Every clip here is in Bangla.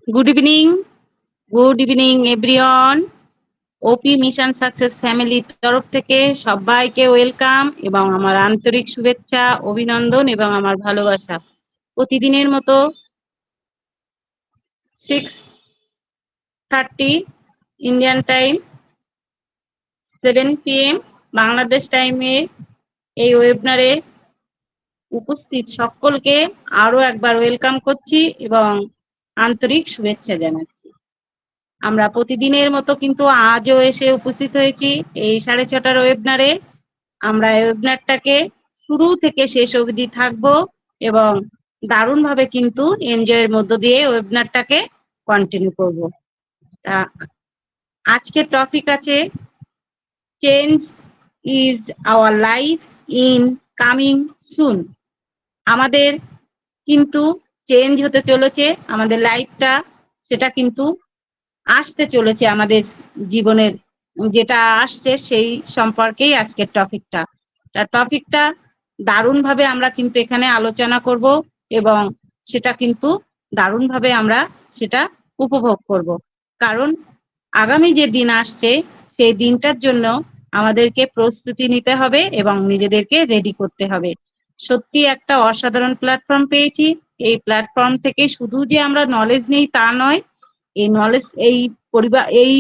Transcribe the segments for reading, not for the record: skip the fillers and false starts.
Good evening, good evening everyone. OP mission success ফ্যামিলির তরফ থেকে সবাইকে ওয়েলকাম এবং আমার আন্তরিক শুভেচ্ছা, অভিনন্দন এবং আমার ভালোবাসা। প্রতিদিনের মতো 6:30 ইন্ডিয়ান টাইম, 7 PM বাংলাদেশ টাইমে এই ওয়েবিনারে উপস্থিত সকলকে আরো একবার ওয়েলকাম করছি এবং আন্তরিক শুভেচ্ছা জানাচ্ছি। আমরা প্রতিদিনের মতো কিন্তু আজও এসে উপস্থিত হয়েছি এই 6:30টার ওয়েবিনারে। আমরা এই ওয়েবিনারটাকে শুরু থেকে শেষ অবধি থাকবো এবং দারুণভাবে কিন্তু এনজয়ের মধ্য দিয়ে ওয়েবিনারটাকে কন্টিনিউ করব। আজকের টপিক আছে change is our life in coming soon. আমাদের কিন্তু চেঞ্জ হতে চলেছে, আমাদের লাইফটা সেটা কিন্তু আসতে চলেছে, আমাদের জীবনের যেটা আসছে সেই সম্পর্কেই আজকের টপিকটা দারুণভাবে আমরা কিন্তু এখানে আলোচনা করব এবং সেটা কিন্তু দারুণভাবে আমরা সেটা উপভোগ করব। কারণ আগামী যে দিন আসছে সেই দিনটার জন্য আমাদেরকে প্রস্তুতি নিতে হবে এবং নিজেদেরকে রেডি করতে হবে। সত্যি একটা অসাধারণ প্ল্যাটফর্ম পেয়েছি। এই প্ল্যাটফর্ম থেকে শুধু যে আমরা নলেজ নেই তা নয়, এই নলেজ, এই পরিবার, এই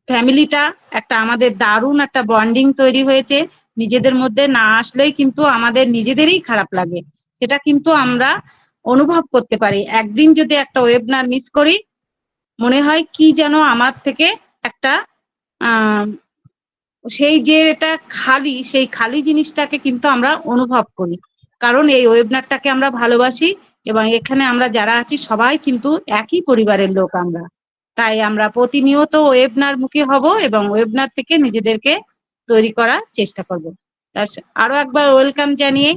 ফ্যামিলিটা একটা আমাদের দারুণ একটা বন্ডিং তৈরি হয়েছে। নিজেদের মধ্যে না আসলেই কিন্তু আমাদের নিজেদেরই খারাপ লাগে, সেটা কিন্তু আমরা অনুভব করতে পারি। একদিন যদি একটা ওয়েবিনার মিস করি মনে হয় কি যেন আমার থেকে একটা সেই যে এটা খালি, সেই খালি জিনিসটাকে কিন্তু আমরা অনুভব করি। কারণ এই ওয়েবিনারটাকে আমরা ভালোবাসি এবং এখানে আমরা যারা আছি সবাই কিন্তু একই পরিবারের লোক আমরা। তাই আমরা প্রতিনিয়ত ওয়েবিনার মুখী হব এবং ওয়েবিনার থেকে নিজেদেরকে তৈরি করার চেষ্টা করব। আরো একবার ওয়েলকাম জানিয়ে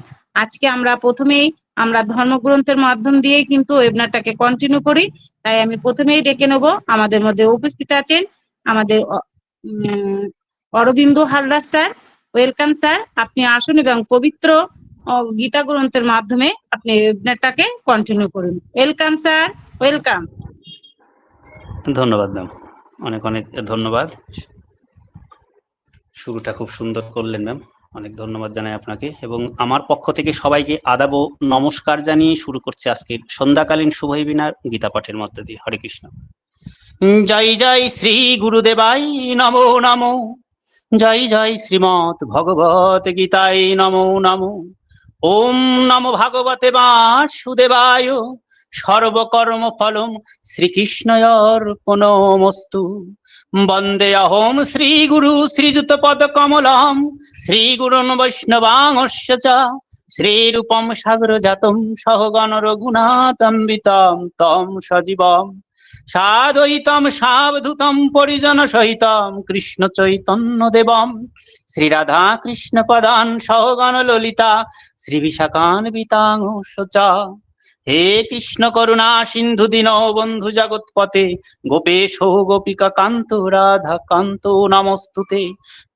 আজকে আমরা প্রথমেই আমরা ধর্মগ্রন্থের মাধ্যম দিয়ে কিন্তু ওয়েবিনারটাকে কন্টিনিউ করি। তাই আমি প্রথমেই ডেকে নেব, আমাদের মধ্যে উপস্থিত আছেন আমাদের Arabinda Haldar sir. Welcome sir, আপনি আসুন এবং পবিত্র গীতা গ্রন্থের মাধ্যমে আপনি ওয়েবিনারটাকে কন্টিনিউ করুন। Welcome sir, welcome. ধন্যবাদ ম্যাম, অনেক অনেক ধন্যবাদ। শুরুটা খুব সুন্দর করলেন ম্যাম, অনেক ধন্যবাদ জানাই আপনাকে এবং আমার পক্ষ থেকে সবাইকে আদাব ও নমস্কার জানিয়ে শুরু করছে আজকের সন্ধ্যাকালীন শুভ ওয়েবিনার গীতা পাঠের মধ্যে দিয়ে। হরে কৃষ্ণ। জয় জয় শ্রী গুরুদেবাই নমো নমো, জয় জয় শ্রীমৎ ভগবত গীতায় নমো নমো। ওম নমো ভগবতে বাসুদেবায়, সর্বকর্ম ফলম শ্রীকৃষ্ণর্পণমস্তু। বন্দে অহম শ্রী গুরু শ্রীযুত পদ কমলম, শ্রী গুরুন বৈষ্ণবাংশ চ, শ্রীরূপম সাগর জাতম সহগণ রঘুনাথম্বিতম তম সজীবম সাদ্বৈতম সাবধূতম পরিজন সহিতম কৃষ্ণ চৈতন্য দেবম শ্রী রাধা কৃষ্ণ পদান সহগণ ললিতা শ্রী বিশাখান্বিতাংশ চ। হে কৃষ্ণ করুণা সিন্ধু দীন বন্ধু জগৎপতে, গোপেশ গোপিকা কান্ত রাধা কান্ত নমস্তুতে।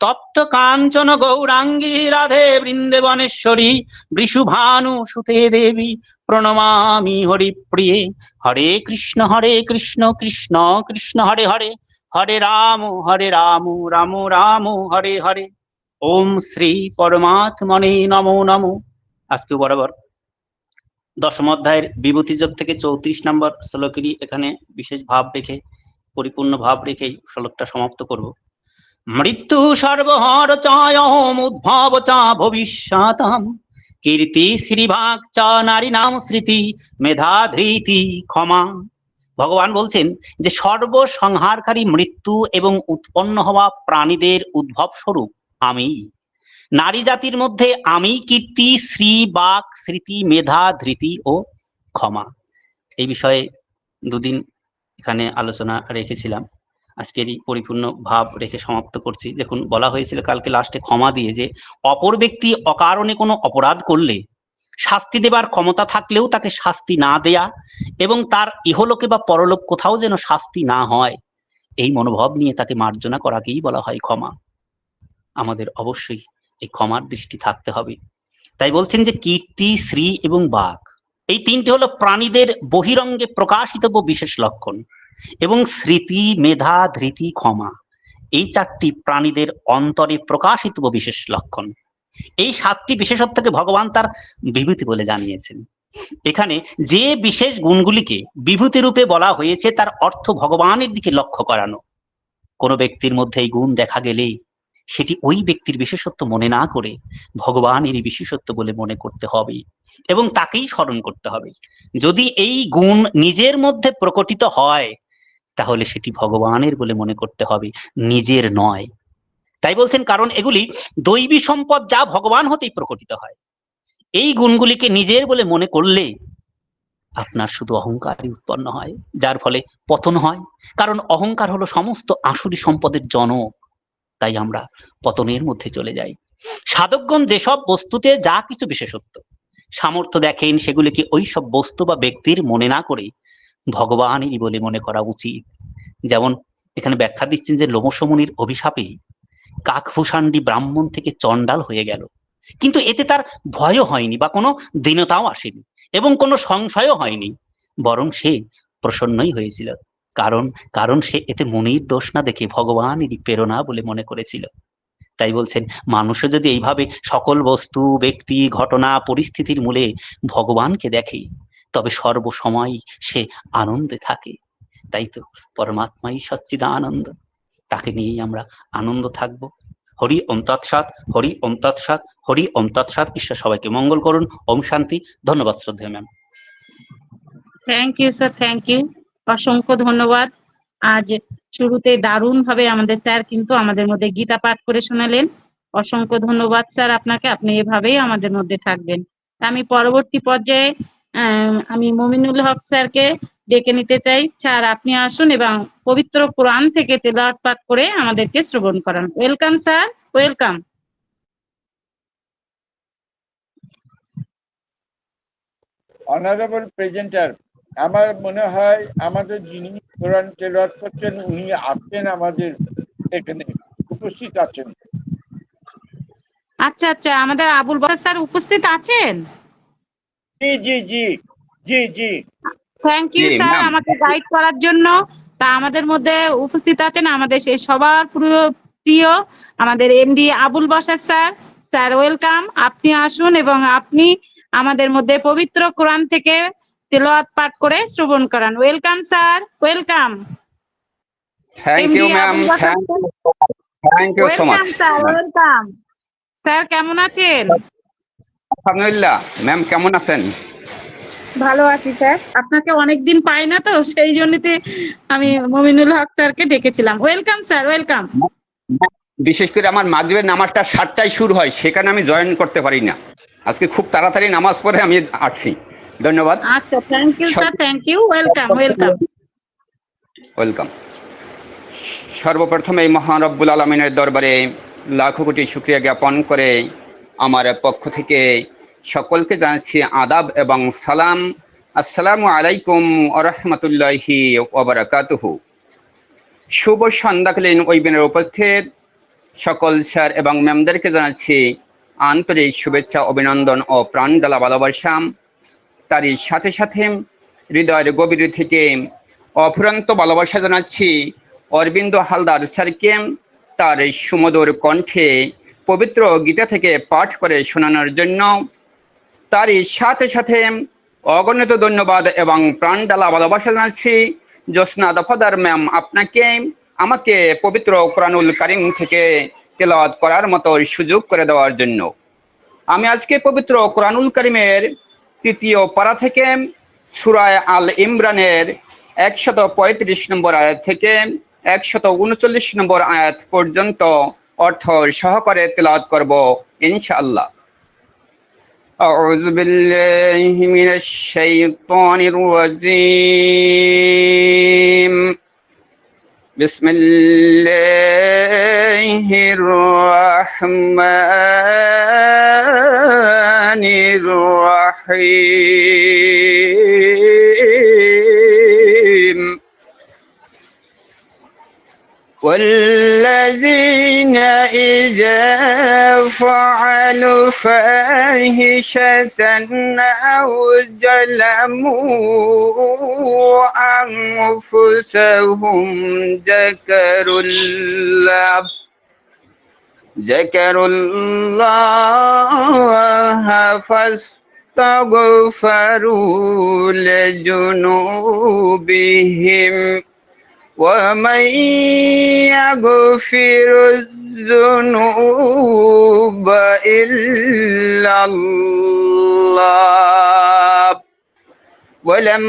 তপ্ত কাঞ্চন গৌরাঙ্গী রাধে বৃন্দেবনেশ্বরী, বৃষুভানু সুতে দেবী প্রণমামি হরিপ্রিয়ে। হরে কৃষ্ণ কৃষ্ণ কৃষ্ণ হরে হরে, হরে রাম রাম রাম হরে হরে। ওম শ্রী পরমাত্মনে নমো নমো। আজকে বরাবর দশম অধ্যায়ের বিভূতিযোগ থেকে 34 নম্বর শ্লোকেরই এখানে বিশেষ ভাব রেখে, পরিপূর্ণ ভাব রেখেই শ্লোকটা সমাপ্ত করব। মৃত্যু সর্বহর চায়ম উদ্ভব চা ভবিষ্যতম, কীর্তি শ্রীভাগ চা নারী নাম স্মৃতি মেধা ধৃতি ক্ষমা। ভগবান বলছেন যে সর্বসংহারকারী মৃত্যু এবং উৎপন্ন হওয়া প্রাণীদের উদ্ভব স্বরূপ আমি। নারী জাতির মধ্যে আমি কীর্তি, শ্রী, বাক, স্মৃতি, মেধা, ধৃতি ও ক্ষমা। এই বিষয়ে দুদিন এখানে আলোচনা রেখেছিলাম, আজকেরই পরিপূর্ণ ভাব রেখে সমাপ্ত করছি। দেখুন, বলা হয়েছিল কালকে লাস্টে ক্ষমা দিয়ে যে অপর ব্যক্তি অকারণে কোনো অপরাধ করলে শাস্তি দেবার ক্ষমতা থাকলেও তাকে শাস্তি না দেয়া এবং তার ইহলোকে বা পরলোক কোথাও যেন শাস্তি না হয়, এই মনোভাব নিয়ে তাকে মার্জনা করাকেই বলা হয় ক্ষমা। আমাদের অবশ্যই এই ক্ষমার দৃষ্টি থাকতে হবে। তাই বলছেন যে কীর্তি, শ্রী এবং বাক, এই তিনটি হলো প্রাণীদের বহিরঙ্গে প্রকাশিতব্য বিশেষ লক্ষণ, এবং স্মৃতি, মেধা, ধৃতি, ক্ষমা, এই চারটি প্রাণীদের অন্তরে প্রকাশিতব্য বিশেষ লক্ষণ। এই 7টি বিশেষত্বকে ভগবান তার বিভূতি বলে জানিয়েছেন। এখানে যে বিশেষ গুণগুলিকে বিভূতি রূপে বলা হয়েছে তার অর্থ ভগবানের দিকে লক্ষ্য করানো। কোনো ব্যক্তির মধ্যে এই গুণ দেখা গেলে সেটি ওই ব্যক্তির বিশেষত্ব মনে না করে ভগবানেরই বিশেষত্ব বলে মনে করতে হবে এবং তাকেই স্মরণ করতে হবে। যদি এই গুণ নিজের মধ্যে প্রকটিত হয় তাহলে সেটি ভগবানের বলে মনে করতে হবে, নিজের নয়। তাই বলছেন কারণ এগুলি দৈবী সম্পদ, যা ভগবান হতেই প্রকটিত হয়। এই গুণগুলিকে নিজের বলে মনে করলে আপনার শুধু অহংকারই উৎপন্ন হয়, যার ফলে পতন হয়। কারণ অহংকার হলো সমস্ত আসুরি সম্পদের জনক, তাই আমরা পতনের মধ্যে চলে যাই। সাধকগণ যেসব বস্তুতে যা কিছু বিশেষত্ব, সামর্থ্য দেখেন, সেগুলিকে ওই সব বস্তু বা ব্যক্তির মনে না করে ভগবানেরই বলে মনে করা উচিত। যেমন এখানে ব্যাখ্যা দিচ্ছেন যে লোমশ মুনির অভিশাপে কাকভূষাণ্ডী ব্রাহ্মণ থেকে চণ্ডাল হয়ে গেল, কিন্তু এতে তার ভয়ও হয়নি বা কোনো দীনতাও আসেনি এবং কোনো সংশয়ও হয়নি, বরং সে প্রসন্নই হয়েছিল। কারণ সে এতে মুনির দোষ না দেখে ভগবানেরই প্রেরণা বলে মনে করেছিল। তাই বলছেন মানুষও যদি এইভাবে সকল বস্তু, ব্যক্তি, ঘটনা, পরিস্থিতির মূলে ভগবানকে দেখে তবে সর্বসময় সে আনন্দে থাকে। তাই তো পরমাত্মাই সচ্চিদানন্দ, তাকে নিয়েই আমরা আনন্দ থাকবো। হরি ওম তৎসৎ, হরি ওম তৎসৎ, হরি ওম তৎসৎ। ঈশ্বর সবাইকে মঙ্গল করুন। ওম শান্তি। ধন্যবাদ শ্রদ্ধেয় ma'am. Thank you sir, thank you, অসংখ্য ধন্যবাদ। আজ শুরুতে দারুণ ভাবে আমাদের স্যার কিন্তু আমাদের মধ্যে গীতা পাঠ করে শোনালেন। অসংখ্য ধন্যবাদ স্যার আপনাকে, আপনি এভাবেই আমাদের মধ্যে থাকবেন। আমি পরবর্তী পর্যায়ে আমি মমিনুল হক স্যারকে ডেকে নিতে চাই। স্যার আপনি আসুন এবং পবিত্র কোরআন থেকে তেলাওয়াত পাঠ করে আমাদেরকে শ্রবণ করান। Welcome sir, welcome. Honourable presenter, আমার মনে হয় আমাদের যিনি কোরআন তেলাওয়াত করছেন উনি আছেন, আমাদের এখানে উপস্থিত আছেন। আচ্ছা আচ্ছা, আমাদের আবুল বাসার স্যার উপস্থিত আছেন? জি জি জি জি জি। থ্যাংক ইউ স্যার আমাকে গাইড করার জন্য। তা আমাদের মধ্যে উপস্থিত আছেন আমাদের সেই সবার প্রিয় আমাদের এমডি আবুল বাসার স্যার। স্যার ওয়েলকাম, আপনি আসুন এবং আপনি আমাদের মধ্যে পবিত্র কোরআন থেকে তেলাওয়াত পাঠ করে শ্রবণ করান। Welcome sir, welcome. Thank you ma'am, thank you so much. Welcome sir, welcome. Sir কেমন আছেন? আলহামদুলিল্লাহ। ম্যাম কেমন আছেন? ভালো আছি স্যার, আপনাকে অনেকদিন পাই না তো সেই জন্যতে আমি মমিনুল হক স্যারকে ডেকেছিলাম। Welcome sir, welcome. বিশেষ করে আমার মাগরিবের নামাজটা 7টায় শুরু হয়, সেখানে আমি জয়েন করতে পারি না। আজকে খুব তাড়াতাড়ি নামাজ পড়ে আমি আসছি। ধন্যবাদ। আচ্ছা, thank you sir, thank you. Welcome, welcome, welcome. সর্বপ্রথমে মহান রব্বুল আলামিনের দরবারে লাখো কোটি শুকরিয়া জ্ঞাপন করে আমার পক্ষ থেকে সকলকে জানাচ্ছি আদাব এবং সালাম। আসসালামু আলাইকুম ওয়া রাহমাতুল্লাহি ওয়া বারাকাতুহু। শুভ সন্ধ্যাকালীন ওয়েবিনারে উপস্থিত সকল স্যার এবং ম্যামদেরকে জানাচ্ছি আন্তরিক শুভেচ্ছা, অভিনন্দন ও প্রাণ ঢালা ভালোবাসা। তারই সাথে সাথে হৃদয়ের গভীর থেকে অফুরন্ত ভালোবাসা জানাচ্ছি অরবিন্দ হালদার স্যারকে, তার সুমধুর কণ্ঠে পবিত্র গীতা থেকে পাঠ করে শোনানোর জন্য। তারই সাথে সাথে অগণিত ধন্যবাদ এবং প্রাণ ঢালা ভালোবাসা জানাচ্ছি জোসনা দফাদার ম্যাম আপনাকে, আমাকে পবিত্র কোরআনুল কারীম থেকে তেলাওয়াত করার মতো সুযোগ করে দেওয়ার জন্য। আমি আজকে পবিত্র কোরআনুল কারীমের 3য় পারা থেকে সূরা আল ইমরানের 135 নম্বর আয়াত থেকে 139 নম্বর আয়াত পর্যন্ত অর্থ সহকারে তেলাওয়াত করব ইনশাআল্লাহ। আউযু বিল্লাহি মিনাশ শাইতানির রাজীম। বিসমিল্লাহির রাহমানির রাহিম। والذين إذا فعلوا فاحشة أو ظلموا أنفسهم ذكروا الله فاستغفروا لذنوبهم ومن يغفر الذنوب إلا الله ولم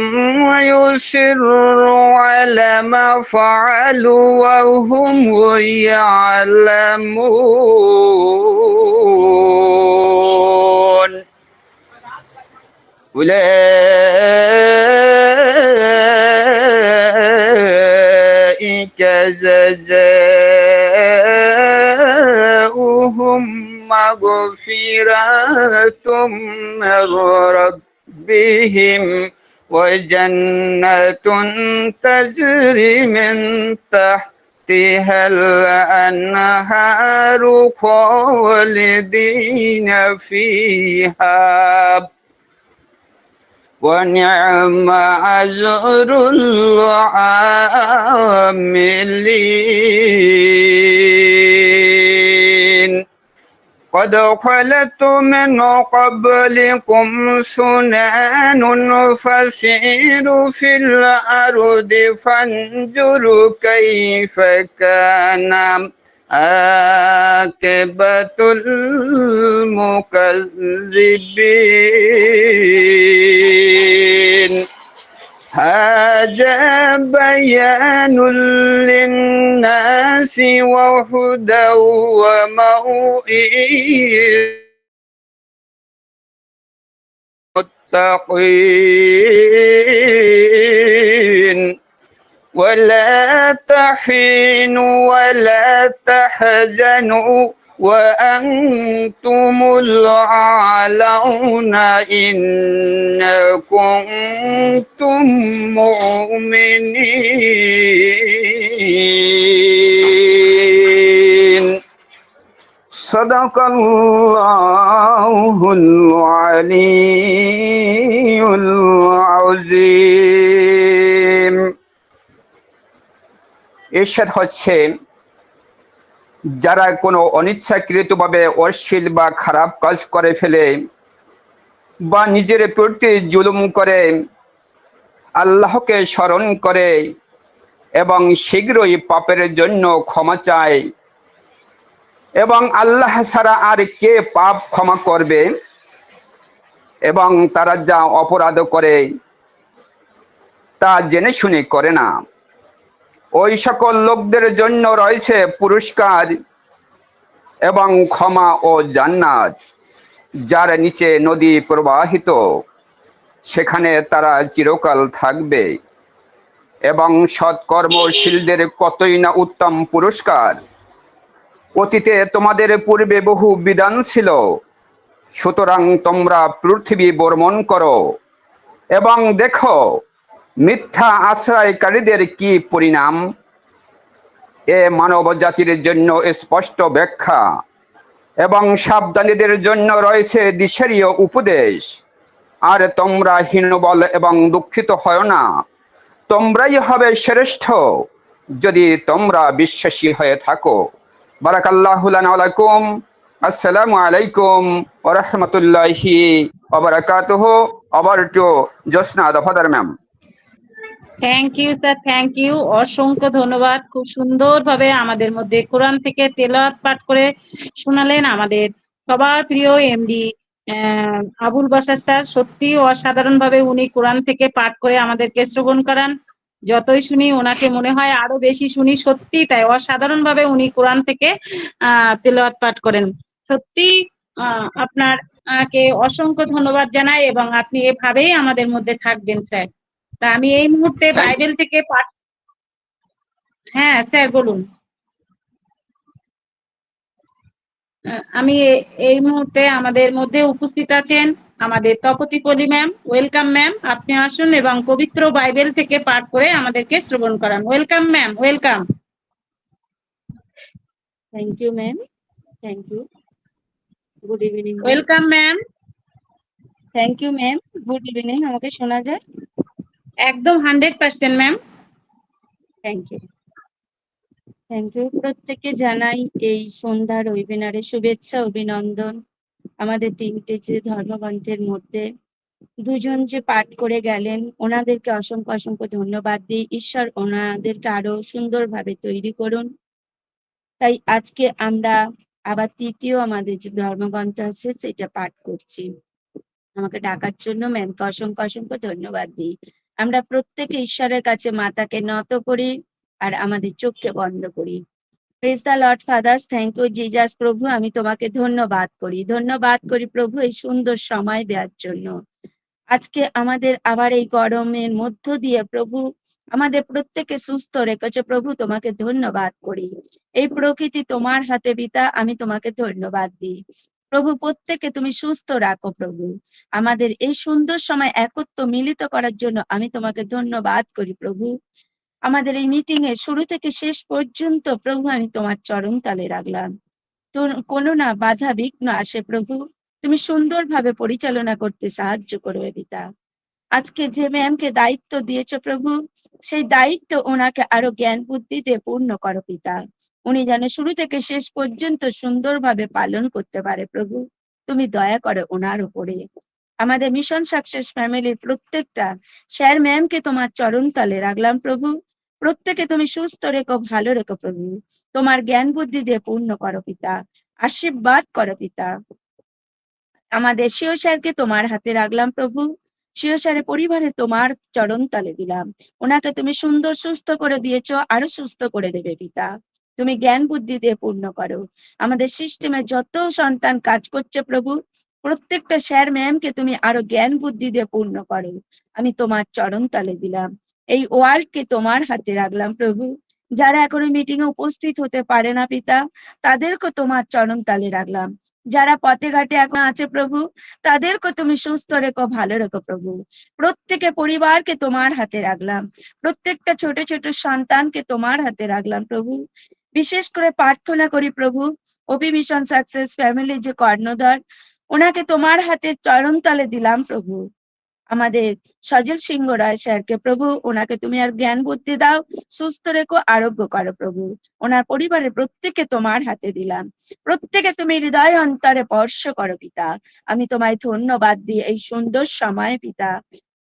يصروا على ما فعلوا وهم يعلمون أولئك جزاؤهم مغفرة من ربهم وجنة تجري من تحتها الأنهار خالدين فيها ونعم أجر العاملين قد خلت من قبلكم سنن فسيروا في الأرض فانظروا كيف كان عاقبة المكذبين هذا بيان للناس وهدى وموئذة للمتقين ولا تحينوا ولا تحزنوا وأنتم الأعلون إن كنتم مؤمنين صدق الله العلي العظيم এরশাদ হচ্ছে যারা কোনো অনিচ্ছাকৃতভাবে অশ্লীল বা খারাপ কাজ করে ফেলে বা নিজের প্রতি জুলুম করে আল্লাহকে স্মরণ করে এবং শীঘ্রই পাপের জন্য ক্ষমা চায় এবং আল্লাহ ছাড়া আর কে পাপ ক্ষমা করবে এবং তারা যা অপরাধ করে তা জেনে শুনে করে না ওই সকল লোকদের জন্য রয়েছে পুরস্কার এবং ক্ষমা ও জান্নাত যার নিচে নদী প্রবাহিত সেখানে তারা চিরকাল থাকবে এবং সৎকর্মশীলদের কতই না উত্তম পুরস্কার অতীতে তোমাদের পূর্বে বহু বিধান ছিল সুতরাং তোমরা পৃথিবী ভ্রমণ করো এবং দেখো মিথ্যা আশ্রয়কারীদের কি পরিণাম এ মানব জাতির জন্য স্পষ্ট ব্যাখ্যা এবং সাবধানীদের জন্য রয়েছে দিশারীয় উপদেশ আর তোমরা হীনবল এবং দুঃখিত হয় না তোমরাই হবে শ্রেষ্ঠ যদি তোমরা বিশ্বাসী হয়ে থাকো বারাকাল্লাহু লানা ওয়া লাকুম আসসালামু আলাইকুম ওয়া রাহমাতুল্লাহি ওয়া বারাকাতুহু আবার to Josna Dafadar ma'am thank you sir, thank you, অসংখ্য ধন্যবাদ। খুব সুন্দরভাবে আমাদের মধ্যে কোরআন থেকে তেলাওয়াত পাঠ করে শোনালেন আমাদের সবার প্রিয় এমডি আবুল বাশার স্যার। সত্যি অসাধারণভাবে উনি কোরআন থেকে পাঠ করে আমাদেরকে শ্রবণ করান। যতই শুনি ওনাকে মনে হয় আরো বেশি শুনি। সত্যি তাই, অসাধারণভাবে উনি কোরআন থেকে তেলাওয়াত পাঠ করেন। সত্যি আপনাকে অসংখ্য ধন্যবাদ জানাই এবং আপনি এভাবেই আমাদের মধ্যে থাকবেন স্যার। তা আমি এই মুহূর্তে বাইবেল থেকে পাঠ, হ্যাঁ স্যার বলুন। আমি এই মুহূর্তে আমাদের মধ্যে উপস্থিত আছেন আমাদের তপতি পলি ম্যাম। ওয়েলকাম ম্যাম, আপনি আসুন এবং পবিত্র বাইবেল থেকে পাঠ করে আমাদেরকে শ্রবণ করান। Welcome ma'am, welcome. Thank you, ma'am. Thank you. Good evening, ma'am. Welcome ma'am. Thank you, ma'am. Good evening. আমাকে শোনা যায়? একদম 100% ma'am. Thank you. Thank you. প্রত্যেককে জানাই এই সন্ধ্যার ওয়েবিনারে শুভেচ্ছা অভিনন্দন। আমাদের তিনটে যে ধর্মগ্রন্থের মধ্যে দুজন যে পাঠ করে গেলেন ওনাদেরকে অসংখ্য অসংখ্য ধন্যবাদ দিই। ঈশ্বর ওনাদেরকে আরো সুন্দরভাবে তৈরি করুন। তাই আজকে আমরা আবার তৃতীয় আমাদের যে ধর্মগ্রন্থ আছে সেটা পাঠ করছি। আমাকে ডাকার জন্য ম্যামকে অসংখ্য অসংখ্য ধন্যবাদ দিই। আমরা প্রত্যেকে ঈশ্বরের কাছে মাথাকে নত করি আর আমাদের চোখকে বন্ধ করি। Praise the Lord fathers, thank you Jesus. প্রভু আমি তোমাকে ধন্যবাদ করি প্রভু এই সুন্দর সময় দেওয়ার জন্য। আজকে আমাদের আবার এই গরমের মধ্য দিয়ে প্রভু আমাদের প্রত্যেকে সুস্থ রেখেছো প্রভু, তোমাকে ধন্যবাদ করি। এই প্রকৃতি তোমার হাতে পিতা, আমি তোমাকে ধন্যবাদ দিই। প্রভু প্রত্যেকে তুমি সুস্থ রাখো প্রভু। আমাদের এই সুন্দর সময় একত্র মিলিত করার জন্য আমি তোমাকে ধন্যবাদ করি প্রভু। আমাদের এই মিটিং এর শুরু থেকে শেষ পর্যন্ত প্রভু আমি তোমার চরণ তলে রাখলাম। তো কোনো না বাধা বিঘ্ন আসে প্রভু, তুমি সুন্দরভাবে পরিচালনা করতে সাহায্য করবে পিতা। আজকে যে ম্যামকে দায়িত্ব দিয়েছো প্রভু, সেই দায়িত্ব ওনাকে আরো জ্ঞান বুদ্ধি দিয়ে পূর্ণ করো পিতা। উনি যেন শুরু থেকে শেষ পর্যন্ত সুন্দরভাবে পালন করতে পারে প্রভু, তুমি দয়া করো ওনার উপরে। আমাদের মিশন সাকসেস ফ্যামিলির প্রত্যেকটা স্যার ম্যামকে তোমার চরণ তলে রাখলাম প্রভু। প্রত্যেকে তুমি সুস্থ রেখো, ভালো রেখো প্রভু। তোমার জ্ঞান বুদ্ধি দিয়ে পূর্ণ করো পিতা, আশীর্বাদ করো পিতা। আমাদের শিও স্যারকে তোমার হাতে রাখলাম প্রভু। শিও স্যারের পরিবারে তোমার চরণ তলে দিলাম। ওনাকে তুমি সুন্দর সুস্থ করে দিয়েছো, আরো সুস্থ করে দেবে পিতা। তুমি জ্ঞান বুদ্ধি দিয়ে পূর্ণ করো। আমাদের সিস্টেমে যত সন্তান কাজ করছে প্রভু, প্রত্যেকটা স্যার ম্যামকে তুমি আরো জ্ঞান বুদ্ধি দিয়ে পূর্ণ করো। আমি তোমার চরণ তলে দিলাম। এই ওয়ার্ল্ডকে তোমার হাতে রাখলাম প্রভু। যারা এখনো মিটিং এ উপস্থিত হতে পারে না পিতা, তাদেরকে তোমার চরণ তলে রাখলাম। যারা পথে ঘাটে এখন আছে প্রভু, তাদেরকে তুমি সুস্থ রেখো, ভালো রেখো প্রভু। প্রত্যেকে পরিবারকে তোমার হাতে রাখলাম। প্রত্যেকটা ছোট ছোট সন্তানকে তোমার হাতে রাখলাম প্রভু। বিশেষ করে প্রার্থনা করি প্রভু, ওপি মিশন সাকসেস ফ্যামিলি যে কর্ণধার, ওনাকে তোমার হাতে চরণ তলে দিলাম প্রভু। আমাদের সজল সিংহ রায় স্যারকে প্রভু, ওনাকে তুমি আর জ্ঞান বুদ্ধি দাও, সুস্থ রেখো, আরোগ্য করো প্রভু। ওনার পরিবারের প্রত্যেকে তোমার হাতে দিলাম। প্রত্যেকে তুমি হৃদয় অন্তরে স্পর্শ করো পিতা। আমি তোমায় ধন্যবাদ দিই এই সুন্দর সময় পিতা।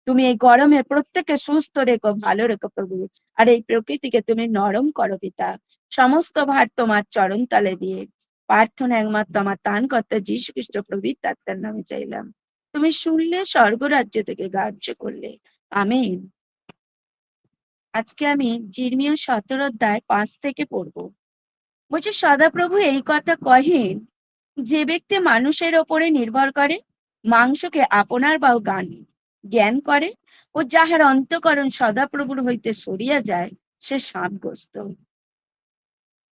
তুমি এই গরমে প্রত্যেকে সুস্থ রেখো, ভালো রেখো প্রভু। আর এই প্রকৃতিকে তুমি নরম করো পিতা। সমস্ত ভার তোমার চরণ তলে দিয়ে প্রার্থনা একমাত্র আমার ত্রাণকর্তা যীশু খ্রিস্ট প্রভুর আত্মার নামে চাইলাম। তুমি শুনলে স্বর্গরাজ্য থেকে গ্রাহ্য করলে, আমিন। আজকে আমি জিরমীয় 17 অধ্যায় 5 থেকে পড়বো। বলছে সদাপ্রভু এই কথা কহেন, যে ব্যক্তি মানুষের ওপরে নির্ভর করে, মাংসকে আপনার বা জ্ঞান করে ও যাহার অন্তঃকরণ সদাপ্রভুর হইতে সরিয়া যায়, সে সাপগ্রস্ত।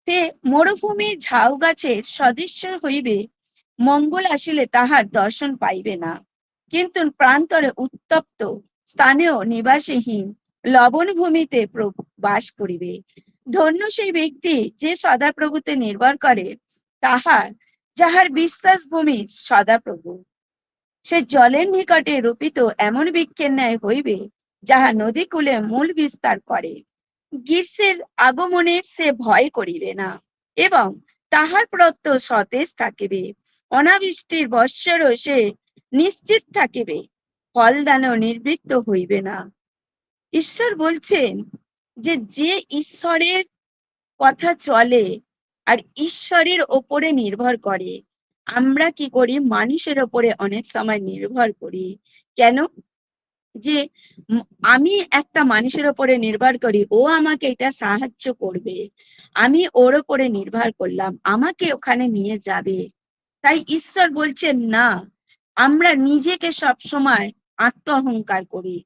তে মরুভূমির ঝাউ গাছের সদৃশ্য হইবে, মঙ্গল আসিলে তাহার দর্শন পাইবে না, কিন্তু প্রান্তরে উত্তপ্ত স্থানেও নিবাসীহীন লবণ ভূমিতে বাস করিবে। ধন্য সেই ব্যক্তি যে সদাপ্রভুতে নির্ভর করে, যাহার বিশ্বাস ভূমি সদাপ্রভু। সে জলের নিকটে রূপিত এমন বৃক্ষের ন্যায় হইবে, যাহা নদী কূলে মূল বিস্তার করে। গ্রীষ্মের আগমনের সে ভয় করিবে না, এবং তাহার প্রত্যয় সতেজ থাকিবে। অনাবৃষ্টির বৎসরও সে নিশ্চিত থাকিবে, ফলদানও নির্বৃত্ত হইবে না। ঈশ্বর বলছেন যে যে ঈশ্বরের কথা চলে আর ঈশ্বরের ওপরে নির্ভর করে, আমরা কি করি? মানুষের ওপরে অনেক সময় নির্ভর করি। কেন? যে আমি একটা মানুষের ওপরে নির্ভর করি, ও আমাকে এটা সাহায্য করবে, আমি ওর ওপরে নির্ভর করলাম, আমাকে ওখানে নিয়ে যাবে। তাই ঈশ্বর বলছেন না, আমরা নিজেকে সব সময় আত্ম অহংকার করি।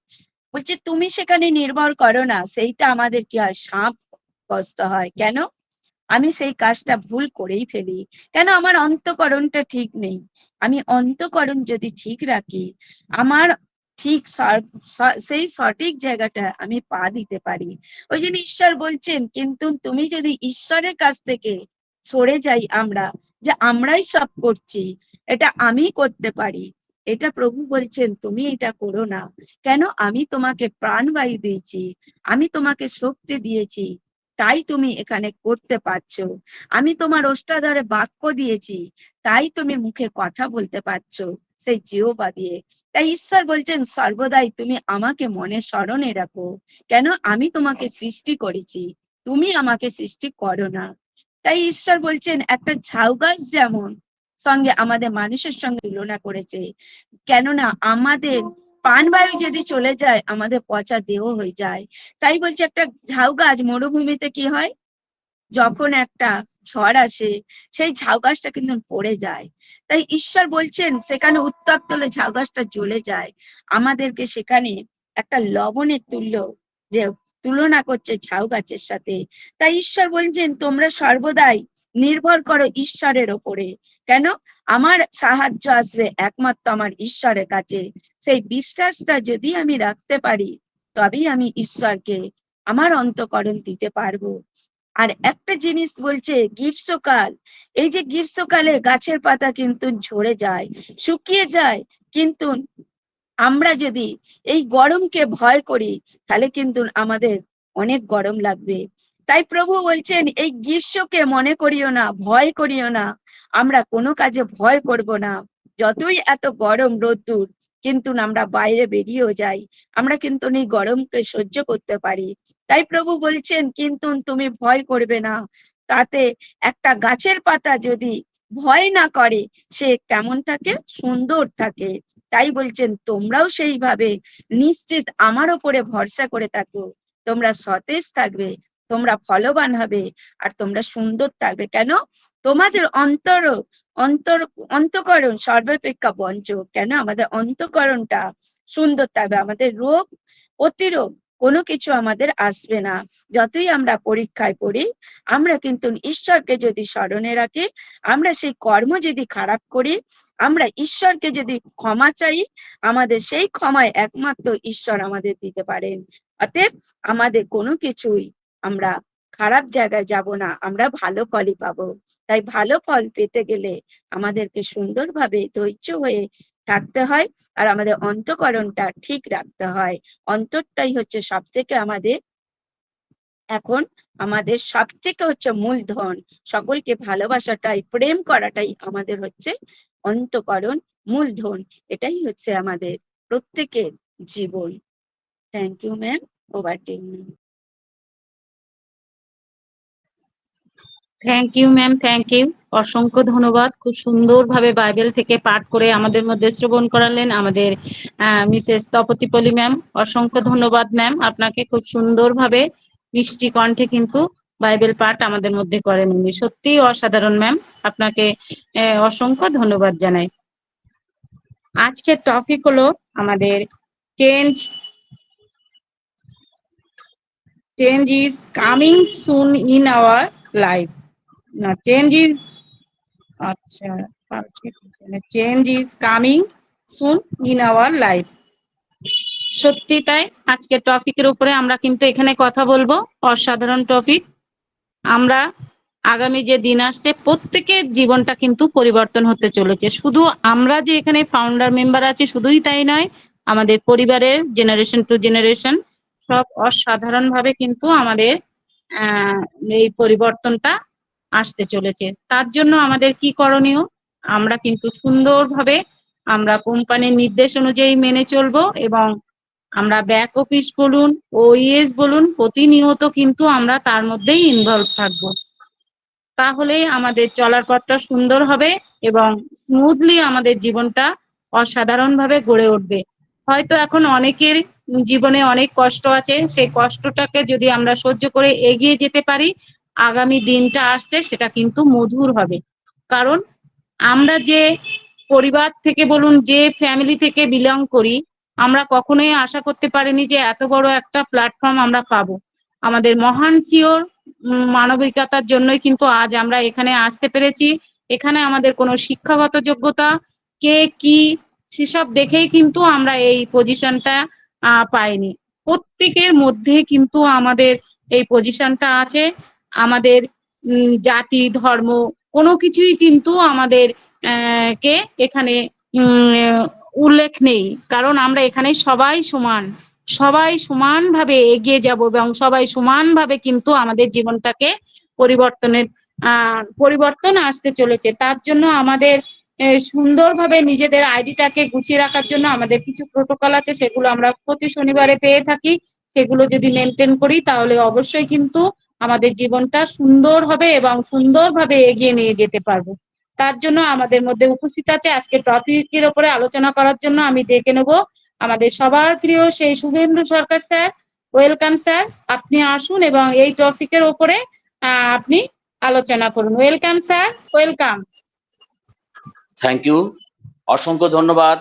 বলছে তুমি সেখানে নির্ভর করো না, সেইটা আমাদের কি হয়? সাপগ্রস্ত হয়। কেন? আমি সেই কাজটা ভুল করেই ফেলি। কেন? আমার অন্তঃকরণটা ঠিক নেই। আমি অন্তঃকরণ যদি ঠিক রাখি, আমার ঠিক সেই সঠিক জায়গাটা আমি পা দিতে পারি। ওই জন্য ঈশ্বর বলছেন, কিন্তু তুমি যদি ঈশ্বরের কাছ থেকে সরে যাই আমরা, যে আমরাই সব করছি, এটা আমি করতে পারি। এটা প্রভু বলছেন তুমি এটা করো না। কেন? আমি তোমাকে প্রাণবায়ু দিয়েছি, আমি তোমাকে শক্তি দিয়েছি, তাই তুমি এখানে করতে পারছো। আমি তোমার ওষ্ঠাধরে বাক্য দিয়েছি, তাই তুমি মুখে কথা বলতে পারছো, সেই জিহ্বা দিয়ে। তাই ঈশ্বর বলছেন সর্বদাই তুমি আমাকে মনে স্মরণে রাখো। কেন? আমি তোমাকে সৃষ্টি করেছি, তুমি আমাকে সৃষ্টি করো না। তাই ঈশ্বর বলছেন একটা ঝাউ গাছ যেমন সঙ্গে আমাদের মানুষের সঙ্গে তুলনা করেছে। কেননা আমাদের প্রাণবায়ু যদি চলে যায় আমাদের পচা দেহ হয়ে যায়। তাই বলছে একটা ঝাউ গাছ মরুভূমিতে কি হয়, যখন একটা ঝড় আসে সেই ঝাউ গাছটা কিন্তু পড়ে যায়। তাই ঈশ্বর বলছেন সেখানে উত্তপ্ত হলে ঝাউ গাছটা জ্বলে যায়। আমাদেরকে সেখানে একটা লবণের তুল্য যে তুলনা করছে ঝাউ গাছের সাথে। তাই ঈশ্বর বলছেন তোমরা সর্বদাই নির্ভর করো ঈশ্বরের ওপরে। কেন? আমার সাহায্য আসবে একমাত্র আমার ঈশ্বরের কাছে। সেই বিশ্বাসটা যদি আমি রাখতে পারি তবেই আমি ঈশ্বরকে আমার অন্তঃকরণ দিতে পারবো। আর একটা জিনিস বলছে গ্রীষ্মকাল, এই যে গ্রীষ্মকালে গাছের পাতা কিন্তু ঝরে যায়, শুকিয়ে যায়, কিন্তু আমরা যদি এই গরমকে ভয় করি তাহলে কিন্তু আমাদের অনেক গরম লাগবে। তাই প্রভু বলছেন এই গ্রীষ্মকে মনে করিও না, ভয় করিও না, আমরা কোনো কাজে ভয় করব না। যতই এত গরম রোদ্দুর, কিন্তু আমরা বাইরে বেরিয়েও যাই, আমরা কিন্তু এই গরমকে সহ্য করতে পারি। তাই প্রভু বলছেন কিন্তু তুমি ভয় করবে না। তাতে একটা গাছের পাতা যদি ভয় না করে সে কেমন থাকে? সুন্দর থাকে। তাই বলছেন তোমরাও সেইভাবে নিশ্চিত আমার ওপরে ভরসা করে থাকো, তোমরা সতেজ থাকবে, তোমরা ফলবান হবে, আর তোমরা সুন্দর থাকবে। কেন? তোমাদের অন্তঃকরণ সর্বাপেক্ষা বঞ্চক। কেন? আমাদের অন্তঃকরণটা সুন্দর থাকবে, আমাদের রোগ প্রতিরোগ কোনো কিছু আমাদের আসবে না। যতই আমরা পরীক্ষায় পড়ি, আমরা কিন্তু ঈশ্বরকে যদি স্মরণে রাখি, আমরা সেই কর্ম যদি খারাপ করি, আমরা ঈশ্বরকে যদি ক্ষমা চাই, আমাদের সেই ক্ষমায় একমাত্র ঈশ্বর আমাদের দিতে পারেন। অতএব আমাদের কোনো কিছুই আমরা খারাপ জায়গায় যাব না, আমরা ভালো ফলই পাবো। তাই ভালো ফল পেতে গেলে আমাদেরকে সুন্দরভাবে ধৈর্য হয়ে থাকতে হয়, আর আমাদের অন্তঃকরণটা ঠিক রাখতে হয়। অন্তরটাই হচ্ছে সব থেকে আমাদের এখন আমাদের সব থেকে হচ্ছে মূলধন। সকলকে ভালোবাসাটাই, প্রেম করাটাই আমাদের হচ্ছে অন্তঃকরণ, মূলধন। এটাই হচ্ছে আমাদের প্রত্যেকের জীবন। Thank you ma'am, over to you. Thank you ma'am, thank you. অসংখ্য ধন্যবাদ। খুব সুন্দরভাবে বাইবেল থেকে পাঠ করে আমাদের মধ্যে শ্রবণ করালেন আমাদের মিসেস তপতিপলি ম্যাম। অসংখ্য ধন্যবাদ ম্যাম আপনাকে। খুব সুন্দরভাবে মিষ্টি কণ্ঠে কিন্তু বাইবেল পাঠ আমাদের মধ্যে করেন উনি। সত্যিই অসাধারণ ম্যাম, আপনাকে অসংখ্য ধন্যবাদ জানাই। আজকের টপিক হলো আমাদের change is coming soon in our life. না, change is coming soon in our life. সত্যি তাই। আজকের টপিকের উপরে আমরা কিন্তু এখানে কথা বলবো। অসাধারণ টপিক। আমরা আগামী যে দিন আসছে প্রত্যেকের জীবনটা কিন্তু পরিবর্তন হতে চলেছে। শুধু আমরা যে এখানে ফাউন্ডার মেম্বার আছি শুধুই তাই নয়, আমাদের পরিবারের জেনারেশন টু জেনারেশন সব অসাধারণ ভাবে কিন্তু আমাদের এই পরিবর্তনটা আসতে চলেছে। তার জন্য আমাদের কি করণীয়? আমরা কিন্তু সুন্দরভাবে আমরা কোম্পানির নির্দেশ অনুযায়ী মেনে চলবো, এবং আমরা ব্যাক অফিস বলুন, ওইএস বলুন, প্রতিনিয়ত কিন্তু আমরা তার মধ্যেই ইনভলভ থাকবো। তাহলেই আমাদের চলার পথটা সুন্দর হবে এবং স্মুথলি আমাদের জীবনটা অসাধারণভাবে গড়ে উঠবে। হয়তো এখন অনেকের জীবনে অনেক কষ্ট আছে, সেই কষ্টটাকে যদি আমরা সহ্য করে এগিয়ে যেতে পারি, আগামী দিনটা আসছে সেটা কিন্তু মধুর হবে। কারণ আমরা যে পরিবার থেকে বলুন, যে ফ্যামিলি থেকে বিলং করি, আমরা কখনোই আশা করতে পারিনি যে এত বড় একটা প্ল্যাটফর্ম আমরা পাবো। আমাদের মহান সিওর মানবিকতার জন্যই কিন্তু আজ আমরা এখানে আসতে পেরেছি। এখানে আমাদের কোনো শিক্ষাগত যোগ্যতা কে কি সেসব দেখেই কিন্তু আমরা এই পজিশনটা পাইনি। প্রত্যেকের মধ্যে কিন্তু আমাদের এই পজিশনটা আছে। আমাদের জাতি ধর্ম কোনো কিছুই কিন্তু আমাদের কে এখানে উল্লেখ নেই, কারণ আমরা এখানে সবাই সমান, সবাই সমানভাবে এগিয়ে যাব এবং সবাই সমানভাবে কিন্তু আমাদের জীবনটাকে পরিবর্তন আসতে চলেছে। তার জন্য আমাদের সুন্দরভাবে নিজেদের আইডিটাকে গুছিয়ে রাখার জন্য আমাদের কিছু প্রোটোকল আছে, সেগুলো আমরা প্রতি শনিবারে পেয়ে থাকি। সেগুলো যদি মেনটেন করি তাহলে অবশ্যই কিন্তু আমাদের জীবনটা সুন্দর হবে এবং সুন্দরভাবে এগিয়ে নিয়ে যেতে পারবো। তার জন্য আমাদের মধ্যে উপস্থিত আছে আজকে টপিকের উপরে আলোচনা করার জন্য আমি ডেকে নেব আমাদের সবার প্রিয় সেই Suvendu Sarkar sir. Welcome sir, আপনি আসুন এবং এই টপিকের উপরে আপনি আলোচনা করুন। Welcome sir, welcome. Thank you, অসংখ্য ধন্যবাদ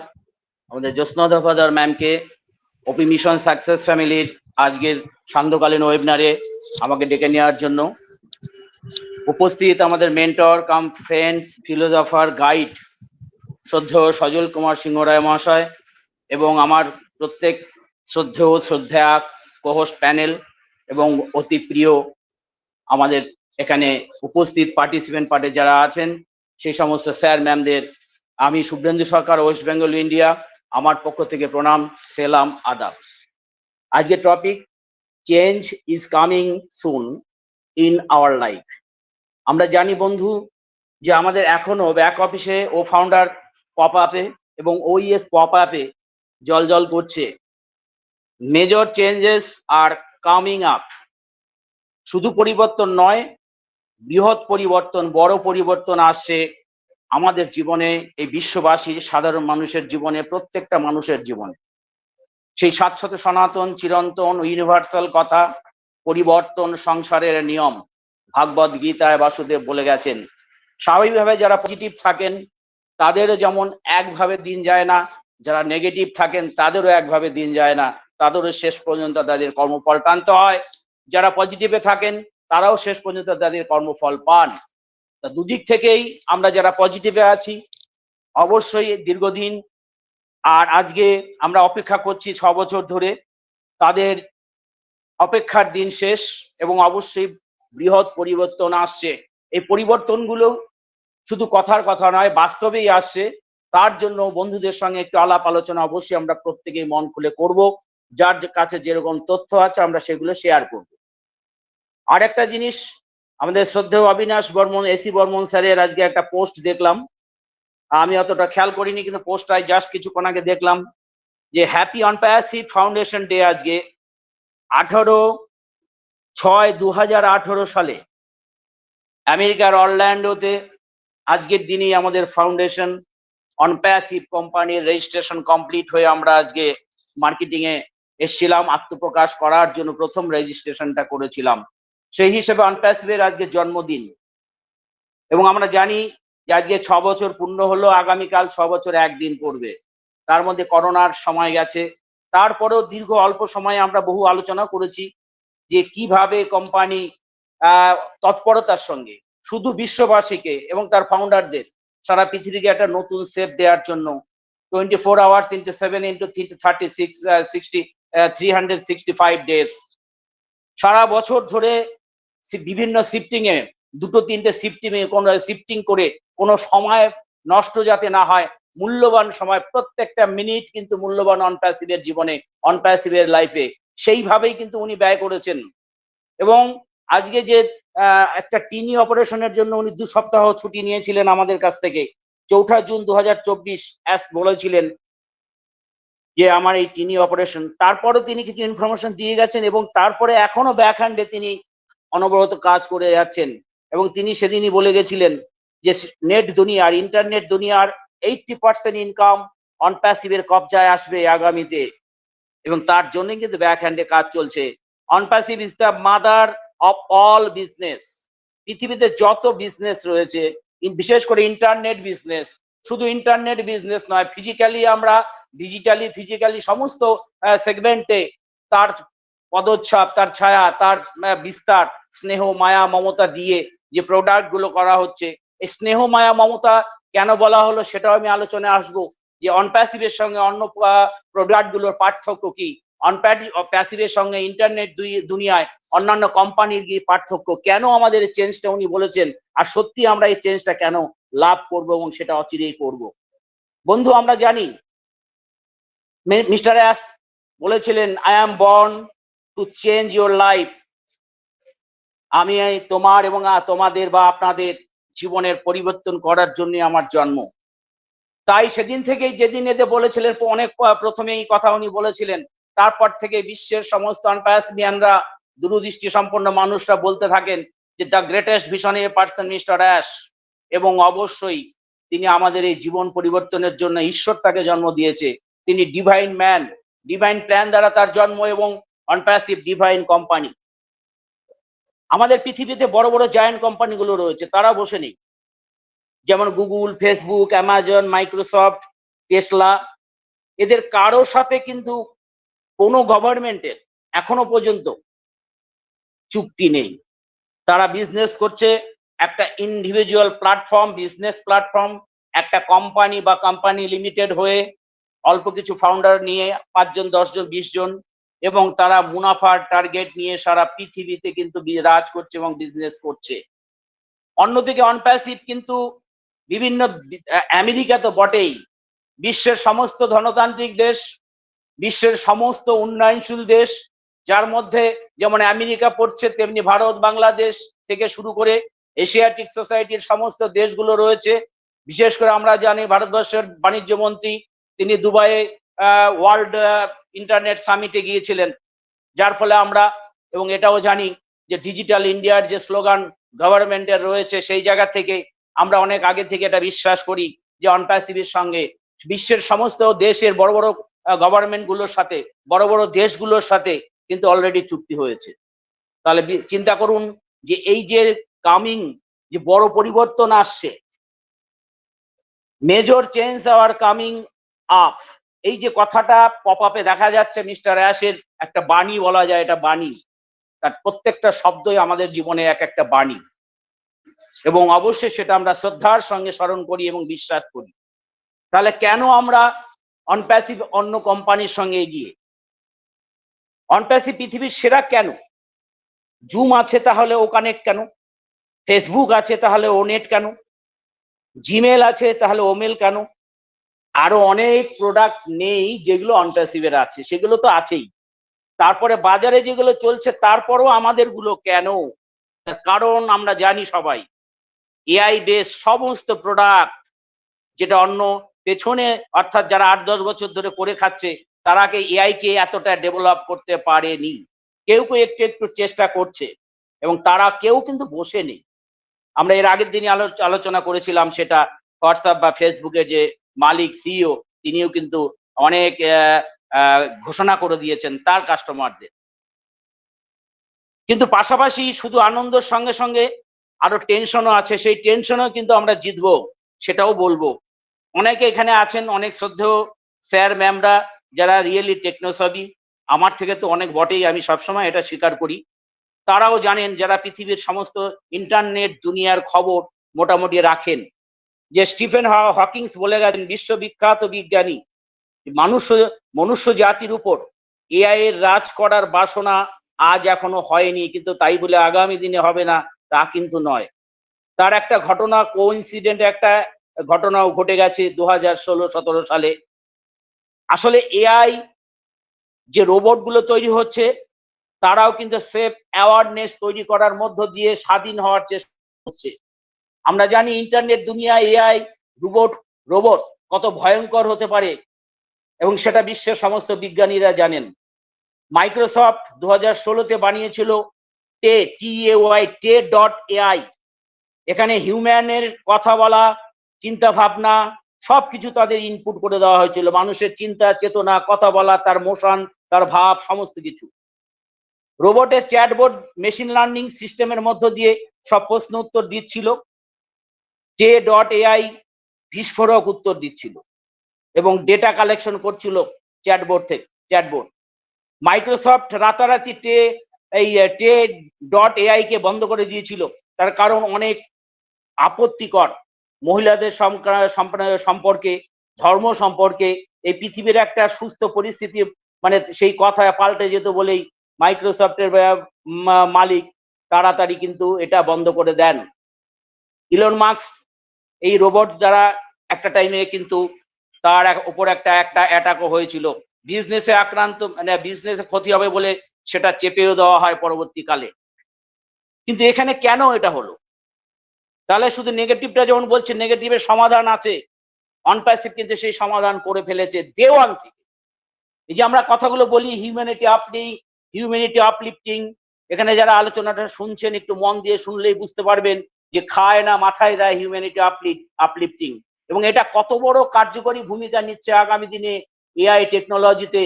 আমাদের জ্যোৎস্না দফাদার ম্যামকে ওপি মিশন সাকসেস ফ্যামিলির আজকের সান্ধ্যকালীন ওয়েবিনারে আমাকে ডেকে নেওয়ার জন্য। উপস্থিত আমাদের মেন্টর কাম ফ্রেন্ডস, ফিলোজফার, গাইড শ্রদ্ধেয় সজল কুমার সিংহ রায় মহাশয় এবং আমার প্রত্যেক শ্রদ্ধেয়া কোহোস্ট প্যানেল এবং অতি প্রিয় আমাদের এখানে উপস্থিত পার্টিসিপেন্ট পার্টে যারা আছেন সেই সমস্ত স্যার ম্যামদের আমি শুভেন্দু সরকার, ওয়েস্ট বেঙ্গল ইন্ডিয়া, আমার পক্ষ থেকে প্রণাম, সেলাম, আদাব। আজকের topic change is coming soon in our life. আমরা জানি বন্ধু যে আমাদের এখনো ব্যাক অফিসে ও ফাউন্ডার পপ আপে এবং ওইএস পপ আপে জল করছে। Major changes are coming up. শুধু পরিবর্তন নয়, বৃহৎ পরিবর্তন, বড় পরিবর্তন আসছে আমাদের জীবনে, এই বিশ্ববাসীর সাধারণ মানুষের জীবনে, প্রত্যেকটা মানুষের জীবনে। সেই শাশ্বত সনাতন চিরন্তন ইউনিভার্সাল কথা, পরিবর্তন সংসারের নিয়ম। ভাগবত গীতায় বাসুদেব বলে গেছেন। স্বাভাবিকভাবে যারা পজিটিভ থাকেন তাদেরও যেমন একভাবে দিন যায় না, যারা নেগেটিভ থাকেন তাদেরও একভাবে দিন যায় না, তাদেরও শেষ পর্যন্ত তাদের কর্মফল টানতে হয়। যারা পজিটিভে থাকেন তারাও শেষ পর্যন্ত তাদের কর্মফল পান। দুদিক থেকেই আমরা যারা পজিটিভে আছি অবশ্যই দীর্ঘদিন, আর আজকে আমরা অপেক্ষা করছি 6 বছর ধরে, তাদের অপেক্ষার দিন শেষ এবং অবশ্যই বৃহৎ পরিবর্তন আসছে। এই পরিবর্তনগুলো শুধু কথার কথা নয়, বাস্তবেই আসছে। তার জন্য বন্ধুদের সঙ্গে একটু আলাপ আলোচনা অবশ্যই আমরা প্রত্যেকেই মন খুলে করব। যার কাছে যেরকম তথ্য আছে আমরা সেগুলো শেয়ার করব। আর একটা জিনিস, আমাদের শ্রদ্ধেয় অবিনাশ বর্মন, এসি বর্মন স্যারের আজকে একটা পোস্ট দেখলাম, আমি অতটা খেয়াল করিনি কিন্তু পোস্টটাই জাস্ট কিছুক্ষণ আগে দেখলাম যে হ্যাপি অনপ্যাসিভ ফাউন্ডেশন ডে আজকে 18/6/2018 সালে আমেরিকার অরল্যান্ডোতে আজকের দিনেই আমাদের ফাউন্ডেশন অনপ্যাসিভ কোম্পানির রেজিস্ট্রেশন কমপ্লিট হয়ে আমরা আজকে মার্কেটিং এ এসেছিলাম আত্মপ্রকাশ করার জন্য, প্রথম রেজিস্ট্রেশনটা করেছিলাম। সেই হিসেবে অনপ্যাসিভের আজকে জন্মদিন এবং আমরা জানি যে আজকে 6 বছর পূর্ণ হলো, আগামীকাল 6 বছর একদিন পড়বে। তার মধ্যে করোনার সময় গেছে, তারপরেও দীর্ঘ অল্প সময়ে আমরা বহু আলোচনা করেছি যে কিভাবে কোম্পানি তৎপরতার সঙ্গে শুধু বিশ্ববাসীকে এবং তার ফাউন্ডারদের সারা পৃথিবীকে একটা নতুন শেপ দেওয়ার জন্য 24 আওয়ার্স ইন্টু 7 ইন্টু 365 ডেজ সারা বছর ধরে বিভিন্ন শিফটিং এ, 2-3টে শিফটিং করে কোনো সময় নষ্ট যাতে না হয়, মূল্যবান সময়, প্রত্যেকটা মিনিট কিন্তু মূল্যবান অনপ্যাসিভের জীবনে, অনপ্যাসিভের লাইফে, সেইভাবেই কিন্তু উনি ব্যয় করেছেন। এবং আজকে যে একটা টিনি অপারেশনের জন্য উনি 2 সপ্তাহ ছুটি নিয়েছিলেন আমাদের কাছ থেকে, 4 জুন 2024 বলেছিলেন যে আমার এই টিনি অপারেশন। তারপরেও তিনি কিছু ইনফরমেশন দিয়ে গেছেন এবং তারপরে এখনো ব্যাকহ্যান্ডে তিনি অনবরত কাজ করে যাচ্ছেন। এবং তিনি সেদিনই বলে গেছিলেন যে নেট দুনিয়ার, ইন্টারনেট দুনিয়ার 80% ইনকাম অনপ্যাসিভের কবজায় আসবে আগামীতে, এবং তার জন্য কিন্তু ব্যাকহ্যান্ডে কাজ চলছে। Onpassive is the mother of all business. পৃথিবীতে যত বিজনেস রয়েছে, বিশেষ করে ইন্টারনেট বিজনেস, শুধু ইন্টারনেট বিজনেস নয়, ফিজিক্যালি আমরা ফিজিক্যালি সমস্ত সেগমেন্টে তার পদচ্ছাপ, তার ছায়া, তার বিস্তার, স্নেহ মায়া মমতা দিয়ে যে প্রোডাক্ট গুলো করা হচ্ছে, এই স্নেহ মায়া মমতা কেন বলা হলো সেটাও আমি আলোচনায় আসবো, যে অনপ্যাসিভের সঙ্গে অন্য প্রোডাক্ট গুলোর পার্থক্য কি। প্যাসিভের সঙ্গে ইন্টারনেট দুনিয়ায় অন্যান্য কোম্পানির কি পার্থক্য, কেন আমাদের এই চেঞ্জটা উনি বলেছেন, আর সত্যি আমরা এই চেঞ্জটা কেন লাভ করব এবং সেটা অচিরেই করব। বন্ধু, আমরা জানি মিস্টার অ্যাশ বলেছিলেন, I am born to change your life. আমি তোমার এবং তোমাদের বা আপনাদের জীবনের পরিবর্তন করার জন্য আমার জন্ম। তাই সেদিন থেকেই, যেদিন এতে বলেছিলেন, অনেক প্রথমে এই কথা উনি বলেছিলেন, তারপর থেকে বিশ্বের সমস্ত আনপ্যাসমিয়ানরা, দূরদৃষ্টি সম্পন্ন মানুষরা বলতে থাকেন যে the greatest visionary person mister ash, এবং অবশ্যই তিনি আমাদের এই জীবন পরিবর্তনের জন্য ঈশ্বর তাকে জন্ম দিয়েছে। তিনি ডিভাইন ম্যান, ডিভাইন প্ল্যান দ্বারা তার জন্ম, এবং অনপ্যাসিভ ডিভাইন কোম্পানি। আমাদের পৃথিবীতে বড় বড় জায়ান্ট কোম্পানিগুলো রয়েছে, তারা বসে নেই, যেমন Google, Facebook, Amazon, Microsoft, Tesla. এদের কারোর সাথে কিন্তু কোনো গভর্নমেন্টের এখনো পর্যন্ত চুক্তি নেই। তারা বিজনেস করছে একটা ইন্ডিভিজুয়াল প্ল্যাটফর্ম, বিজনেস প্ল্যাটফর্ম, একটা কোম্পানি বা কোম্পানি লিমিটেড হয়ে অল্প কিছু ফাউন্ডার নিয়ে 5 জন, 10 জন, 20 জন, এবং তারা মুনাফার টার্গেট নিয়ে সারা পৃথিবীতে কিন্তু রাজ করছে এবং বিজনেস করছে। অন্যদিকে অনপ্যাসিভ কিন্তু বিভিন্ন, আমেরিকা তো বটেই, বিশ্বের সমস্ত ধনতান্ত্রিক দেশ, বিশ্বের সমস্ত উন্নয়নশীল দেশ, যার মধ্যে যেমন আমেরিকা পড়ছে, তেমনি ভারত, বাংলাদেশ থেকে শুরু করে এশিয়াটিক সোসাইটির সমস্ত দেশগুলো রয়েছে। বিশেষ করে আমরা জানি ভারতবর্ষের বাণিজ্য মন্ত্রী তিনি দুবাইয়ে ওয়ার্ল্ড ইন্টারনেট সামিটে গিয়েছিলেন, যার ফলে আমরা, এবং এটাও জানি যে ডিজিটাল ইন্ডিয়ার যে স্লোগান গভর্নমেন্টের রয়েছে, সেই জায়গা থেকে আমরা অনেক আগে থেকে এটা বিশ্বাস করি যে অনপ্যাসিভের সঙ্গে বিশ্বের সমস্ত দেশের বড় বড় গভর্নমেন্ট গুলোর সাথে, বড় বড় দেশগুলোর সাথে কিন্তু অলরেডি চুক্তি হয়েছে। তাহলে চিন্তা করুন যে এই যে কামিং, যে বড় পরিবর্তন আসছে, major change are coming up, এই যে কথাটা পপ আপে দেখা যাচ্ছে, মিস্টার অ্যাশের একটা বাণী বলা যায়, এটা বাণী। তার প্রত্যেকটা শব্দই আমাদের জীবনে এক একটা বাণী, এবং অবশ্যই সেটা আমরা শ্রদ্ধার সঙ্গে স্মরণ করি এবং বিশ্বাস করি। তাহলে কেন আমরা অনপ্যাসিভ অন্য কোম্পানির সঙ্গে এগিয়ে? অনপ্যাসিভ পৃথিবীর সেরা কেন? জুম আছে তাহলে ও কানেক্ট কেন? ফেসবুক আছে তাহলে ও নেট কেন? জিমেল আছে তাহলে ও মেল কেন? আরো অনেক প্রোডাক্ট নেই যেগুলো অনপ্যাসিভের আছে, সেগুলো তো আছেই। তারপরে বাজারে যেগুলো চলছে তারপরও আমাদের গুলো কেন? কারণ আমরা জানি সবাই, এআই বেস সমস্ত প্রোডাক্ট, যেটা অন্য পেছনে, অর্থাৎ যারা 8-10 বছর ধরে করে খাচ্ছে, তারা এআই কে এতটা ডেভেলপ করতে পারেনি। কেউ কেউ একটু একটু চেষ্টা করছে, এবং তারা কেউ কিন্তু বসে নেই। আমরা এর আগের দিনই আলোচনা করেছিলাম, সেটা হোয়াটসঅ্যাপ বা ফেসবুকের যে মালিক, সিইও, তিনিও কিন্তু অনেক ঘোষণা করে দিয়েছেন তার কাস্টমারদের। কিন্তু পাশাপাশি শুধু আনন্দের সঙ্গে সঙ্গে আরো টেনশনও আছে, সেই টেনশনও কিন্তু আমরা জিতবো, সেটাও বলবো। অনেকে এখানে আছেন, অনেক শ্রদ্ধেয় স্যার ম্যামরা, যারা রিয়েলি টেকনোসবি, আমার থেকে তো অনেক বটেই, আমি সবসময় এটা স্বীকার করি। তারাও জানেন, যারা পৃথিবীর সমস্ত ইন্টারনেট দুনিয়ার খবর মোটামুটি রাখেন, যে স্টিফেন হকিংস বলে গেছেন, বিশ্ববিখ্যাত বিজ্ঞানী, মনুষ্য জাতির উপর এআই এর রাজ করার বাসনা আজ এখনো হয়নি, কিন্তু তাই বলে আগামী দিনে হবে না তা কিন্তু নয়। তার একটা ঘটনা, কোইন্সিডেন্ট একটা ঘটনাও ঘটে গেছে 2016-17 সালে। আসলে এআই যে রোবট গুলো তৈরি হচ্ছে, তারাও কিন্তু সেফ অ্যাওয়ারনেস তৈরি করার মধ্য দিয়ে স্বাধীন হওয়ার চেষ্টা করছে। আমরা জানি ইন্টারনেট দুনিয়া, এআই, রোবট কত ভয়ঙ্কর হতে পারে, এবং সেটা বিশ্বের সমস্ত বিজ্ঞানীরা জানেন। মাইক্রোসফট 2016-তে বানিয়েছিল TAY এখানে হিউম্যানের কথা বলা, চিন্তা ভাবনা সবকিছু তাদের ইনপুট করে দেওয়া হয়েছিল, মানুষের চিন্তা চেতনা, কথা বলা, তার মোশন, তার ভাব, সমস্ত কিছু। রোবটের চ্যাটবোর্ড মেশিন লার্নিং সিস্টেমের মধ্য দিয়ে সব প্রশ্ন উত্তর দিচ্ছিল, TAY বিস্ফোরক উত্তর দিচ্ছিল এবং ডেটা কালেকশন করছিল চ্যাটবোর্ড। মাইক্রোসফট রাতারাতি TAY কে বন্ধ করে দিয়েছিল, তার কারণ অনেক আপত্তিকর, মহিলাদের সম্পর্কে, ধর্ম সম্পর্কে, এই পৃথিবীর একটা সুস্থ পরিস্থিতি মানে সেই কথা পাল্টে যেত বলেই মাইক্রোসফটের মালিক তাড়াতাড়ি কিন্তু এটা বন্ধ করে দেন। ইলন মাস্ক এই রোবট দ্বারা একটা টাইমে কিন্তু তার উপর একটা অ্যাটাকও হয়েছিল, বিজনেসে আক্রান্ত, মানে বিজনেসে ক্ষতি হবে বলে সেটা চেপেও দেওয়া হয় পরবর্তীকালে। কিন্তু এখানে কেন এটা হলো? তাহলে শুধু নেগেটিভটা যেমন বলছে, নেগেটিভের সমাধান আছে, অনপ্যাসিভ কিন্তু সেই সমাধান করে ফেলেছে ডে ওয়ান থেকে। এই যে আমরা কথাগুলো বলি হিউম্যানিটি আপলিফটিং, এখানে যারা আলোচনাটা শুনছেন একটু মন দিয়ে শুনলেই বুঝতে পারবেন যে খায় না মাথায় দেয় হিউম্যানিটি আপলিফটিং, এবং এটা কত বড় কার্যকরী ভূমিকা নিচ্ছে আগামী দিনে এআই টেকনোলজিতে,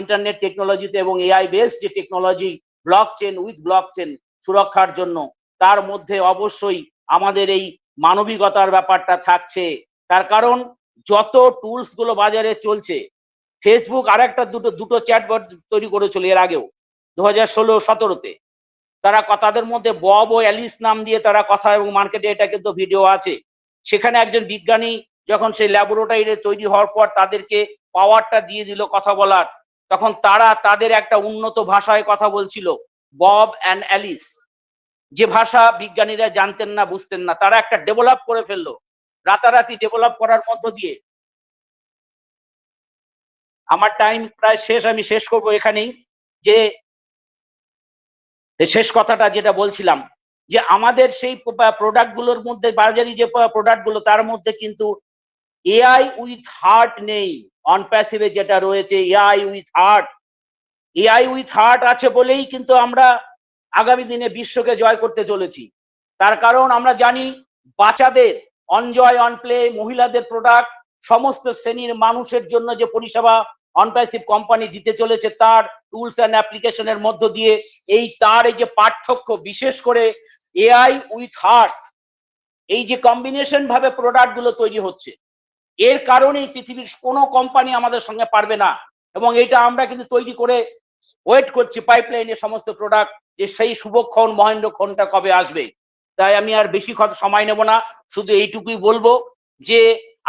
ইন্টারনেট টেকনোলজিতে এবং এআই বেসড যে টেকনোলজি, ব্লকচেন উইথ ব্লকচেন সুরক্ষার জন্য। তার মধ্যে অবশ্যই আমাদের এই মানবিকতার ব্যাপারটা থাকছে। তার কারণ যত টুলস গুলো বাজারে চলছে, ফেসবুক আর একটা দুটো চ্যাটবট তৈরি করেছিল এর আগেও 2016-17-তে। তারা তাদের মধ্যে বব ও অ্যালিস নাম দিয়ে তারা কথা, এবং মার্কেটে এটা কিন্তু ভিডিও আছে। সেখানে একজন বিজ্ঞানী যখন সেই ল্যাবরেটরিতে তৈরি হওয়ার পর তাদেরকে পাওয়ারটা দিয়ে দিল কথা বলার, তখন তারা তাদের একটা উন্নত ভাষায় কথা বলছিল, বব অ্যান্ড অ্যালিস, যে ভাষা বিজ্ঞানীরা জানতেন না, বুঝতেন না, তারা একটা ডেভেলপ করে ফেললো রাতারাতি। ডেভেলপ করার মধ্য দিয়ে, আমার টাইম প্রায় শেষ, আমি শেষ করব এখানেই, যে শেষ কথাটা যেটা বলছিলাম, যে আমাদের সেই প্রোডাক্ট গুলোর মধ্যে, বাজারি যে প্রোডাক্ট গুলো, তার মধ্যে কিন্তু এআই উইথ হার্ট নেই। অনপ্যাসিভে যেটা রয়েছে এআই উইথ হার্ট আছে বলেই কিন্তু আমরা আগামী দিনে বিশ্বকে জয় করতে চলেছি। তার কারণ আমরা জানি বাচ্চাদের অনজয় অনপ্লে, মহিলাদের প্রোডাক্ট, সমস্ত শ্রেণীর মানুষের জন্য যে পরিষেবা অনপ্যাসিভ কোম্পানি দিতে চলেছে, তার টুলস অ্যান্ড অ্যাপ্লিকেশনের মধ্য দিয়ে এই যে পার্থক্য, বিশেষ করে এআই উইথ হার্ট, এই যে কম্বিনেশন ভাবে প্রোডাক্ট গুলো তৈরি হচ্ছে, এর কারণেই পৃথিবীর কোনো কোম্পানি আমাদের সঙ্গে পারবে না। এবং এটা আমরা কিন্তু তৈরি করে ওয়েট করছি পাইপলাইনে সমস্ত প্রোডাক্ট, যে সেই শুভক্ষণ মহেন্দ্রক্ষণটা কবে আসবে। তাই আমি আর বেশি সময় নেব না, শুধু এইটুকুই বলবো যে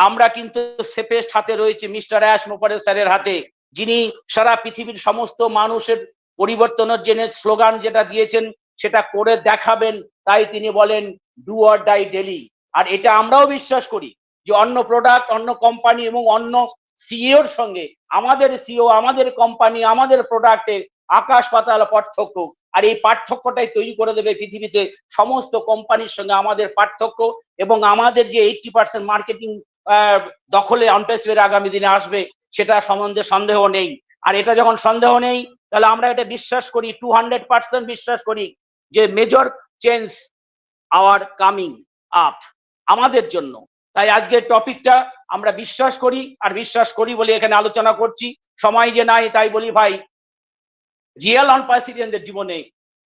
আমরা কিন্তু সেফেস্ট হাতে রয়েছে মিস্টার অ্যাশ মোপারে স্যারের হাতে, যিনি সারা পৃথিবীর সমস্ত মানুষের পরিবর্তনের জন্য স্লোগান যেটা দিয়েছেন সেটা করে দেখাবেন। তাই তিনি বলেন ডু অর ডাই ডেলি। আর এটা আমরাও বিশ্বাস করি যে অন্য প্রোডাক্ট, অন্য কোম্পানি এবং অন্য সিইওর সঙ্গে আমাদের সিইও, আমাদের কোম্পানি, আমাদের প্রোডাক্টের আকাশ পাতাল পার্থক্য। আর এই পার্থক্যটাই তৈরি করে দেবে পৃথিবীতে সমস্ত কোম্পানির সঙ্গে আমাদের পার্থক্য, এবং আমাদের যে 80% মার্কেটিং দখলে অনপ্যাসিভের আগামী দিনে আসবে, সেটা সম্বন্ধে সন্দেহ নেই। আর এটা যখন সন্দেহ নেই, তাহলে আমরা এটা বিশ্বাস করি, 200% বিশ্বাস করি যে major change our coming up আমাদের জন্য। তাই আজকের টপিকটা আমরা বিশ্বাস করি, আর বিশ্বাস করি বলে এখানে আলোচনা করছি। সময় যে নাই, তাই বলি ভাই, রিয়েল অনপ্যাসিভিয়ানদের জীবনে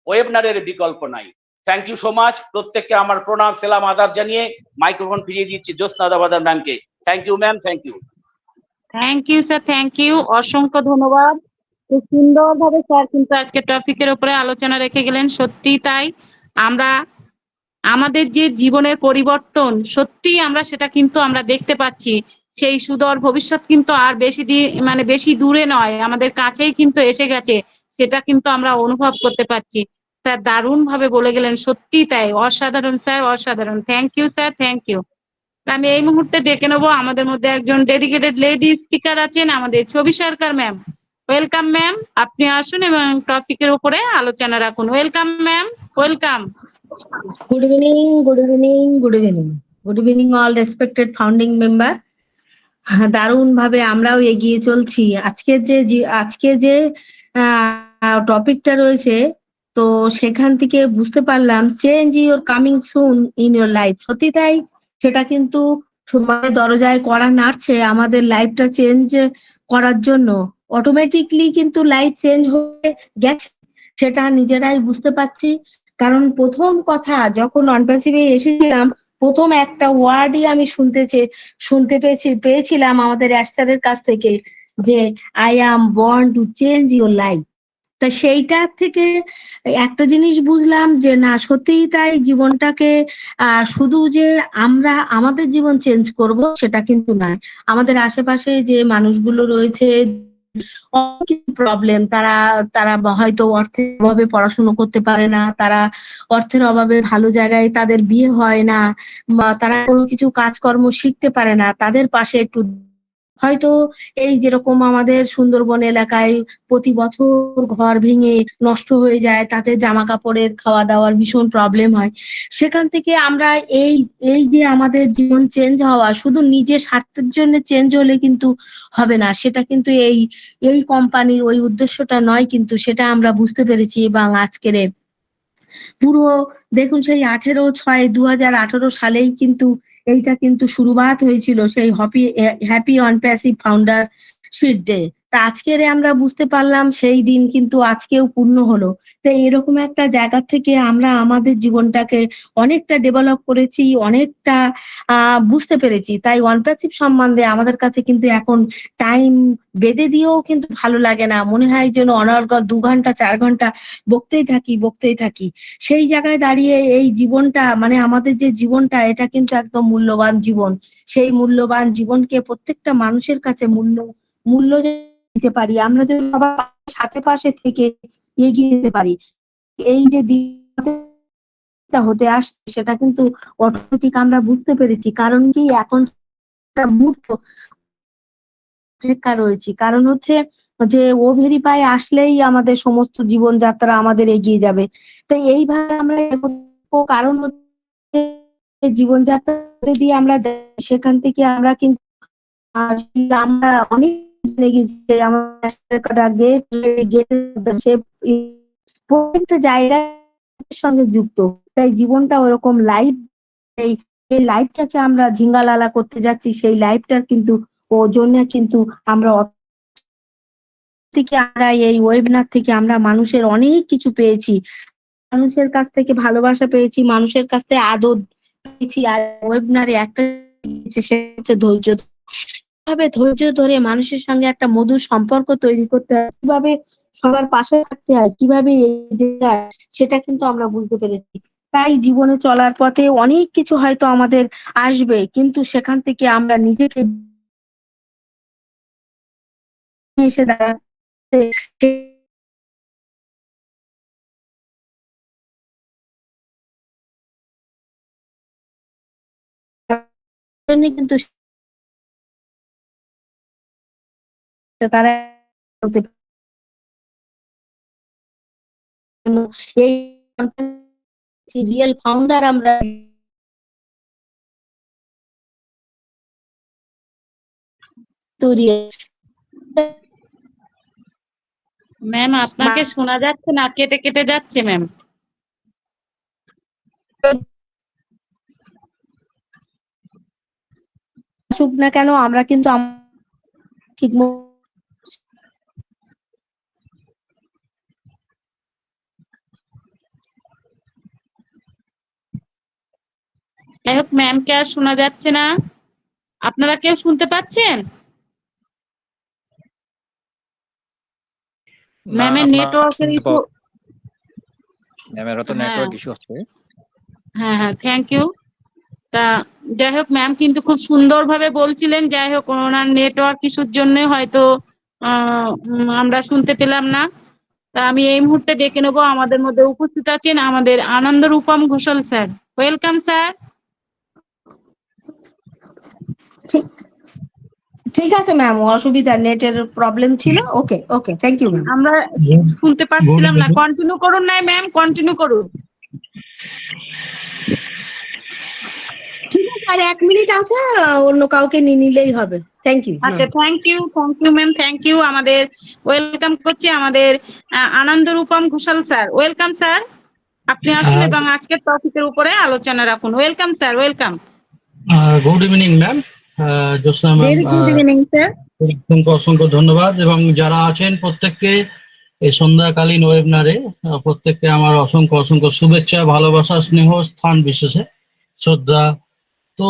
ওয়েবনারের বিকল্প নাই। Thank you so much. প্রত্যেককে আমার প্রণাম, সালাম, আদাব জানিয়ে মাইক্রোফোন ফিরিয়ে দিচ্ছি জ্যোৎস্না দাবাদার ম্যামকে। Thank you ma'am, thank you. Thank you sir, thank you, অসংখ্য ধন্যবাদ। খুব সুন্দরভাবে স্যার কিন্তু আজকে টপিকের উপরে আলোচনা রেখে গেলেন। সত্যি তাই, আমরা আমাদের যে জীবনের পরিবর্তন, সত্যি আমরা সেটা কিন্তু আমরা দেখতে পাচ্ছি। সেই সুদূর ভবিষ্যৎ কিন্তু আর বেশি দূরে নয়, আমাদের কাছেই কিন্তু এসে গেছে, সেটা কিন্তু আমরা অনুভব করতে পারছি। স্যার দারুণ ভাবে বলে গেলেন, সত্যি তাই, অসাধারণ স্যার, অসাধারণ। Thank you sir, thank you. আমি এই মুহূর্তে ডেকে নেবো, আমাদের মধ্যে একজন ডেডিকেটেড লেডি স্পিকার আছেন, আমাদের ছবি সরকার ম্যাম। ওয়েলকাম ম্যাম, আপনি আসুন এবং টপিকের উপরে আলোচনা রাখুন। Welcome ma'am, welcome. Good evening, good evening, good evening. Good evening all respected founding member. দারুণ ভাবে আমরাও এগিয়ে চলছি। আজকে যে টপিকটা রয়েছে, তো সেখান থেকে বুঝতে পারলাম change your coming soon in your life. সত্যি তাই, সেটা কিন্তু সময় দরজায় করা নাড়ছে আমাদের লাইফটা চেঞ্জ করার জন্য। অটোমেটিকলি কিন্তু লাইফ চেঞ্জ হয়ে গেছে, সেটা নিজেরাই বুঝতে পারছি। কারণ প্রথম কথা, যখন অনপ্যাসিভে এসেছিলাম, প্রথম একটা ওয়ার্ডই আমি শুনতে পেয়েছিলাম আমাদের অ্যাস্টারের কাছ থেকে, যে I am born to change your life. তা সেইটা থেকে একটা জিনিস বুঝলাম যে না, সত্যিই তাই, জীবনটাকে শুধু যে আমরা আমাদের জীবন চেঞ্জ করব সেটা কিন্তু নয়, আমাদের আশেপাশে যে মানুষগুলো রয়েছে, অনেক কিছু প্রবলেম, তারা তারা হয়তো অর্থের অভাবে পড়াশুনো করতে পারে না, তারা অর্থের অভাবে ভালো জায়গায় তাদের বিয়ে হয় না, বা তারা কোনো কিছু কাজকর্ম শিখতে পারে না, তাদের পাশে একটু হয়তো এই যেরকম আমাদের সুন্দরবন এলাকায় প্রতি বছর ঘর ভেঙে নষ্ট হয়ে যায়, তাদের জামা কাপড়ের খাওয়া দাওয়ার ভীষণ প্রবলেম হয়। সেখান থেকে আমরা এই এই যে আমাদের জীবন চেঞ্জ হওয়া, শুধু নিজের স্বার্থের জন্য চেঞ্জ হলে কিন্তু হবে না, সেটা কিন্তু এই এই কোম্পানির ওই উদ্দেশ্যটা নয়, কিন্তু সেটা আমরা বুঝতে পেরেছি। এবং আজকের পুরো দেখুন সেই 18/6/2018 সালেই কিন্তু এইটা কিন্তু শুরুবাত হয়েছিল, সেই happy on passive foundership day. তা আজকের আমরা বুঝতে পারলাম সেই দিন কিন্তু আজকেও পূর্ণ হলো। তো এরকম একটা জায়গা থেকে আমরা আমাদের জীবনটাকে অনেকটা ডেভেলপ করেছি, অনেকটা বুঝতে পেরেছি। তাই অন প্যাসিভ সম্বন্ধে আমাদের কাছে কিন্তু এখন টাইম বেঁধে দিয়েও কিন্তু ভালো লাগে না, মনে হয় যেন অনর্গল 2 ঘন্টা 4 ঘন্টা বকতেই থাকি। সেই জায়গায় দাঁড়িয়ে এই জীবনটা মানে আমাদের যে জীবনটা, এটা কিন্তু একদম মূল্যবান জীবন। সেই মূল্যবান জীবনকে প্রত্যেকটা মানুষের কাছে মূল্য দিতে পারি, আমরা যেন সবার সাথে পাশে থেকে এগিয়ে যেতে পারি। এই যে দিনটা হতে আসছে সেটা কিন্তু অটোমেটিক আমরা বুঝতে পেরেছি। কারণ কি, এখন একটা মুহূর্ত অপেক্ষা রয়েছি, কারণ হচ্ছে যে ও ভেরিফাই আসলেই আমাদের সমস্ত জীবনযাত্রা আমাদের এগিয়ে যাবে। তাই এইভাবে আমরা এগোবো, কারণ হচ্ছে জীবনযাত্রা দিয়ে আমরা সেখান থেকে আমরা কিন্তু আমরা অনেক জেনে গেছি। আমাদের গেট প্রত্যেকটা জায়গার সঙ্গে যুক্ত। তাই জীবনটা ওরকম লাইফ, এই লাইফটাকে আমরা ঝিঙ্গালালা করতে যাচ্ছি, সেই লাইফটার কিন্তু ও জন্য কিন্তু আমরা থেকে আমরা এই ওয়েবিনার থেকে আমরা মানুষের অনেক কিছু পেয়েছি, মানুষের কাছ থেকে ভালোবাসা পেয়েছি, মানুষের কাছ থেকে আদর পেয়েছি। আর ওয়েবিনারে একটা সেটা হচ্ছে ধৈর্য। কিভাবে ধৈর্য ধরে মানুষের সঙ্গে একটা মধুর সম্পর্ক তৈরি করতে হয়, কিভাবে সবার পাশে থাকতে হয়, কিভাবে এগিয়ে যায়, সেটা কিন্তু আমরা বুঝতে পেরেছি। তাই জীবনে চলার পথে অনেক কিছু হয়তো আমাদের আসবে, কিন্তু সেখান থেকে আমরা নিজেকে এসে দাঁড়াতে জন্য কিন্তু তারা এই রিয়েল ফাউন্ডার আমরা তৈরি। ম্যাম আপনাকে শোনা যাচ্ছে না, কেটে কেটে যাচ্ছে ম্যাম। আসুক না কেন, আমরা কিন্তু ঠিক যাই হোক, ম্যামকে আর শোনা যাচ্ছে না। আপনারা কেউ শুনতে পাচ্ছেন? ম্যামের নেটওয়ার্কের ইস্যু। ম্যামেরও তো হ্যাঁ নেটওয়ার্ক ইস্যু হচ্ছে। হ্যাঁ, থ্যাংক ইউ। তা যাই হোক, ম্যাম কিন্তু খুব সুন্দরভাবে বলছিলেন। যাই হোক, ওনার নেটওয়ার্ক ইস্যুর জন্য হয়তো আমরা শুনতে পেলাম না। তা আমি এই মুহূর্তে ডেকে নেবো, আমাদের মধ্যে উপস্থিত আছেন আমাদের Anandarupam Ghoshal sir. Welcome sir. ঠিক আছে ম্যাম, অসুবিধা, নেটের প্রবলেম ছিল। ওকে ওকে, থ্যাংক ইউ ম্যাম। আমরা শুনতে পাচ্ছিলাম না, কন্টিনিউ করুন। না ম্যাম, কন্টিনিউ করুন। ঠিক আছে, আর 1 মিনিট আছে, অন্য কাউকে নিয়ে নিলেই হবে। Thank you. আচ্ছা, thank you ma'am, thank you. আমাদের ওয়েলকাম করছি আমাদের Anandarupam Ghoshal sir. Welcome sir, আপনি আসুন এবং আজকের টপিকের উপরে আলোচনা রাখুন। Welcome sir, welcome. Good evening ma'am, Jyotsna ma'am, very good evening sir. অসংখ্য ধন্যবাদ। এবং যারা আছেন প্রত্যেককে এই সন্ধ্যাকালীন ওয়েবিনারে প্রত্যেককে আমার অসংখ্য শুভেচ্ছা, ভালোবাসা, স্নেহ, স্থান বিশেষে শ্রদ্ধা। তো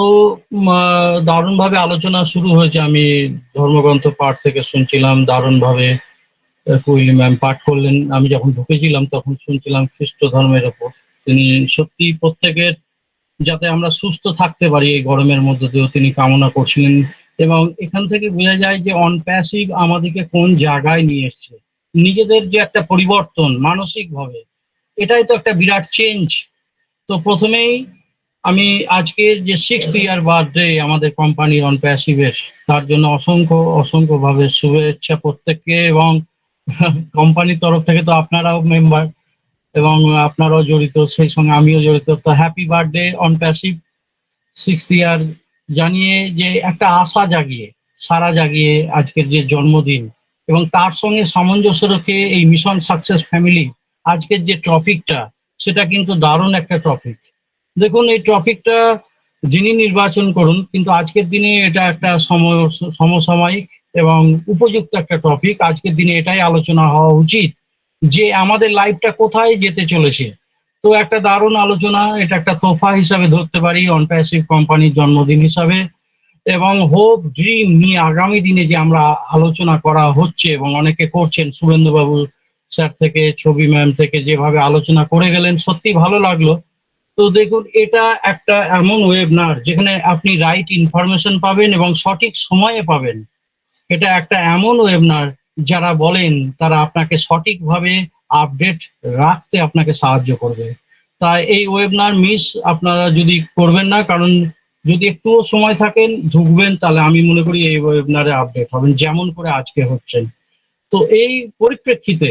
দারুণভাবে আলোচনা শুরু হয়েছে। আমি ধর্মগ্রন্থ পাঠ থেকে শুনছিলাম, দারুণভাবে কুইলি ম্যাম পাঠ করলেন। আমি যখন ঢুকেছিলাম তখন শুনছিলাম খ্রিস্ট ধর্মের ওপর। তিনি সত্যি প্রত্যেকের যাতে আমরা সুস্থ থাকতে পারি এই গরমের মধ্যে দিয়েও তিনি কামনা করছিলেন। এবং এখান থেকে বোঝা যায় যে অন প্যাসিভ আমাদেরকে কোন জায়গায় নিয়ে এসছে, নিজেদের যে একটা পরিবর্তন মানসিকভাবে, এটাই তো একটা বিরাট চেঞ্জ। তো প্রথমেই আমি আজকের যে 6th ইয়ার বার্থডে আমাদের কোম্পানির অন প্যাসিভের, তার জন্য অসংখ্য ভাবে শুভেচ্ছা প্রত্যেককে, এবং কোম্পানির তরফ থেকে তো আপনারাও মেম্বার এবং আপনারাও জড়িত, সেই সঙ্গে আমিও জড়িত। তো happy birthday on passive 6th ইয়ার জানিয়ে, যে একটা আশা জাগিয়ে সারা জাগিয়ে আজকের যে জন্মদিন, এবং তার সঙ্গে সামঞ্জস্য রেখে এই মিশন সাকসেস ফ্যামিলি আজকের যে টপিকটা, সেটা কিন্তু দারুণ একটা টপিক। দেখুন, এই টপিকটা যিনি নির্বাচন করুন, কিন্তু আজকের দিনে এটা একটা সমসাময়িক এবং উপযুক্ত একটা টপিক। আজকের দিনে এটাই আলোচনা হওয়া উচিত যে আমাদের লাইফটা কোথায় যেতে চলেছে। তো একটা দারুণ আলোচনা, এটা একটা তোফা হিসাবে ধরতে পারি অন প্যাসিভ কোম্পানির জন্মদিন হিসাবে, এবং হোপ ড্রিম নিয়ে আগামী দিনে যে আমরা আলোচনা করা হচ্ছে এবং অনেকে করছেন, শুভেন্দুবাবু স্যার থেকে, ছবি ম্যাম থেকে যেভাবে আলোচনা করে গেলেন, সত্যি ভালো লাগলো। তো দেখুন, এটা একটা এমন ওয়েবিনার যেখানে আপনি রাইট ইনফরমেশন পাবেন এবং সঠিক সময়ে পাবেন। এটা একটা এমন ওয়েবিনার যারা বলেন তারা আপনাকে সঠিকভাবে আপডেট রাখতে আপনাকে সাহায্য করবে। তাই এই ওয়েবিনার মিস আপনারা যদি করবেন না, কারণ যদি একটুও সময় থাকেন ঢুকবেন, তাহলে আমি মনে করি এই ওয়েবিনারে আপডেট হবেন যেমন করে আজকে হচ্ছেন। তো এই পরিপ্রেক্ষিতে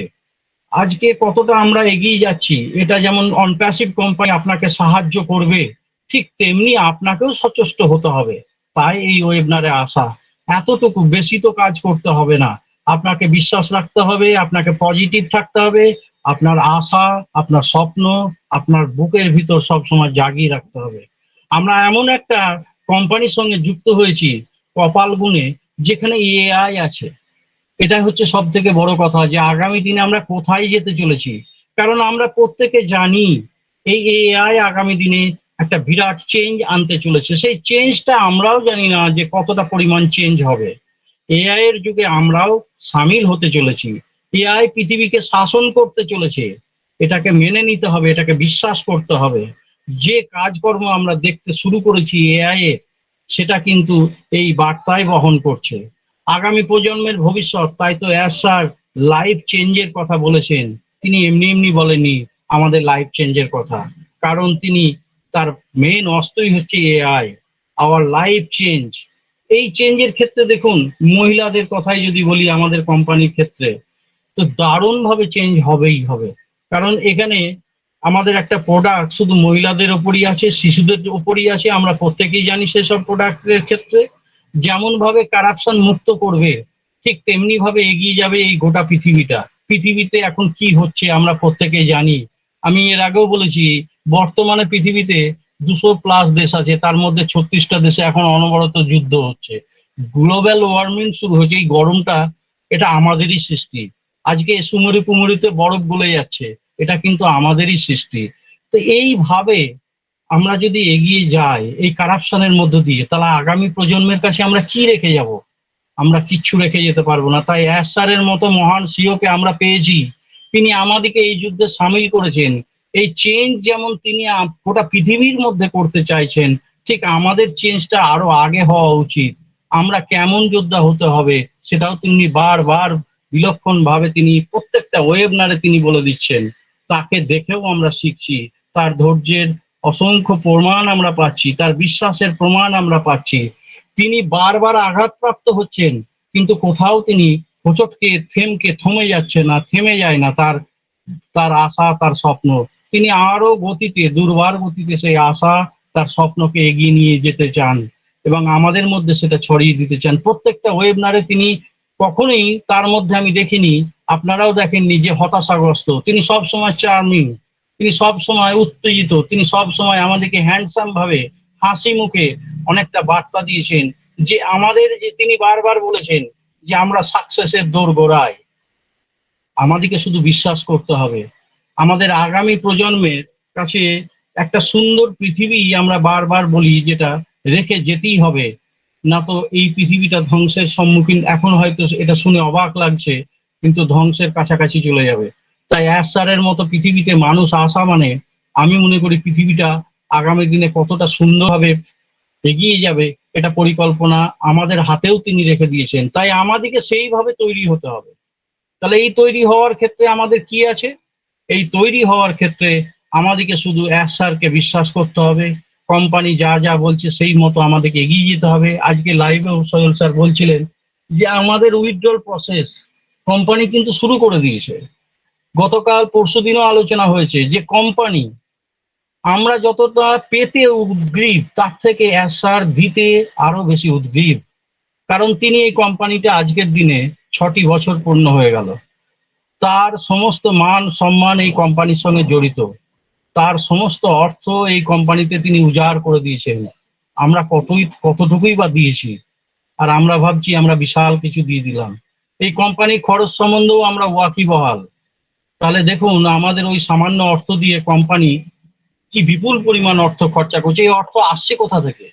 আজকে কতটা আমরা এগিয়ে যাচ্ছি, এটা যেমন অন প্যাসিভ কোম্পানি আপনাকে সাহায্য করবে, ঠিক তেমনি আপনাকেও সচেষ্ট হতে হবে। তাই এই ওয়েবিনারে আসা, এতটুকু বেশি তো কাজ করতে হবে না। আপনাকে বিশ্বাস রাখতে হবে, আপনাকে পজিটিভ থাকতে হবে, আপনার আশা, আপনার স্বপ্ন আপনার বুকের ভিতর সবসময় জাগিয়ে রাখতে হবে। আমরা এমন একটা কোম্পানির সঙ্গে যুক্ত হয়েছি কপাল গুণে, যেখানে এআই আছে। এটা হচ্ছে সব থেকে বড় কথা, যে আগামী দিনে আমরা কোথায় যেতে চলেছি। কারণ আমরা প্রত্যেকে জানি এই এআই আগামী দিনে একটা বিরাট চেঞ্জ আনতে চলেছে। সেই চেঞ্জটা আমরাও জানি না যে কতটা পরিমাণ চেঞ্জ হবে। এআই এর যুগে আমরাও সামিল হতে চলেছি। এআই পৃথিবীকে শাসন করতে চলেছে, এটাকে মেনে নিতে হবে, এটাকে বিশ্বাস করতে হবে। যে কাজকর্ম আমরা দেখতে শুরু করেছি এআই এর, সেটা কিন্তু এই বার্তায় বহন করছে আগামী প্রজন্মের ভবিষ্যৎ। তাই তো স্যার লাইফ চেঞ্জের কথা বলেছেন, তিনি এমনি এমনি বলেননি আমাদের লাইফ চেঞ্জের কথা, কারণ তিনি তার মেন অস্ত্রই হচ্ছে এআই, আওয়ার লাইফ চেঞ্জ। এই চেঞ্জের ক্ষেত্রে দেখুন, মহিলাদের কথাই যদি বলি আমাদের কোম্পানির ক্ষেত্রে, তো দারুণভাবে চেঞ্জ হবেই হবে। কারণ এখানে আমাদের একটা প্রোডাক্ট শুধু মহিলাদের ওপরই আছে, শিশুদের ওপরই আছে, আমরা প্রত্যেকেই জানি। সেসব প্রোডাক্টের ক্ষেত্রে যেমন ভাবে কারাপশন মুক্ত করবে, ঠিক তেমনি ভাবে এগিয়ে যাবে এই গোটা পৃথিবীটা। পৃথিবীতে এখন কি হচ্ছে আমরা প্রত্যেকেই জানি। আমি এর আগেও বলেছি, বর্তমানে পৃথিবীতে 200+ দেশ আছে, তার মধ্যে 36টা দেশে এখন অনবরত যুদ্ধ হচ্ছে। গ্লোবাল ওয়ার্মিং শুরু হয়েছে, এই গরমটা এটা আমাদেরই সৃষ্টি। আজকে সুমরি কুমরিতে বরফ গলে যাচ্ছে, এটা কিন্তু আমাদেরই সৃষ্টি। তো এইভাবে আমরা যদি এগিয়ে যাই এই কারাপশনের মধ্য দিয়ে, তাহলে আগামী প্রজন্মের কাছে আমরা কি রেখে যাব? আমরা কিচ্ছু রেখে যেতে পারবো না। তাই স্যারের মতো মহান সিওকে আমরা পেয়েছি, তিনি আমাদেরকে এই যুদ্ধে সামিল করেছেন। এই চেঞ্জ যেমন তিনি গোটা পৃথিবীর মধ্যে করতে চাইছেন, ঠিক আমাদের চেঞ্জটা আরো আগে হওয়া উচিত। আমরা কেমন যোদ্ধা হতে হবে সেটাও তিনি বারবার বিলক্ষণ ভাবে তিনি প্রত্যেকটা ওয়েবিনারে তিনি বলে দিচ্ছেন। তাকে দেখেও আমরা শিখছি, তার ধৈর্যের অসংখ্য প্রমাণ আমরা পাচ্ছি, তার বিশ্বাসের প্রমাণ আমরা পাচ্ছি। তিনি বারবার আঘাতপ্রাপ্ত হচ্ছেন, কিন্তু কোথাও তিনি হোঁচটকে থেমে যাচ্ছে না, থেমে যায় না তার আশা, তার স্বপ্ন। তিনি আরো গতিতে, দুর্বার গতিতে সেই আশা, তার স্বপ্নকে এগিয়ে নিয়ে যেতে চান এবং আমাদের মধ্যে সেটা ছড়িয়ে দিতে চান। প্রত্যেকটা ওয়েবিনারে তিনি কখনোই তার মধ্যে আমি দেখিনি, আপনারাও দেখেননি যে হতাশাগ্রস্ত। তিনি সব সময় চার্মিং, তিনি সব সময় উত্তেজিত, তিনি সব সময় আমাদেরকে হ্যান্ডসাম ভাবে হাসি মুখে অনেকটা বার্তা দিয়েছেন, যে আমাদের যে তিনি বারবার বলেছেন যে আমরা সাকসেসের দোরগোড়ায়, আমাদেরকে শুধু বিশ্বাস করতে হবে। আমাদের আগামী প্রজন্মের কাছে একটা সুন্দর পৃথিবী আমরা বারবার বলি, যেটা রেখে যেতেই হবে, না তো এই পৃথিবীটা ধ্বংসের সম্মুখীন। এখন হয়তো এটা শুনে অবাক লাগছে, কিন্তু ধ্বংসের কাছাকাছি চলে যাবে। তাই স্যারের মতো পৃথিবীতে মানুষ আসা মানে আমি মনে করি পৃথিবীটা আগামী দিনে কতটা সুন্দরভাবে এগিয়ে যাবে এটা পরিকল্পনা আমাদের হাতেও তিনি রেখে দিয়েছেন, তাই আমাদেরকে সেইভাবে তৈরি হতে হবে। তাহলে এই তৈরি হওয়ার ক্ষেত্রে আমাদের কি আছে? এই তৈরি হওয়ার ক্ষেত্রে আমাদেরকে শুধু স্যারকে বিশ্বাস করতে হবে, কোম্পানি যা যা বলছে সেই মতো আমাদেরকে এগিয়ে যেতে হবে। আজকে লাইভেও সোহেল স্যার বলছিলেন যে আমাদের উইথড্রল প্রসেস কোম্পানি কিন্তু শুরু করে দিয়েছে। গতকাল পরশুদিনও আলোচনা হয়েছে যে কোম্পানি আমরা যতটা পেতে উদ্গ্রীব তার থেকে স্যার দিতে আরো বেশি উদ্গ্রীব, কারণ তিনি এই কোম্পানিতে আজকের দিনে 6টি বছর পূর্ণ হয়ে গেল। তার সমস্ত মান সম্মান এই কোম্পানির সঙ্গে জড়িত, তার সমস্ত অর্থ এই কোম্পানিতে তিনি উজাড় করে দিয়েছেন। আমরা কতটুকুই বা দিয়েছি, আর আমরা ভাবছি আমরা বিশাল কিছু দিয়ে দিলাম। এই কোম্পানির খরচ সম্বন্ধেও আমরা ওয়াকিবহাল। তাহলে দেখুন আমাদের ওই সামান্য অর্থ দিয়ে কোম্পানি কি বিপুল পরিমাণ অর্থ খরচা করছে। এই অর্থ আসছে কোথা থেকে?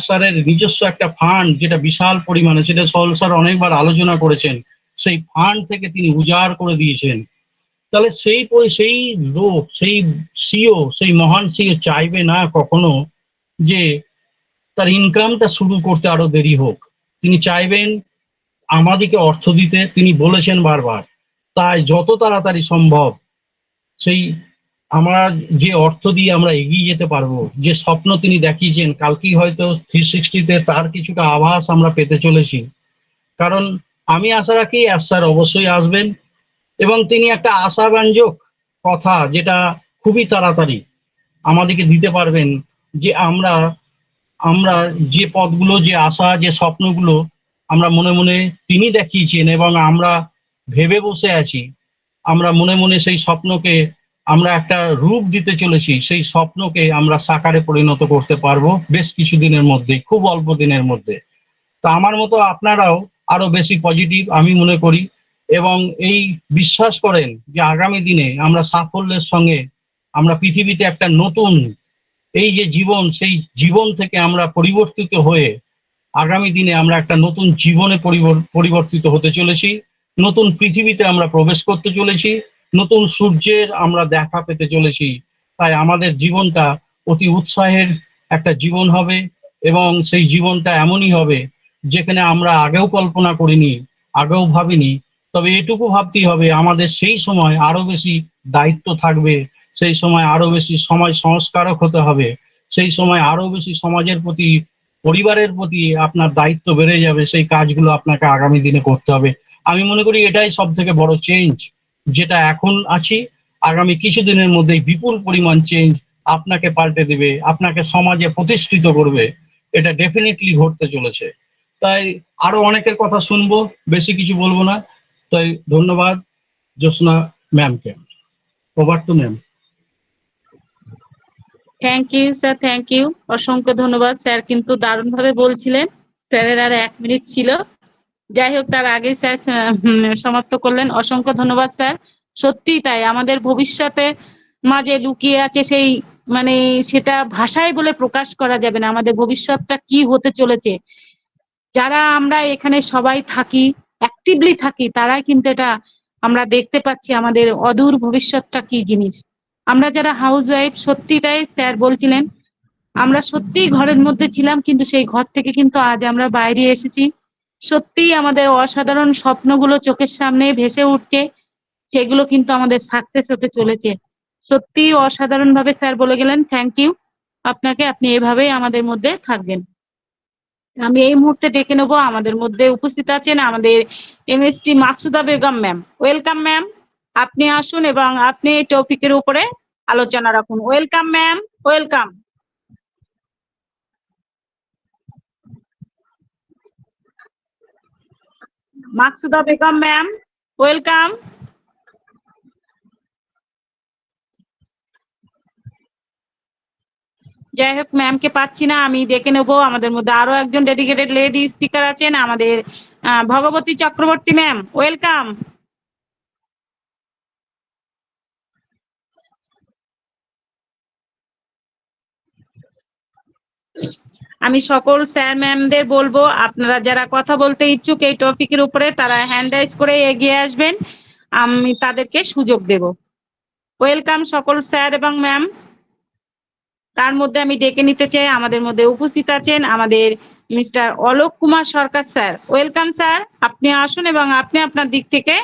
স্যারের নিজস্ব একটা ফান্ড, যেটা বিশাল পরিমাণে, সেটা সোহেল স্যার অনেকবার আলোচনা করেছেন, সেই ফান্ড থেকে তিনি উজাড় করে দিয়েছেন। তাহলে সেই লোক, সেই সিও, সেই মহান সিও চাইবে না কখনো যে তার ইনকামটা শুরু করতে আরো দেরি হোক। তিনি চাইবেন আমাদেরকে অর্থ দিতে। তিনি বলেছেন বারবার, তাই যত তাড়াতাড়ি সম্ভব সেই আমরা যে অর্থ দিয়ে আমরা এগিয়ে যেতে পারবো, যে স্বপ্ন তিনি দেখিয়েছেন, কালকেই হয়তো 360-তে তার কিছুটা আভাস আমরা পেতে চলেছি। কারণ আমি আশা রাখি স্যার অবশ্যই আসবেন এবং তিনি একটা আশাব্যঞ্জক কথা, যেটা খুবই তাড়াতাড়ি আমাদেরকে দিতে পারবেন, যে আমরা যে পথগুলো, যে আশা, যে স্বপ্নগুলো আমরা মনে মনে তিনি দেখিয়েছেন এবং আমরা ভেবে বসে আছি, আমরা মনে মনে সেই স্বপ্নকে আমরা একটা রূপ দিতে চলেছি। সেই স্বপ্নকে আমরা সাকারে পরিণত করতে পারবো বেশ কিছুদিনের মধ্যেই, খুব অল্প দিনের মধ্যে। তা আমার মতো আপনারাও আরো বেশি পজিটিভ আমি মনে করি, এবং এই বিশ্বাস করেন যে আগামী দিনে আমরা সাফল্যের সঙ্গে আমরা পৃথিবীতে একটা নতুন এই যে জীবন, সেই জীবন থেকে আমরা পরিবর্তিত হয়ে আগামী দিনে আমরা একটা নতুন জীবনে পরিবর্তিত হতে চলেছি। নতুন পৃথিবীতে আমরা প্রবেশ করতে চলেছি, নতুন সূর্যের আমরা দেখা পেতে চলেছি। তাই আমাদের জীবনটা অতি উৎসাহের একটা জীবন হবে, এবং সেই জীবনটা এমনই হবে যেখানে আমরা আগেও কল্পনা করিনি, আগেও ভাবিনি। তবে এটুকু ভাবতেই হবে, আমাদের সেই সময় আরো বেশি দায়িত্ব থাকবে, সেই সময় আরো বেশি সময় সংস্কারক হতে হবে, সেই সময় আরো বেশি সমাজের প্রতি, পরিবারের প্রতি আপনার দায়িত্ব বেড়ে যাবে। সেই কাজগুলো আপনাকে আগামী দিনে করতে হবে। আমি মনে করি এটাই সব থেকে বড় চেঞ্জ, যেটা এখন আছি, আগামী কিছুদিনের মধ্যেই বিপুল পরিমাণ চেঞ্জ আপনাকে পাল্টে দেবে, আপনাকে সমাজে প্রতিষ্ঠিত করবে। এটা ডেফিনেটলি ঘটতে চলেছে। তাই আরো অনেকের কথা শুনবো, বেশি কিছু বলবো না। তাই ধন্যবাদ জ্যোৎস্না ম্যামকে। Over to ma'am. Thank you sir, thank you, অসংখ্য ধন্যবাদ। স্যার কিন্তু দারুণ ভাবে বলছিলেন, স্যারের আর 1 মিনিট ছিল। যাই হোক, তার আগে স্যার সমাপ্ত করলেন। অসংখ্য ধন্যবাদ স্যার। সত্যি তাই, আমাদের ভবিষ্যতে মাঝে লুকিয়ে আছে সেই, মানে সেটা ভাষায় বলে প্রকাশ করা যাবে না, আমাদের ভবিষ্যৎটা কি হতে চলেছে। যারা আমরা এখানে সবাই থাকি, অ্যাক্টিভলি থাকি, তারাই কিন্তু এটা আমরা দেখতে পাচ্ছি আমাদের অদূর ভবিষ্যৎটা কি জিনিস। আমরা যারা হাউস ওয়াইফ, সত্যিটাই স্যার বলছিলেন, আমরা সত্যিই ঘরের মধ্যে ছিলাম, কিন্তু সেই ঘর থেকে কিন্তু আজ আমরা বাইরে এসেছি। সত্যিই আমাদের অসাধারণ স্বপ্নগুলো চোখের সামনে ভেসে উঠছে, সেগুলো কিন্তু আমাদের সাকসেস হতে চলেছে। সত্যিই অসাধারণ ভাবে স্যার বলে গেলেন। থ্যাংক ইউ আপনাকে, আপনি এভাবেই আমাদের মধ্যে থাকবেন। আমি এই মুহূর্তে ডেকে নেবো, আমাদের মধ্যে উপস্থিত আছেন আমাদের MST Maksuda Begum ma'am. Welcome ma'am, আপনি আসুন এবং আপনি এই টপিকের উপরে আলোচনা রাখুন। Welcome ma'am, welcome. Maksuda Begum ma'am, welcome. যাই হোক, ম্যামকে পাচ্ছি না, আমি ডেকে নেবো। আমাদের মধ্যে আরো একজন ডেডিকেটেড লেডি স্পিকার আছেন, আমাদের ভগবতী চক্রবর্তী ম্যাম, ওয়েলকাম। আমি সকল স্যার ম্যামদের বলবো, আপনারা যারা কথা বলতে ইচ্ছুক এই টপিকের উপরে, তারা হ্যান্ড রাইজ করে এগিয়ে আসবেন, আমি তাদেরকে সুযোগ দেব। ওয়েলকাম সকল স্যার এবং ম্যাম। তার মধ্যে আমি ডেকে নিতে চাই, আমাদের মধ্যে উপস্থিত আছেন আমাদের মিস্টার অলোক কুমার সরকার স্যার। ওয়েলকাম স্যার, আপনি আসুন এবং আপনি আপনার দিক থেকে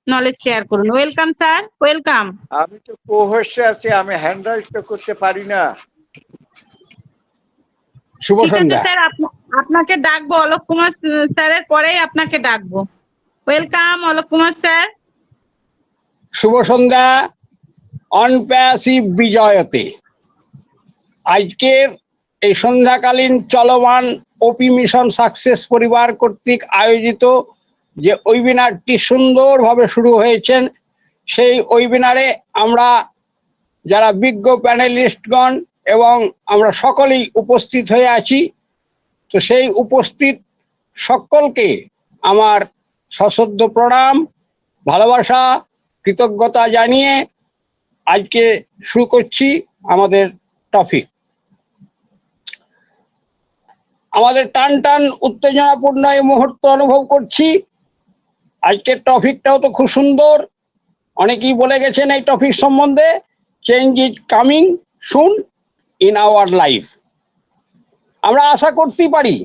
নলেজ শেয়ার করুন। Welcome sir, welcome. আমি তো কোহর্সে আছি, আমি হ্যান্ড রাইজ তো করতে পারি না। শুভ ঠিক আছে সন্ধ্যা। স্যার, আপনাকে ডাকবো, অলোক কুমার স্যারের পরেই আপনাকে ডাকবো। Welcome Alok Kumar sir. শুভ সন্ধ্যা। অনপ্যাসিভ বিজয়তে আজকের এই সন্ধ্যাকালীন চলমান ওপি মিশন সাকসেস পরিবার কর্তৃক আয়োজিত যে ওয়েবিনারটি সুন্দরভাবে শুরু হয়েছেন, সেই ওয়েবিনারে আমরা যারা বিজ্ঞ প্যানেলিস্টগণ এবং আমরা সকলেই উপস্থিত হয়ে আছি। তো সেই উপস্থিত সকলকে আমার সশ্রদ্ধ প্রণাম, ভালোবাসা, কৃতজ্ঞতা জানিয়ে আজকে শুরু করছি আমাদের টপিক। আমাদের টান টান উত্তেজনাপূর্ণ এই মুহূর্ত অনুভব করছি। আজকের টপিকটাও তো খুব সুন্দর, অনেকেই বলে গেছেন এই টপিক সম্বন্ধে। Change is coming soon in our life. আমরা আশা করতেই পারি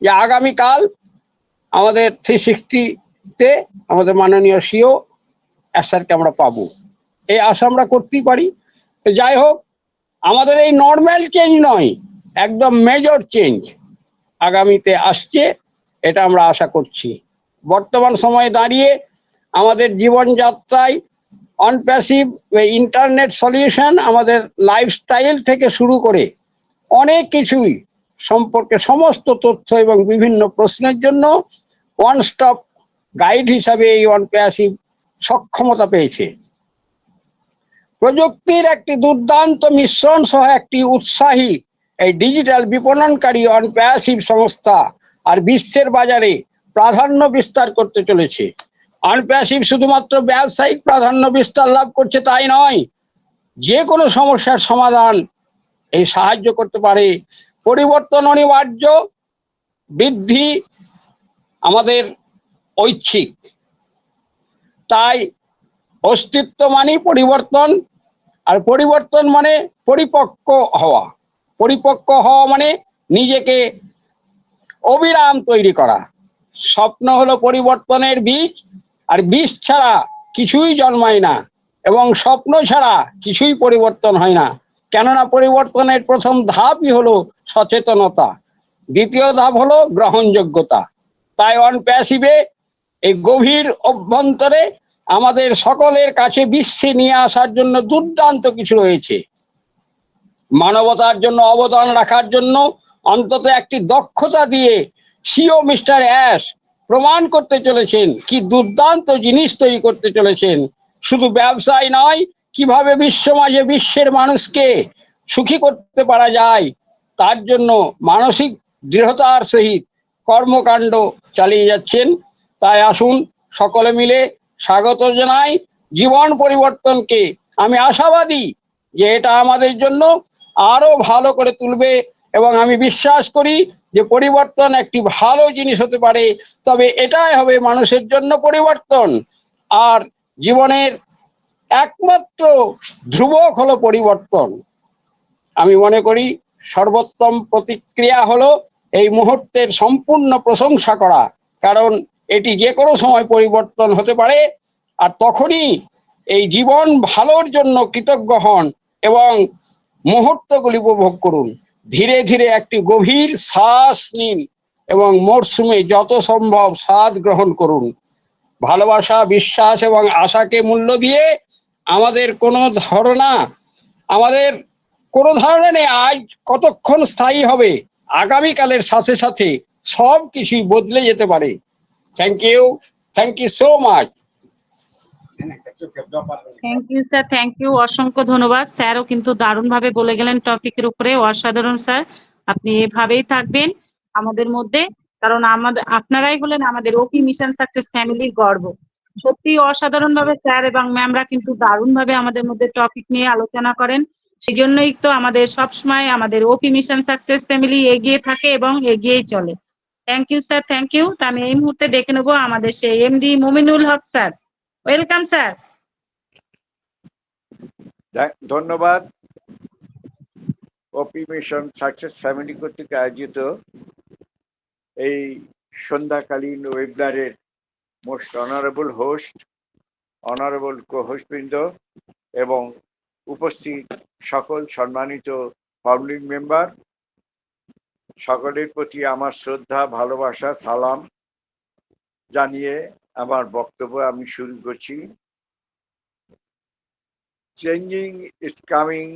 যে আগামীকাল আমাদের 360-তে আমাদের মাননীয় সিও স্যারকে আমরা পাবো, এই আশা আমরা করতেই পারি। তো যাই হোক, আমাদের এই নর্মাল চেঞ্জ নয়, একদম মেজর চেঞ্জ আগামীতে আসছে, এটা আমরা আশা করছি। বর্তমান সময়ে দাঁড়িয়ে আমাদের জীবনযাত্রায় অনপ্যাসিভ ইন্টারনেট সলিউশন আমাদের লাইফস্টাইল থেকে শুরু করে অনেক কিছুই সম্পর্কে সমস্ত তথ্য এবং বিভিন্ন প্রশ্নের জন্য ওয়ান স্টপ গাইড হিসাবে এই অনপ্যাসিভ সক্ষমতা পেয়েছে। প্রযুক্তির একটি দুর্দান্ত মিশ্রণ সহ একটি উৎসাহী এই ডিজিটাল বিপণনকারী অনপ্যাসিভ সংস্থা আর বিশ্বের বাজারে প্রাধান্য বিস্তার করতে চলেছে। অনপ্যাসিভ শুধুমাত্র ব্যবসায়িক প্রাধান্য বিস্তার লাভ করছে তাই নয়, যে কোনো সমস্যার সমাধান এই সাহায্য করতে পারে। পরিবর্তন অনিবার্য, বৃদ্ধি আমাদের ঐচ্ছিক, তাই অস্তিত্ব মানে পরিবর্তন, আর পরিবর্তন মানে পরিপক্ক হওয়া। পরিপক্ক হওয়া মানে নিজেকে অবিরাম তৈরি করা। স্বপ্ন হলো পরিবর্তনের বীজ, আর বীজ ছাড়া কিছুই জন্মায় না এবং স্বপ্ন ছাড়া কিছুই পরিবর্তন হয় না। কেননা পরিবর্তনের প্রথম ধাপই হলো সচেতনতা, দ্বিতীয় ধাপ হলো গ্রহণযোগ্যতা। তাই অনপ্যাসিভে এই গভীর অভ্যন্তরে আমাদের সকলের কাছে বিশ্বে নিয়ে আসার জন্য দুর্দান্ত কিছু রয়েছে। মানবতার জন্য অবদান রাখার জন্য অন্তত একটি দক্ষতা দিয়ে সিও মিস্টার অ্যাশ প্রমাণ করতে চলেছেন কি দুর্দান্ত জিনিস তৈরি করতে চলেছেন। শুধু ব্যবসায় নয়, কিভাবে বিশ্ব মাঝে বিশ্বের মানুষকে সুখী করতে পারা যায় তার জন্য মানসিক দৃঢ়তার সহিত কর্মকাণ্ড চালিয়ে যাচ্ছেন। তাই আসুন সকলে মিলে স্বাগত জানাই জীবন পরিবর্তনকে। আমি আশাবাদী যে এটা আমাদের জন্য আরো ভালো করে তুলবে এবং আমি বিশ্বাস করি যে পরিবর্তন একটি ভালো জিনিস হতে পারে, তবে এটাই হবে মানুষের জন্য পরিবর্তন। আর জীবনের একমাত্র ধ্রুবক হলো পরিবর্তন। আমি মনে করি সর্বোত্তম প্রতিক্রিয়া হলো এই মুহূর্তের সম্পূর্ণ প্রশংসা করা, কারণ এটি যে কোনো সময় পরিবর্তন হতে পারে। আর তখনই এই জীবন ভালোর জন্য কৃতজ্ঞ হন এবং মুহূর্তগুলি উপভোগ করুন। ধীরে ধীরে একটি গভীর শ্বাস নিন এবং মরশুমে যত সম্ভব স্বাদ গ্রহণ করুন। ভালোবাসা, বিশ্বাস এবং আশাকে মূল্য দিয়ে আমাদের কোনো ধারণা নেই আজ কতক্ষণ স্থায়ী হবে, আগামীকালের সাথে সাথে সব কিছুই বদলে যেতে পারে। Thank you so much. Thank you sir, thank you, অসংখ্য ধন্যবাদ। স্যারও কিন্তু দারুণভাবে বলে গেলেন টপিকের উপরে। অসাধারণ স্যার, আপনি এভাবেই থাকবেন আমাদের মধ্যে, কারণ আপনারাই হলেন আমাদের ওপি মিশন সাকসেস ফ্যামিলির গর্ব। সত্যি অসাধারণ ভাবে স্যার এবং ম্যামরা কিন্তু দারুণভাবে আমাদের মধ্যে টপিক নিয়ে আলোচনা করেন। সেই জন্যই তো আমাদের সবসময় আমাদের ওপি মিশন সাকসেস ফ্যামিলি এগিয়ে থাকে এবং এগিয়েই চলে। Thank you sir, thank you. তা আমি এই মুহূর্তে ডেকে নেবো আমাদের সেই MD Muminul Haque sir. Welcome sir. ধন্যবাদ। ওপি মিশন সাকসেস ফ্যামিলি কর্তৃক আয়োজিত এই সন্ধ্যাকালীন ওয়েবিনারের most honourable host, honourable co-host বৃন্দ এবং উপস্থিত সকল সম্মানিত ফাউন্ডিং মেম্বার, সকলের প্রতি আমার শ্রদ্ধা, ভালোবাসা, সালাম জানিয়ে আমার বক্তব্য আমি শুরু করছি। Changing is coming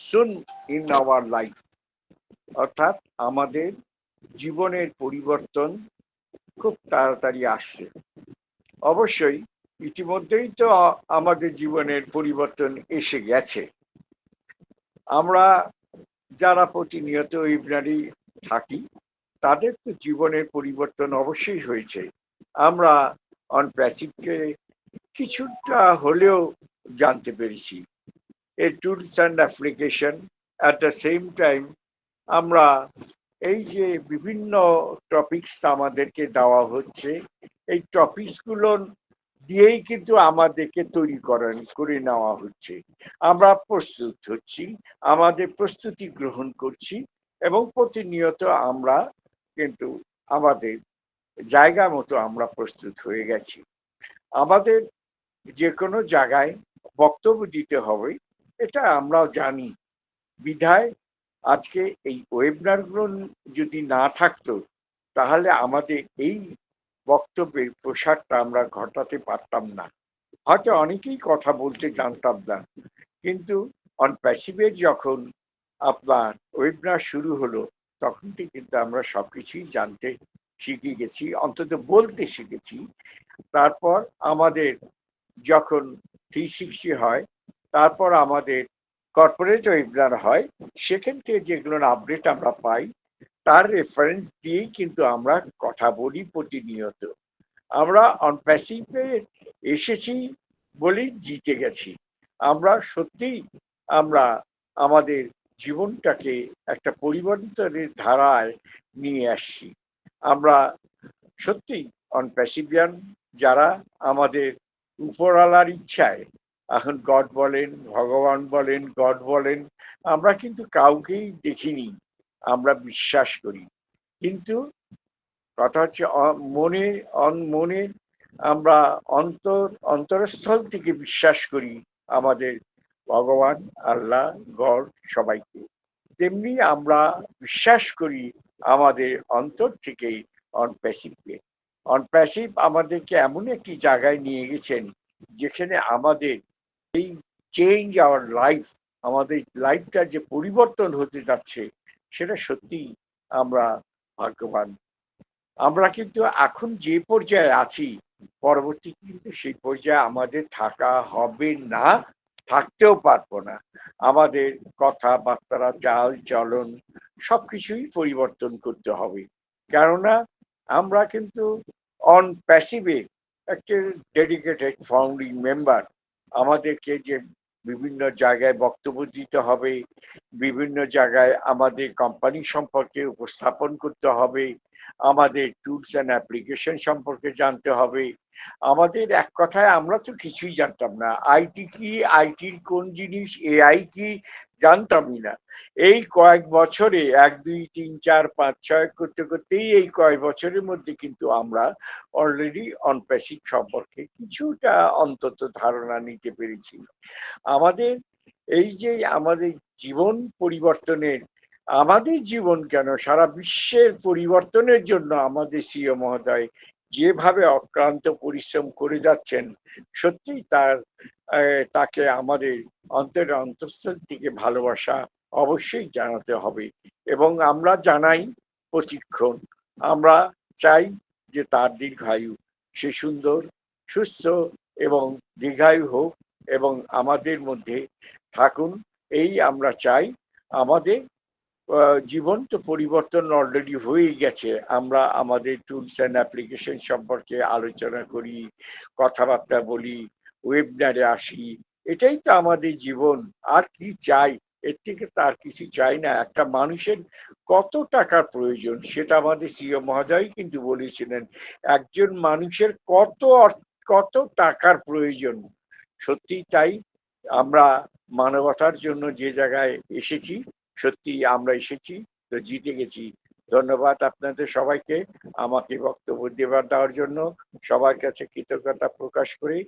soon in our life, অর্থাৎ আমাদের জীবনের পরিবর্তন খুব তাড়াতাড়ি আসছে। অবশ্যই ইতিমধ্যেই তো আমাদের জীবনের পরিবর্তন এসে গেছে। আমরা যারা প্রতিনিয়ত ওয়েবিনারে থাকি তাদের তো জীবনের পরিবর্তন অবশ্যই হয়েছে। আমরা অন প্যাসিভকে কিছুটা হলেও জানতে পেরেছি, এর tools and application. At the same time আমরা এই যে বিভিন্ন টপিকস আমাদেরকে দেওয়া হচ্ছে, এই টপিকসগুলো দিয়েই কিন্তু আমাদেরকে তৈরি করে নেওয়া হচ্ছে। আমরা প্রস্তুত হচ্ছি, আমাদের প্রস্তুতি গ্রহণ করছি এবং প্রতিনিয়ত আমরা কিন্তু আমাদের জায়গা মতো আমরা প্রস্তুত হয়ে গেছি। আমাদের যে কোনো জায়গায় বক্তব্য দিতে হবে এটা আমরাও জানি, বিধায় আজকে এই ওয়েবিনারগুলো যদি না থাকতো তাহলে আমাদের এই বক্তব্যের প্রসারটা আমরা ঘটাতে পারতাম না। হয়তো অনেকেই কথা বলতে জানতাম না, কিন্তু অন প্যাসিভের যখন আপনার ওয়েবিনার শুরু হলো তখন থেকে কিন্তু আমরা সবকিছুই জানতে শিখে গেছি, অন্তত বলতে শিখেছি। তারপর আমাদের যখন 360 হয়, তারপর আমাদের কর্পোরেট ওয়েবিনার হয়, সেখান থেকে যেগুলো আপডেট আমরা পাই তার রেফারেন্স দিয়েই কিন্তু আমরা কথা বলি প্রতিনিয়ত। আমরা অন প্যাসিভে এসেছি বলেই জিতে গেছি। আমরা সত্যিই আমরা আমাদের জীবনটাকে একটা পরিবর্তনের ধারায় নিয়ে আসছি। আমরা সত্যি অন প্যাসিভিয়ান যারা আমাদের উপরওয়ালার ইচ্ছায়, এখন গড বলেন, ভগবান বলেন, গড বলেন, আমরা কিন্তু কাউকেই দেখিনি, আমরা বিশ্বাস করি। কিন্তু কথা হচ্ছে মনে আমরা অন্তরস্থল থেকে বিশ্বাস করি আমাদের ভগবান, আল্লাহ, গড সবাইকে। তেমনি আমরা বিশ্বাস করি আমাদের অন্তর থেকেই অন প্যাসিভকে। অন প্যাসিভ আমাদেরকে এমন একটি জায়গায় নিয়ে গেছেন যেখানে আমাদের এই চেঞ্জ আওয়ার লাইফ, আমাদের লাইফটা যে পরিবর্তন হতে যাচ্ছে সেটা সত্যি আমরা ভাগ্যবান। আমরা কিন্তু এখন যে পর্যায়ে আছি পরবর্তী কিন্তু সেই পর্যায়ে আমাদের থাকা হবে না, থাকতেও পারবো না। আমাদের কথাবার্তা, চাল চলন সবকিছুই পরিবর্তন করতে হবে, কেননা আমরা কিন্তু অন প্যাসিভে একটা ডেডিকেটেড ফাউন্ডিং মেম্বার। আমাদেরকে যে বিভিন্ন জায়গায় বক্তব্য দিতে হবে, বিভিন্ন জায়গায় আমাদের কোম্পানি সম্পর্কে উপস্থাপন করতে হবে, আমাদের টুলস অ্যান্ড অ্যাপ্লিকেশন সম্পর্কে জানতে হবে। আমাদের এক কথায় আমরা তো কিছুই জানতাম না, আইটি কি, আইটির কোন জিনিস, এআই কি জানতামই না। এই কয়েক বছরে 1 2 3 4 5 6 করতে করতেই এই কয়েক বছরের মধ্যে কিন্তু আমরা অলরেডি অন প্যাসিভ সম্পর্কে কিছুটা অন্তত ধারণা নিতে পেরেছি। আমাদের এই যে আমাদের জীবন পরিবর্তনের, আমাদের জীবন কেন সারা বিশ্বের পরিবর্তনের জন্য আমাদের সিও মহোদয় যেভাবে অক্লান্ত পরিশ্রম করে যাচ্ছেন, সত্যিই তাকে আমাদের অন্তঃস্থল থেকে ভালোবাসা অবশ্যই জানাতে হবে এবং আমরা জানাই প্রতিক্ষণ। আমরা চাই যে তার দীর্ঘায়ু, সে সুন্দর, সুস্থ এবং দীর্ঘায়ু হোক এবং আমাদের মধ্যে থাকুন, এই আমরা চাই। আমাদের জীবন তো পরিবর্তন অলরেডি হয়ে গেছে। আমরা আমাদের টুলস অ্যান্ড অ্যাপ্লিকেশন সম্পর্কে আলোচনা করি, কথাবার্তা বলি, ওয়েবিনারে আসি, এটাই তো আমাদের জীবন। আর কি চাই? এর থেকে তার কিছু চাই না। একটা মানুষের কত টাকার প্রয়োজন সেটা আমাদের সিও মহোদয় কিন্তু বলেছিলেন, একজন মানুষের কত টাকার প্রয়োজন। সত্যি তাই, আমরা মানবতার জন্য যে জায়গায় এসেছি, সত্যি আমরা এসেছি তো জিতে গেছি। ধন্যবাদ আপনাদের সবাইকে আমাকে বক্তব্য দেওয়ার জন্য। সবার কাছে কৃতজ্ঞতা প্রকাশ করি,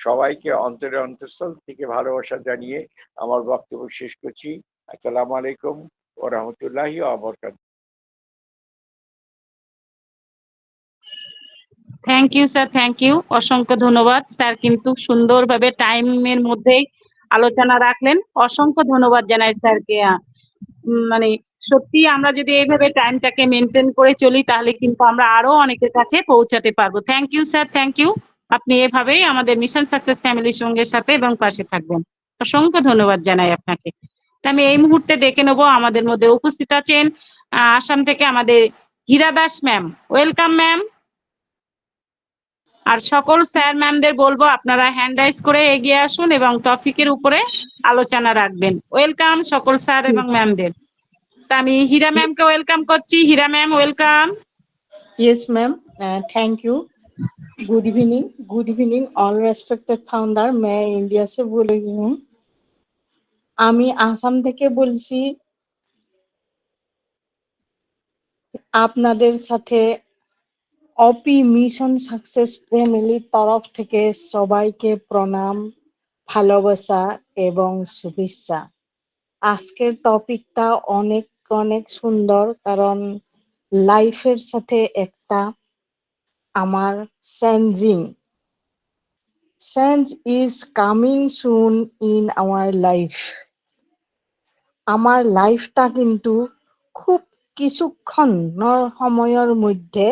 সবাইকে অন্তরের অন্তঃস্থল থেকে ভালোবাসা জানিয়ে আমার বক্তব্য শেষ করছি। আসসালামু আলাইকুম ওয়া রাহমাতুল্লাহি ওয়া বারাকাতুহু। Thank you sir, thank you, অসংখ্য ধন্যবাদ স্যার। কিন্তু সুন্দরভাবে টাইমের মধ্যেই আলোচনা রাখলেন, অসংখ্য ধন্যবাদ জানাই স্যারকে। মানে সত্যি আমরা যদি এইভাবে টাইমটাকে মেনটেন করে চলি তাহলে কিন্তু আমরা আরো অনেকের কাছে পৌঁছাতে পারবো। Thank you sir, thank you. আপনি এভাবেই আমাদের মিশন সাকসেস ফ্যামিলির সঙ্গে সাথে এবং পাশে থাকবেন। অসংখ্য ধন্যবাদ জানাই আপনাকে। তা আমি এই মুহূর্তে ডেকে নেবো, আমাদের মধ্যে উপস্থিত আছেন আসাম থেকে আমাদের Hira Das ma'am. Welcome ma'am. আর সকল স্যার ম্যামদের বলবো আপনারা হ্যান্ড রাইজ করে এগিয়ে আসুন এবং টপিকের উপরে আলোচনা রাখবেন। ওয়েলকাম সকল স্যার এবং ম্যামদের। তা আমি হীরা ম্যামকে ওয়েলকাম করছি। Hira ma'am, welcome. Yes, ma'am. Thank you. Good evening. Good evening, all respected founder. मैं इंडिया से बोल रही हूँ। আমি আসাম থেকে বলছি। আপনাদের সাথে অপি মিশন সাকসেস ফ্যামিলির তরফ থেকে সবাইকে প্রণাম, ভালোবাসা এবং শুভেচ্ছা। আজকের টপিকটা অনেক অনেক সুন্দর, কারণ লাইফের সাথে একটা আমার change is coming soon in our life. আমার লাইফটা কিন্তু খুব কিছুক্ষণ সময়ের মধ্যে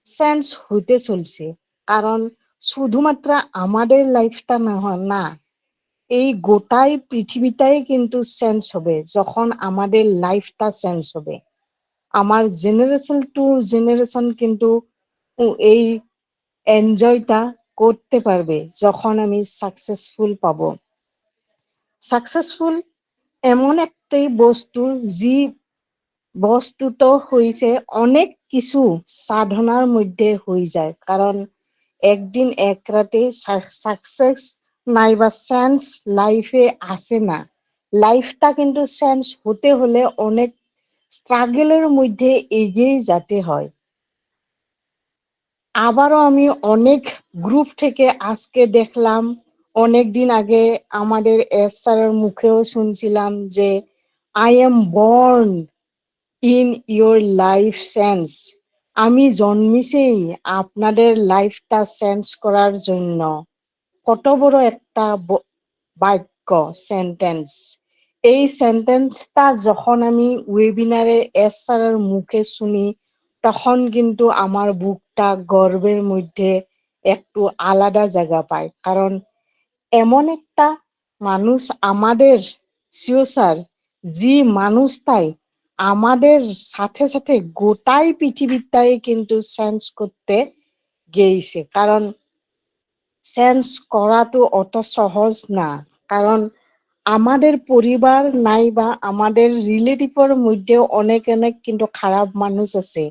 চেঞ্জ হতে চলছে, কারণ শুধুমাত্র আমাদের লাইফটা না, এই গোটাই পৃথিবীটাই কিন্তু চেঞ্জ হবে যখন আমাদের লাইফটা চেঞ্জ হবে। আমার জেনারেশন টু জেনারেশন কিন্তু এই এনজয়টা করতে পারবে যখন আমি সাকসেসফুল পাবো। সাকসেসফুল এমন একটি বস্তু, যি বস্তুত হয়েছে অনেক কিছু সাধনার মধ্যে হয়ে যায়, কারণ একদিন এক রাতে সাকসেস নাইবা চেঞ্জ লাইফে আসে না। লাইফটা কিন্তু চেঞ্জ হতে হলে অনেক স্ট্রাগলের মধ্যে এগিয়ে যেতে হয়। আবারও আমি অনেক গ্রুপ থেকে আজকে দেখলাম, অনেকদিন আগে আমাদের এস স্যারের মুখেও শুনছিলাম যে I am born in your life change. আমি জন্মিছেই আপনাদের লাইফটা চেঞ্জ করার জন্য। কত বড় একটা বাক্য, সেন্টেন্স। এই সেন্টেন্সটা যখন আমি ওয়েবিনারে এস স্যারের মুখে শুনি, তখন কিন্তু আমার বুকটা গর্বের মধ্যে একটু আলাদা জায়গা পায়, কারণ এমন একটা মানুষ আমাদের স্যার, যে মানুষটাই আমাদের সাথে সাথে গোটাই পৃথিবীটাই কিন্তু চেঞ্জ করতে গিয়েছে। কারণ চেঞ্জ করা তো অত সহজ না, কারণ আমাদের পরিবার নাই বা আমাদের রিলেটিভের মধ্যেও অনেক অনেক কিন্তু খারাপ মানুষ আছে।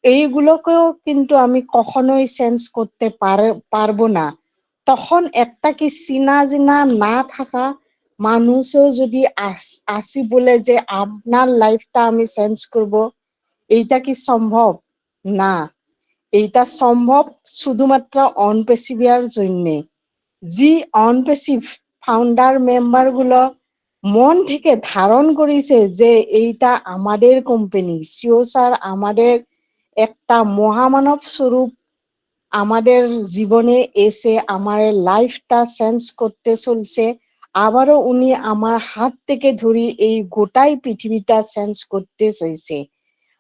এইগুলোকেও কিন্তু আমি কখনোই চেঞ্জ করতে পারবো না। তখন একটা কি চিনা জিনা না থাকা মানুষও যদি আসি বলে যে আপনার লাইফটা আমি চেঞ্জ করব, এইটা কি সম্ভব? না, এইটা সম্ভব শুধুমাত্র অনপেসিভিয়ার জন্যে। যে অনপেসিভ ফাউন্ডার মেম্বার গুলো মন থেকে ধারণ করেছে যে এইটা আমাদের কোম্পানি, স্যার আমাদের একটা মহামানব স্বরূপ আমাদের জীবনে এসে আমার লাইফটা চেঞ্জ করতে চলছে। আবারও উনি আমার হাত থেকে ধরি এই গোটাই পৃথিবীটা চেঞ্জ করতে চাইছে।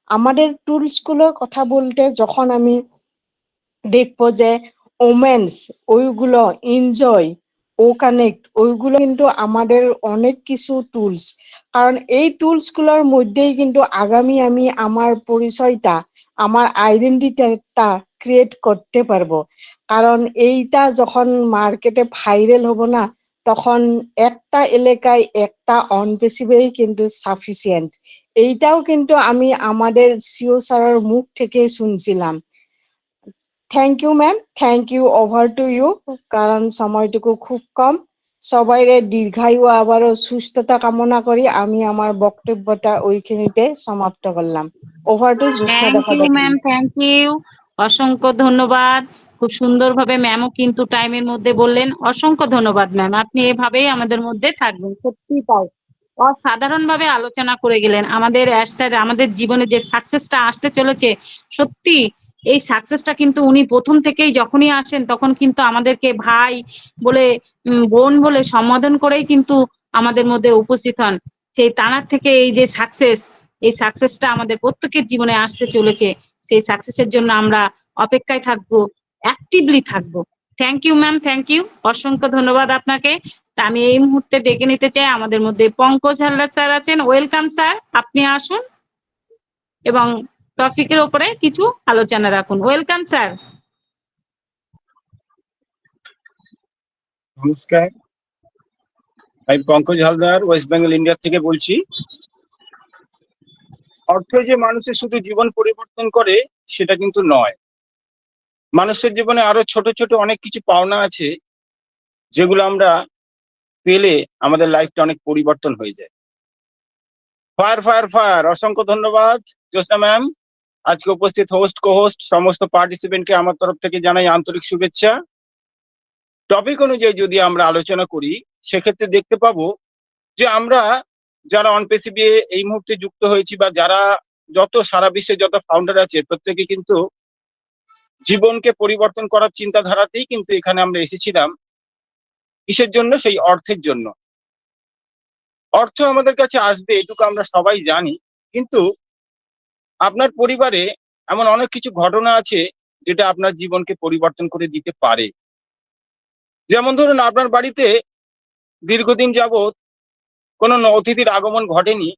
আমাদের টুলস গুলোর কথা বলতে যখন আমি দেখবো যে ওমেন্স, ওইগুলো এনজয়, ও কানেক্ট, ওইগুলো কিন্তু আমাদের অনেক কিছু টুলস। কারণ এই টুলস গুলোর মধ্যেই কিন্তু আগামী আমি আমার পরিচয়টা, আমার আইডেন্টিটিটা ক্রিয়েট করতে পারবো। কারণ এইটা যখন মার্কেটে ভাইরাল হবো না, তখন একটা এলাকায় একটা অনপেসিভেই কিন্তু সাফিসিয়েন্ট। এইটাও কিন্তু আমি আমাদের স্যারের মুখ থেকে শুনছিলাম। Thank you ma'am, thank you, over to you, কারণ সময়টুকু খুব কম। সবাইয়ের দীর্ঘায়ু আবারও সুস্থতা কামনা করি। আমি আমার বক্তব্যটা ওইখানেতে সমাপ্ত করলাম। Over to Jyotsna thank you ma'am, thank you. অসংখ্য ধন্যবাদ। খুব সুন্দরভাবে ম্যামও কিন্তু টাইমের মধ্যে বললেন। অসংখ্য ধন্যবাদ ম্যাম, আপনি এভাবেই আমাদের মধ্যে থাকবেন। সত্যি তাই, অসাধারণ ভাবে আলোচনা করে গেলেন। আমাদের স্যার আমাদের জীবনে যে সাকসেসটা আসতে চলেছে, সত্যি এই সাকসেসটা কিন্তু উনি প্রথম থেকেই যখনই আসেন তখন কিন্তু আমাদেরকে ভাই বলে বোন বলে সম্বোধন করেই কিন্তু আমাদের মধ্যে উপস্থিত হন। সেই তানার থেকে এই যে সাকসেস, এই সাকসেসটা আমাদের প্রত্যেকের জীবনে আসতে চলেছে। সেই সাকসেসের জন্য আমরা অপেক্ষায় থাকবো, অ্যাক্টিভলি থাকবো। Thank you ma'am, thank you. অসংখ্য ধন্যবাদ আপনাকে। তা আমি এই মুহূর্তে ডেকে নিতে চাই, আমাদের মধ্যে পঙ্কজ হালদার স্যার আছেন। ওয়েলকাম স্যার, আপনি আসুন এবং টপিকের উপরে কিছু আলোচনা রাখুন। Welcome sir. নমস্কার, আমি পঙ্কজ হালদার ওয়েস্ট বেঙ্গল ইন্ডিয়া থেকে বলছি। অর্থ যে মানুষের শুধু জীবন পরিবর্তন করে সেটা কিন্তু নয়, মানুষের জীবনে আরো ছোট ছোট অনেক কিছু পাওনা আছে যেগুলো আমরা পেলে আমাদের লাইফটা অনেক পরিবর্তন হয়ে যায়। ফায়ার ফায়ার ফায়ার, অসংখ্য ধন্যবাদ জ্যোৎস্না ম্যাম। আজকে উপস্থিত হোস্ট কোহোস্ট সমস্ত পার্টিসিপেন্টকে আমার তরফ থেকে জানাই আন্তরিক শুভেচ্ছা। টপিক অনুযায়ী যদি আমরা আলোচনা করি সেক্ষেত্রে দেখতে পাবো যে আমরা যারা অনপেসিভে এই মুহূর্তে যুক্ত হয়েছি বা যারা যত সারা বিশ্বে যত ফাউন্ডার আছে প্রত্যেকে কিন্তু জীবনকে পরিবর্তন করার চিন্তাধারাতেই কিন্তু এখানে আমরা এসেছিলাম। কিসের জন্য? সেই অর্থের জন্য। অর্থ আমাদের কাছে আসবে এটুকু আমরা সবাই জানি, কিন্তু আপনার পরিবারে এমন অনেক কিছু ঘটনা আছে যেটা আপনার জীবনকে পরিবর্তন করে দিতে পারে। যেমন ধরুন, আপনার বাড়িতে দীর্ঘদিন যাবৎ কোনো অতিথির আগমন ঘটেনি,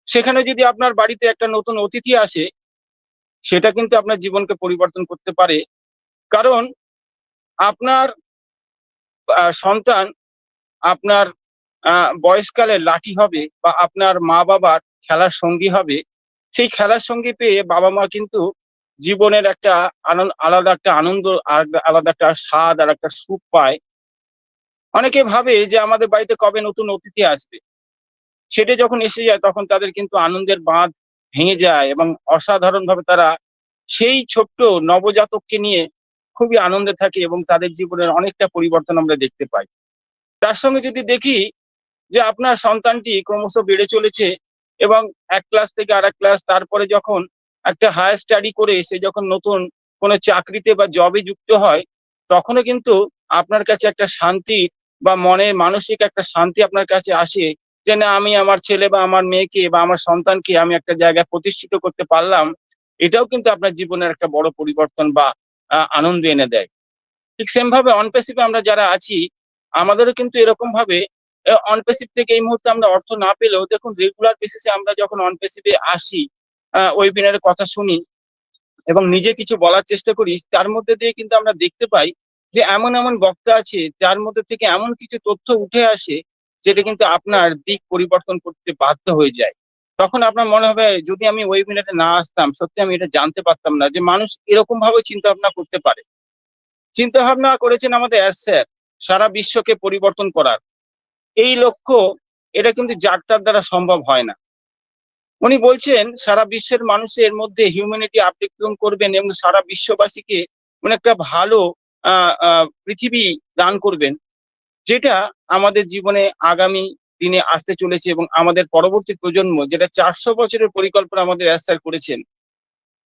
সেখানে যদি আপনার বাড়িতে একটা নতুন অতিথি আসে সেটা কিন্তু আপনার জীবনকে পরিবর্তন করতে পারে। কারণ আপনার সন্তান আপনার বয়সকালে লাঠি হবে বা আপনার মা বাবার খেলার সঙ্গী হবে। সেই খেলার সঙ্গী পেয়ে বাবা মা কিন্তু জীবনের একটা আলাদা একটা আনন্দ, আলাদা একটা স্বাদ আর একটা সুখ পায়। অনেকে ভাবে যে আমাদের বাড়িতে কবে নতুন অতিথি আসবে, সেটা যখন এসে যায় তখন তাদের কিন্তু আনন্দের বাঁধ ভেঙে যায় এবং অসাধারণ ভাবে তারা সেই ছোট্ট নবজাতককে নিয়ে খুবই আনন্দে থাকে এবং তাদের জীবনের অনেকটা পরিবর্তন আমরা দেখতে পাই। তার সঙ্গে যদি দেখি যে আপনার সন্তানটি ক্রমশ বেড়ে চলেছে এবং এক ক্লাস থেকে আর এক ক্লাস, তারপরে যখন একটা হায়ার স্টাডি করে সে যখন নতুন কোনো চাকরিতে বা জবে যুক্ত হয়, তখনও কিন্তু আপনার কাছে একটা শান্তি বা মনে মানসিক একটা শান্তি আপনার কাছে আসে যে না, আমি আমার ছেলে বা আমার মেয়েকে বা আমার সন্তানকে আমি একটা জায়গায় প্রতিষ্ঠিত করতে পারলাম। এটাও কিন্তু আপনার জীবনের একটা বড় পরিবর্তন বা আনন্দ এনে দেয়। ঠিক সেম ভাবে অনপেসিভে আমরা যারা আছি আমাদেরও কিন্তু এরকম ভাবে অনপেসিভ থেকে এই মুহূর্তে আমরা অর্থ না পেলেও দেখুন রেগুলার বেসিসে আমরা যখন অনপেসিভে আসি, ওয়েবিনারের কথা শুনি এবং নিজে কিছু বলার চেষ্টা করি, তার মধ্যে দিয়ে কিন্তু আমরা দেখতে পাই যে এমন এমন বক্তা আছে যার মধ্যে থেকে এমন কিছু তথ্য উঠে আসে যেটা কিন্তু আপনার দিক পরিবর্তন করতে বাধ্য হয়ে যায়। তখন আপনার মনে হবে যদি আমি ওয়েবিনারে না আসতাম সত্যি আমি এটা জানতে পারতাম না যে মানুষ এরকম ভাবে চিন্তা ভাবনা করতে পারে। চিন্তা ভাবনা করেছেন আমাদের স্যার সারা বিশ্বকে পরিবর্তন করার এই লক্ষ্য, এটা কিন্তু যার তার দ্বারা সম্ভব হয় না। উনি বলছেন সারা বিশ্বের মানুষের মধ্যে হিউম্যানিটি আপডেটন করবেন এবং সারা বিশ্ববাসীকে মানে একটা ভালো পৃথিবী দান করবেন, যেটা আমাদের জীবনে আগামী দিনে আসতে চলেছে এবং আমাদের পরবর্তী প্রজন্ম যেটা 400 বছরের পরিকল্পনা আমাদের স্যার করেছেন,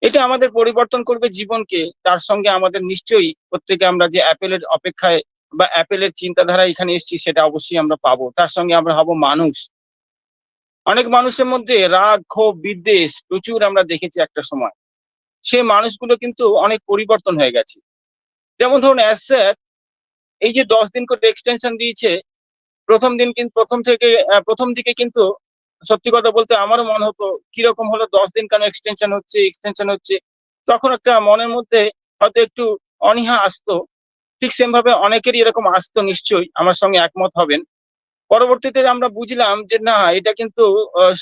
এটা আমাদের পরিবর্তন করবে জীবনকে। তার সঙ্গে আমাদের নিশ্চয়ই প্রত্যেকে আমরা যে অ্যাপেলের অপেক্ষায় বা অ্যাপেলের চিন্তাধারা এখানে এসেছি সেটা অবশ্যই আমরা পাবো। তার সঙ্গে আমরা হব মানুষ। অনেক মানুষের মধ্যে রাগ, ক্ষোভ, বিদ্বেষ প্রচুর আমরা দেখেছি একটা সময়। সে মানুষগুলো কিন্তু অনেক পরিবর্তন হয়ে গেছে। যেমন ধরুন স্যার এই যে 10 দিন করে এক্সটেনশন দিয়েছে, প্রথম দিকে কিন্তু সত্যি কথা বলতে আমারও মনে হতো কিরকম হলো 10 দিন কেন এক্সটেনশন হচ্ছে। তখন একটা মনের মধ্যে হয়তো একটু অনীহা আসতো। ঠিক সেম ভাবে অনেকেরই এরকম আসতো, নিশ্চয়ই আমার সঙ্গে একমত হবেন। পরবর্তীতে আমরা বুঝলাম যে না, এটা কিন্তু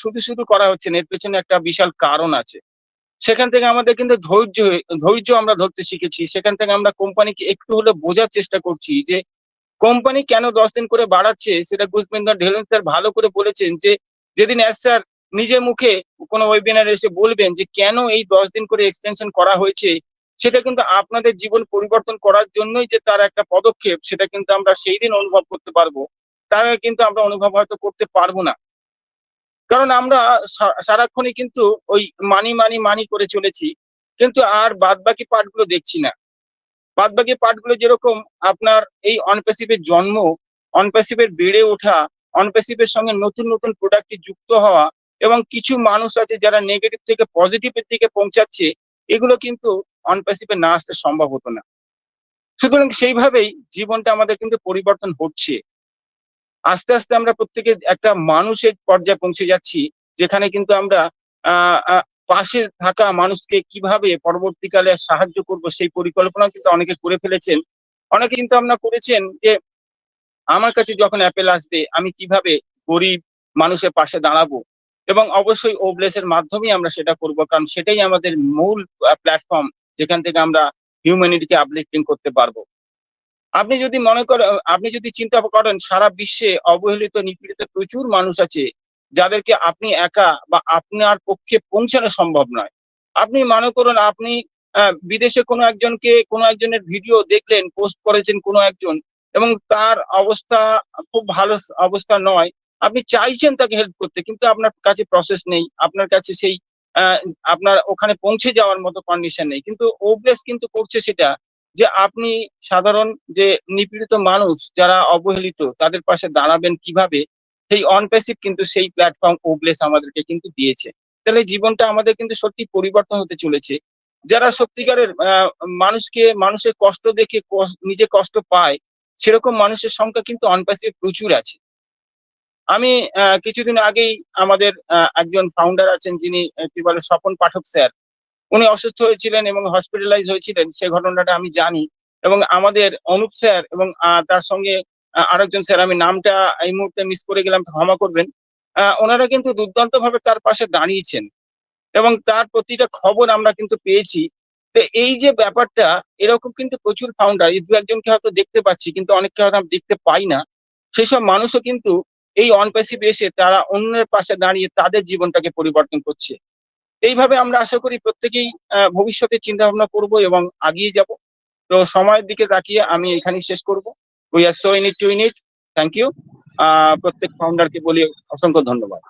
শুধু শুধু করা হচ্ছে না, এর পেছনে একটা বিশাল কারণ আছে। সেখান থেকে আমাদের কিন্তু ধৈর্য আমরা ধরতে শিখেছি। সেখান থেকে আমরা কোম্পানিকে একটু হলে বোঝার চেষ্টা করছি যে কোম্পানি কেন 10 দিন করে বাড়াচ্ছে সেটা গুজবেন্দ্র ঢেলেন স্যার ভালো করে বলেছেন, যে যেদিন স্যার নিজে মুখে কোনো ওয়েবিনারে এসে বলবেন যে কেন এই 10 দিন করে এক্সটেনশন করা হয়েছে, সেটা কিন্তু আপনাদের জীবন পরিবর্তন করার জন্যই যে তার একটা পদক্ষেপ, সেটা কিন্তু আমরা সেই দিন অনুভব করতে পারবো। তার আগে কিন্তু আমরা অনুভব হয়তো করতে পারবো না, কারণ আমরা সারাক্ষণই কিন্তু ওই মানি মানি মানি করে চলেছি, কিন্তু আর বাদ বাকি পার্টগুলো দেখছি না। বাদ বাকি পার্টগুলো যেরকম আপনার এই অনপ্যাসিভের জন্ম, অনপ্যাসিভের বেড়ে ওঠা, অনপ্যাসিভের সঙ্গে নতুন নতুন প্রোডাক্টে যুক্ত হওয়া, এবং কিছু মানুষ আছে যারা নেগেটিভ থেকে পজিটিভের দিকে পৌঁছাচ্ছে, এগুলো কিন্তু অনপ্যাসিভে না আসলে সম্ভব হতো না। সুতরাং সেইভাবেই জীবনটা আমাদের কিন্তু পরিবর্তন হচ্ছে। আস্তে আস্তে আমরা প্রত্যেকে একটা মানুষের পর্যায়ে পৌঁছে যাচ্ছি, যেখানে কিন্তু আমরা পাশে থাকা মানুষকে কিভাবে পরবর্তীকালে সাহায্য করব সেই পরিকল্পনা কিন্তু অনেকে করে ফেলেছেন। অনেকে চিন্তা ভাবনা করেছেন যে আমার কাছে যখন অ্যাপেল আসবে আমি কিভাবে গরিব মানুষের পাশে দাঁড়াবো, এবং অবশ্যই ওব্লেসের মাধ্যমেই আমরা সেটা করব, কারণ সেটাই আমাদের মূল প্ল্যাটফর্ম যেখান থেকে আমরা হিউম্যানিটিকে আপলিফটিং করতে পারবো। আপনি যদি মনে করেন, আপনি যদি চিন্তা করেন সারা বিশ্বে অবহেলিত নিপীড়িত প্রচুর মানুষ আছে যাদেরকে আপনি একা বা আপনার পক্ষে পৌঁছানো সম্ভব নয়। আপনি মনে করুন আপনি বিদেশে কোনো একজনের ভিডিও দেখলেন, পোস্ট করেছেন কোনো একজন, এবং তার অবস্থা খুব ভালো অবস্থা নয়, আপনি চাইছেন তাকে হেল্প করতে, কিন্তু আপনার কাছে প্রসেস নেই, আপনার কাছে সেই আপনার ওখানে পৌঁছে যাওয়ার মতো কন্ডিশন নেই। কিন্তু ওব্লেস কিন্তু করছে সেটা, যে আপনি সাধারণ যে নিপীড়িত মানুষ যারা অবহেলিত তাদের পাশে দাঁড়াবেন কিভাবে, সেই অনপ্যাসিভ কিন্তু সেই প্ল্যাটফর্ম ওব্লেস আমাদেরকে কিন্তু দিয়েছে। তাহলে জীবনটা আমাদের কিন্তু সত্যি পরিবর্তন হতে চলেছে। যারা সত্যিকারের মানুষের কষ্ট দেখে নিজে কষ্ট পায়, সেরকম মানুষের সংখ্যা কিন্তু অনপ্যাসিভ প্রচুর আছে। আমি কিছুদিন আগেই আমাদের একজন ফাউন্ডার আছেন, যিনি কি বলে স্বপন পাঠক স্যার, উনি অসুস্থ হয়েছিলেন এবং হসপিটালাইজ হয়েছিলেন, সেই ঘটনাটা আমি জানি। এবং আমাদের অনুপ স্যার এবং তার সঙ্গে আরেকজন স্যার, আমি নামটা এই মুহূর্তে মিস করে গেলাম, ক্ষমা করবেন, ওনারা কিন্তু দুর্দান্ত ভাবে তার পাশে দাঁড়িয়েছেন এবং তার প্রতিটা খবর আমরা কিন্তু পেয়েছি। তো এই যে ব্যাপারটা, এরকম কিন্তু প্রচুর ফাউন্ডার, এই দু একজনকে হয়তো দেখতে পাচ্ছি কিন্তু অনেককে হয়তো আমরা দেখতে পাই না, সেসব মানুষও কিন্তু এই অনপ্যাসিভ এসে তারা অন্যের পাশে দাঁড়িয়ে তাদের জীবনটাকে পরিবর্তন করছে। এইভাবে আমরা আশা করি প্রত্যেকেই ভবিষ্যতে চিন্তা ভাবনা করবো এবং আগিয়ে যাব। তো সময়ের দিকে তাকিয়ে আমি এখানেই শেষ করব। We are so in it to win it. Thank you. প্রত্যেক ফাউন্ডারকে বলি অসংখ্য ধন্যবাদ।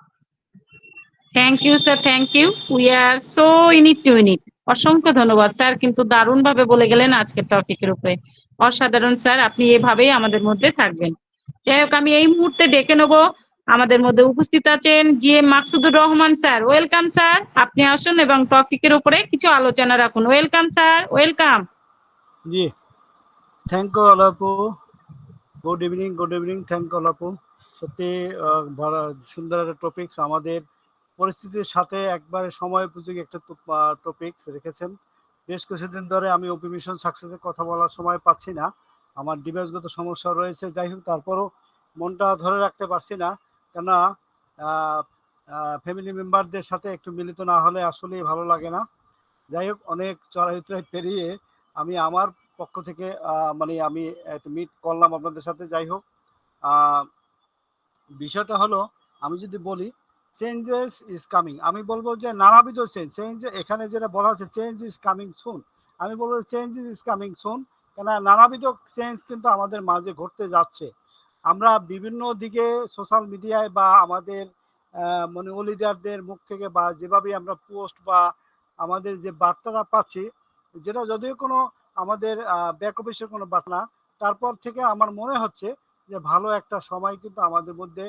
Thank you sir, thank you. We are so in it to win it. অসংখ্য ধন্যবাদ স্যার, কিন্তু দারুণ ভাবে বলে গেলেন আজকের টপিকের উপরে। অসাধারণ স্যার, আপনি এভাবেই আমাদের মধ্যে থাকবেন। যাই হোক, আমি এই মুহূর্তে ডেকে নেব, আমাদের মধ্যে উপস্থিত আছেন G M Maksudur Rahman sir. Welcome sir, আপনি আসুন এবং টপিকের উপরে কিছু আলোচনা রাখুন। Welcome sir, welcome. জি, থ্যাংক ইউ অলাপু। গুড ইভিনিং, থ্যাংক ইউ অলাপু। সত্যি সুন্দর একটা টপিকস, আমাদের পরিস্থিতির সাথে একবারে সময় উপযোগী একটা টপিকস রেখেছেন। বেশ কিছুদিন ধরে আমি ওপি মিশন সাকসেসের কথা বলার সময় পাচ্ছি না, আমার ডিভাইসগত সমস্যা রয়েছে। যাই হোক, তারপরও মনটা ধরে রাখতে পারছি না, কেননা ফ্যামিলি মেম্বারদের সাথে একটু মিলিত না হলে আসলেই ভালো লাগে না। যাই হোক, অনেক চড়াই উতরাই পেরিয়ে আমি আমার পক্ষ থেকে আমি একটু মিট করলাম আপনাদের সাথে। যাই হোক, বিষয়টা হলো, আমি যদি বলি চেঞ্জেস ইজ কামিং, আমি বলবো যে নানাবিধ চেঞ্জ, এখানে যেটা বলা হচ্ছে চেঞ্জ ইজ কামিং সুন, আমি বলবো চেঞ্জ ইজ কামিং সুন, কেন নানাবিধ চেঞ্জ কিন্তু আমাদের মাঝে ঘটতে যাচ্ছে। আমরা বিভিন্ন দিকে সোশ্যাল মিডিয়ায় বা আমাদের লিডারদের মুখ থেকে বা যেভাবে আমরা পোস্ট বা আমাদের যে বার্তাটা পাচ্ছি, যেটা যদিও কোনো আমাদের ব্যাক অফিসের কোনো বার্তা, তারপর থেকে আমার মনে হচ্ছে যে ভালো একটা সময় কিন্তু আমাদের মধ্যে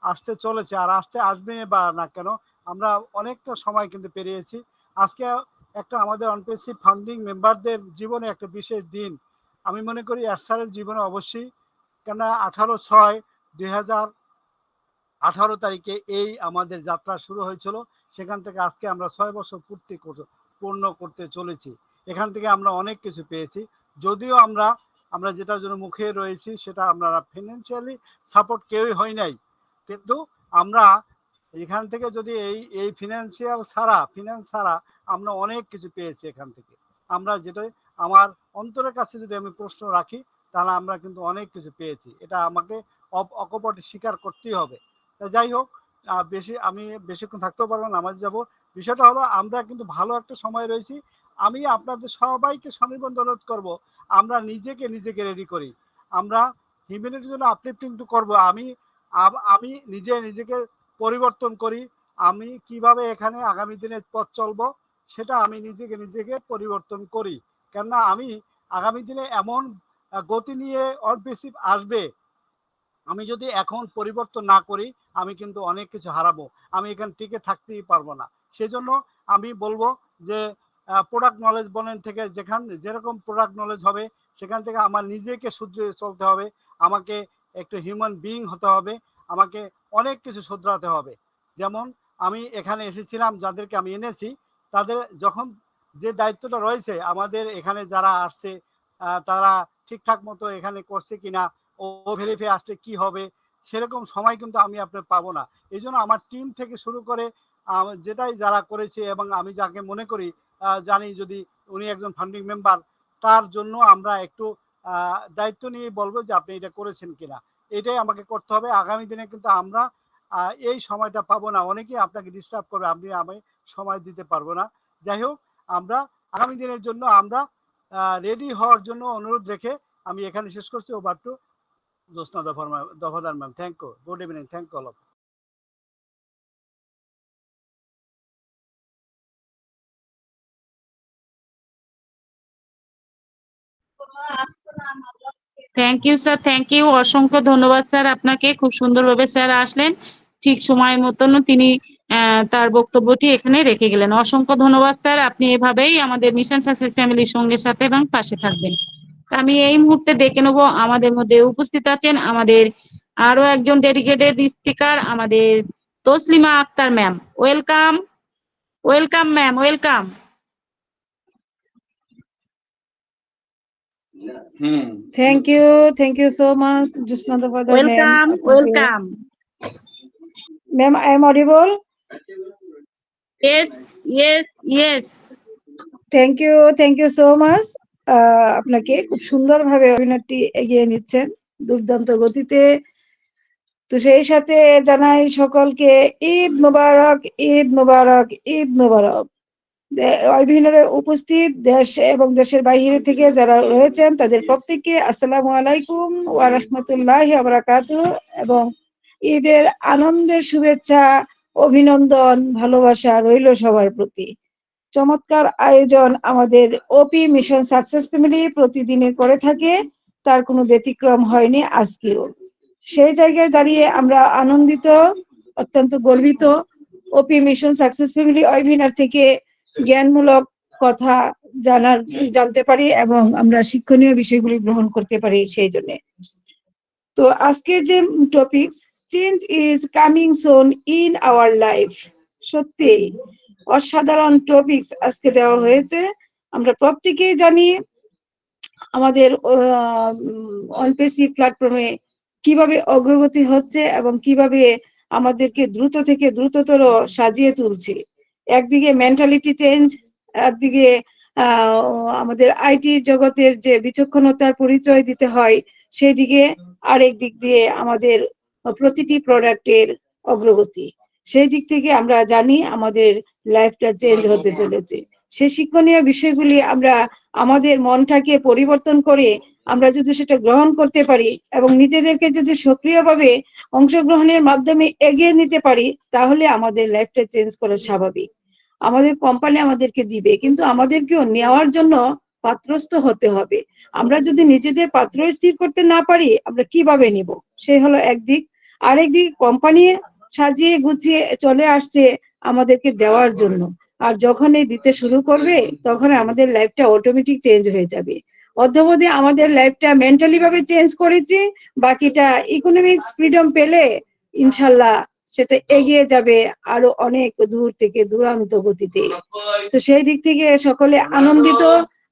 আসতে চলেছে, আর আসবে বা না কেন, আমরা অনেকটা সময় কিন্তু পেরিয়েছি। আজকে একটা আমাদের অনপ্যাসিভ ফান্ডিং মেম্বারদের জীবনে একটা বিশেষ দিন আমি মনে করি, স্যারের জীবনে অবশ্যই, কেন 18/6/2018 তারিখে এই আমাদের যাত্রা শুরু হয়েছিল। সেখান থেকে আজকে আমরা 6 বছর পূর্ণ করতে চলেছি। এখান থেকে আমরা অনেক কিছু পেয়েছি, যদিও আমরা যেটার জন্য মুখে রয়েছি সেটা আমরা ফিনান্সিয়ালি সাপোর্ট কেউই হয় নাই, কিন্তু আমরা এখান থেকে যদি এই ফিনান্স ছাড়া আমরা অনেক কিছু পেয়েছি এখান থেকে। আমরা যেটা আমার অন্তরের কাছে যদি আমি প্রশ্ন রাখি, তাহলে আমরা কিন্তু অনেক কিছু পেয়েছি, এটা আমাকে অকপটে স্বীকার করতেই হবে। তা যাই হোক, আমি বেশিক্ষণ থাকতেও পারবো না, নামাজ যাব। বিষয়টা হলো আমরা কিন্তু ভালো একটা সময় রয়েছি। আমি আপনাদের সবাইকে সনির্বন্ধ অনুরোধ করব, আমরা নিজেকে রেডি করি, আমরা হিউম্যানিটির জন্য আপলিফটিং করবো। আমি নিজেকে পরিবর্তন করি, আমি কিভাবে এখানে আগামী দিনে পথ চলবো সেটা আমি নিজেকে পরিবর্তন করি। কেননা আমি আগামী দিনে এমন গতি নিয়ে অনপেসিভ আসবে, আমি যদি এখন পরিবর্তন না করি আমি কিন্তু অনেক কিছু হারাবো, আমি এখানে টিকে থাকতেই পারবো না। সেজন্য আমি বলবো যে প্রোডাক্ট নলেজ বলেন থেকে যেরকম প্রোডাক্ট নলেজ হবে সেখান থেকে আমার নিজেকে শুধরে চলতে হবে, আমাকে একটু হিউম্যান বিইং হতে হবে, আমাকে অনেক কিছু শুধরাতে হবে। যেমন আমি এখানে এসেছিলাম, যাদেরকে আমি এনেছি তাদের যখন যে দায়িত্বটা রয়েছে, আমাদের এখানে যারা আসছে তারা ঠিকঠাক মতো এখানে করছে কিনা, ও ভেরিফাই আসলে কি হবে, সেরকম সময় কিন্তু আমি আপনার পাবো না। এই জন্য আমার টিম থেকে শুরু করে যেটাই যারা করেছে এবং আমি যাকে মনে করি জানি যদি উনি একজন ফান্ডিং মেম্বার, তার জন্য আমরা একটু দায়িত্ব নিয়ে বলবো যে আপনি এটা করেছেন কিনা, এটাই আমাকে করতে হবে। আগামী দিনে কিন্তু আমরা এই সময়টা পাবো না, অনেকেই আপনাকে ডিস্টার্ব করবে, আমি সময় দিতে পারবো না। যাই হোক, আমরা আগামী দিনের জন্য আমরা রেডি হওয়ার জন্য অনুরোধ রেখে আমি এখানে শেষ করছি। Over to Jyotsna Dafadar ma'am. Thank you, good evening, thank you all of. Thank you sir, thank you, অসংখ্য ধন্যবাদ স্যার আপনাকে। খুব সুন্দরভাবে স্যার আসলেন, ঠিক সময় মতন তিনি তার বক্তব্যটি এখানে রেখে গেলেন। অসংখ্য ধন্যবাদ স্যার, আপনি এভাবেই আমাদের মিশন সাকসেস ফ্যামিলির সঙ্গে সাথে এবং পাশে থাকবেন। আমি এই মুহূর্তে ডেকে নেব, আমাদের মধ্যে উপস্থিত আছেন আমাদের আরো একজন ডেডিকেটেড স্পিকার, আমাদের Taslima Akter ma'am. Welcome, welcome ma'am, welcome. Thank you so much, Jusnada Father ma'am. Welcome, Thank you. Welcome. Ma'am, I am audible. Yes, yes, yes. Thank you so much. আপনাকে খুব সুন্দরভাবে অভিনয়টি এগিয়ে নিচ্ছেন দুর্দান্ত গতিতে। তো সেই সাথে জানাই সকলকে ঈদ মোবারক, ঈদ মোবারক, ঈদ মোবারক। অভিনয়ে উপস্থিত দেশ এবং দেশের বাইরে থেকে যারা রয়েছেন তাদের প্রত্যেককে আসসালামু আলাইকুম ওয়া রাহমাতুল্লাহি ওয়া বারাকাতুহু, এবং ঈদের আনন্দের শুভেচ্ছা, অভিনন্দন, ভালোবাসা রইল সবার প্রতি। চমৎকার আয়োজন আমাদের ওপি মিশন সাকসেস ফ্যামিলি প্রতিদিনের করে থাকে, তার কোনো ব্যতিক্রম হয়নি আজকেও। সেই জায়গায় দাঁড়িয়ে আমরা আনন্দিত, অত্যন্ত গর্বিত। ওপি মিশন সাকসেস ফ্যামিলি ওয়েবিনার থেকে জ্ঞানমূলক কথা জানতে পারি এবং আমরা শিক্ষণীয় বিষয়গুলি গ্রহণ করতে পারি সেই জন্য। তো আজকের যে topic, change is coming soon in our life, সত্যি অসাধারণ টপিক আজকে দেওয়া হয়েছে। আমরা প্রত্যেকেই জানি আমাদের অনপেসি প্ল্যাটফর্মে কিভাবে অগ্রগতি হচ্ছে এবং কিভাবে আমাদেরকে দ্রুত থেকে দ্রুততর সাজিয়ে তুলছে। একদিকে মেন্টালিটি চেঞ্জ, একদিকে আমাদের আইটি জগতের যে বিচক্ষণতার পরিচয় দিতে হয় সেই দিকে, আরেক দিক দিয়ে আমাদের প্রতিটি প্রোডাক্টের অগ্রগতি। সেই দিক থেকে আমরা জানি আমাদের লাইফটা চেঞ্জ হতে চলেছে। সেই শিক্ষণীয় বিষয়গুলি আমরা আমাদের মনটাকে পরিবর্তন করে আমরা যদি সেটা গ্রহণ করতে পারি এবং নিজেদেরকে যদি সক্রিয়ভাবে অংশগ্রহণের মাধ্যমে এগিয়ে নিতে পারি, তাহলে আমাদের লাইফটা চেঞ্জ করা স্বাভাবিক। আমাদের কোম্পানি আমাদেরকে দিবে, কিন্তু আমাদেরকেও নেওয়ার জন্য পাত্রস্থ হতে হবে। আমরা যদি নিজেদের পাত্র স্থির করতে না পারি আমরা কিভাবে নিব, সেই হলো একদিক। আরেকদিক, কোম্পানি সাজিয়ে গুছিয়ে চলে আসছে আমাদেরকে দেওয়ার জন্য, আর যখন এই দিতে শুরু করবে তখন আমাদের লাইফটা অটোমেটিক চেঞ্জ হয়ে যাবে। অদ্যাবধি আমাদের লাইফটা মেন্টালি ভাবে চেঞ্জ করেছি, বাকিটা ইকোনমিক্স ফ্রিডম পেলে ইনশাল্লাহ সেটা এগিয়ে যাবে আরো অনেক দূর থেকে দূরান্ত গতিতে। তো সেই দিক থেকে সকলে আনন্দিত,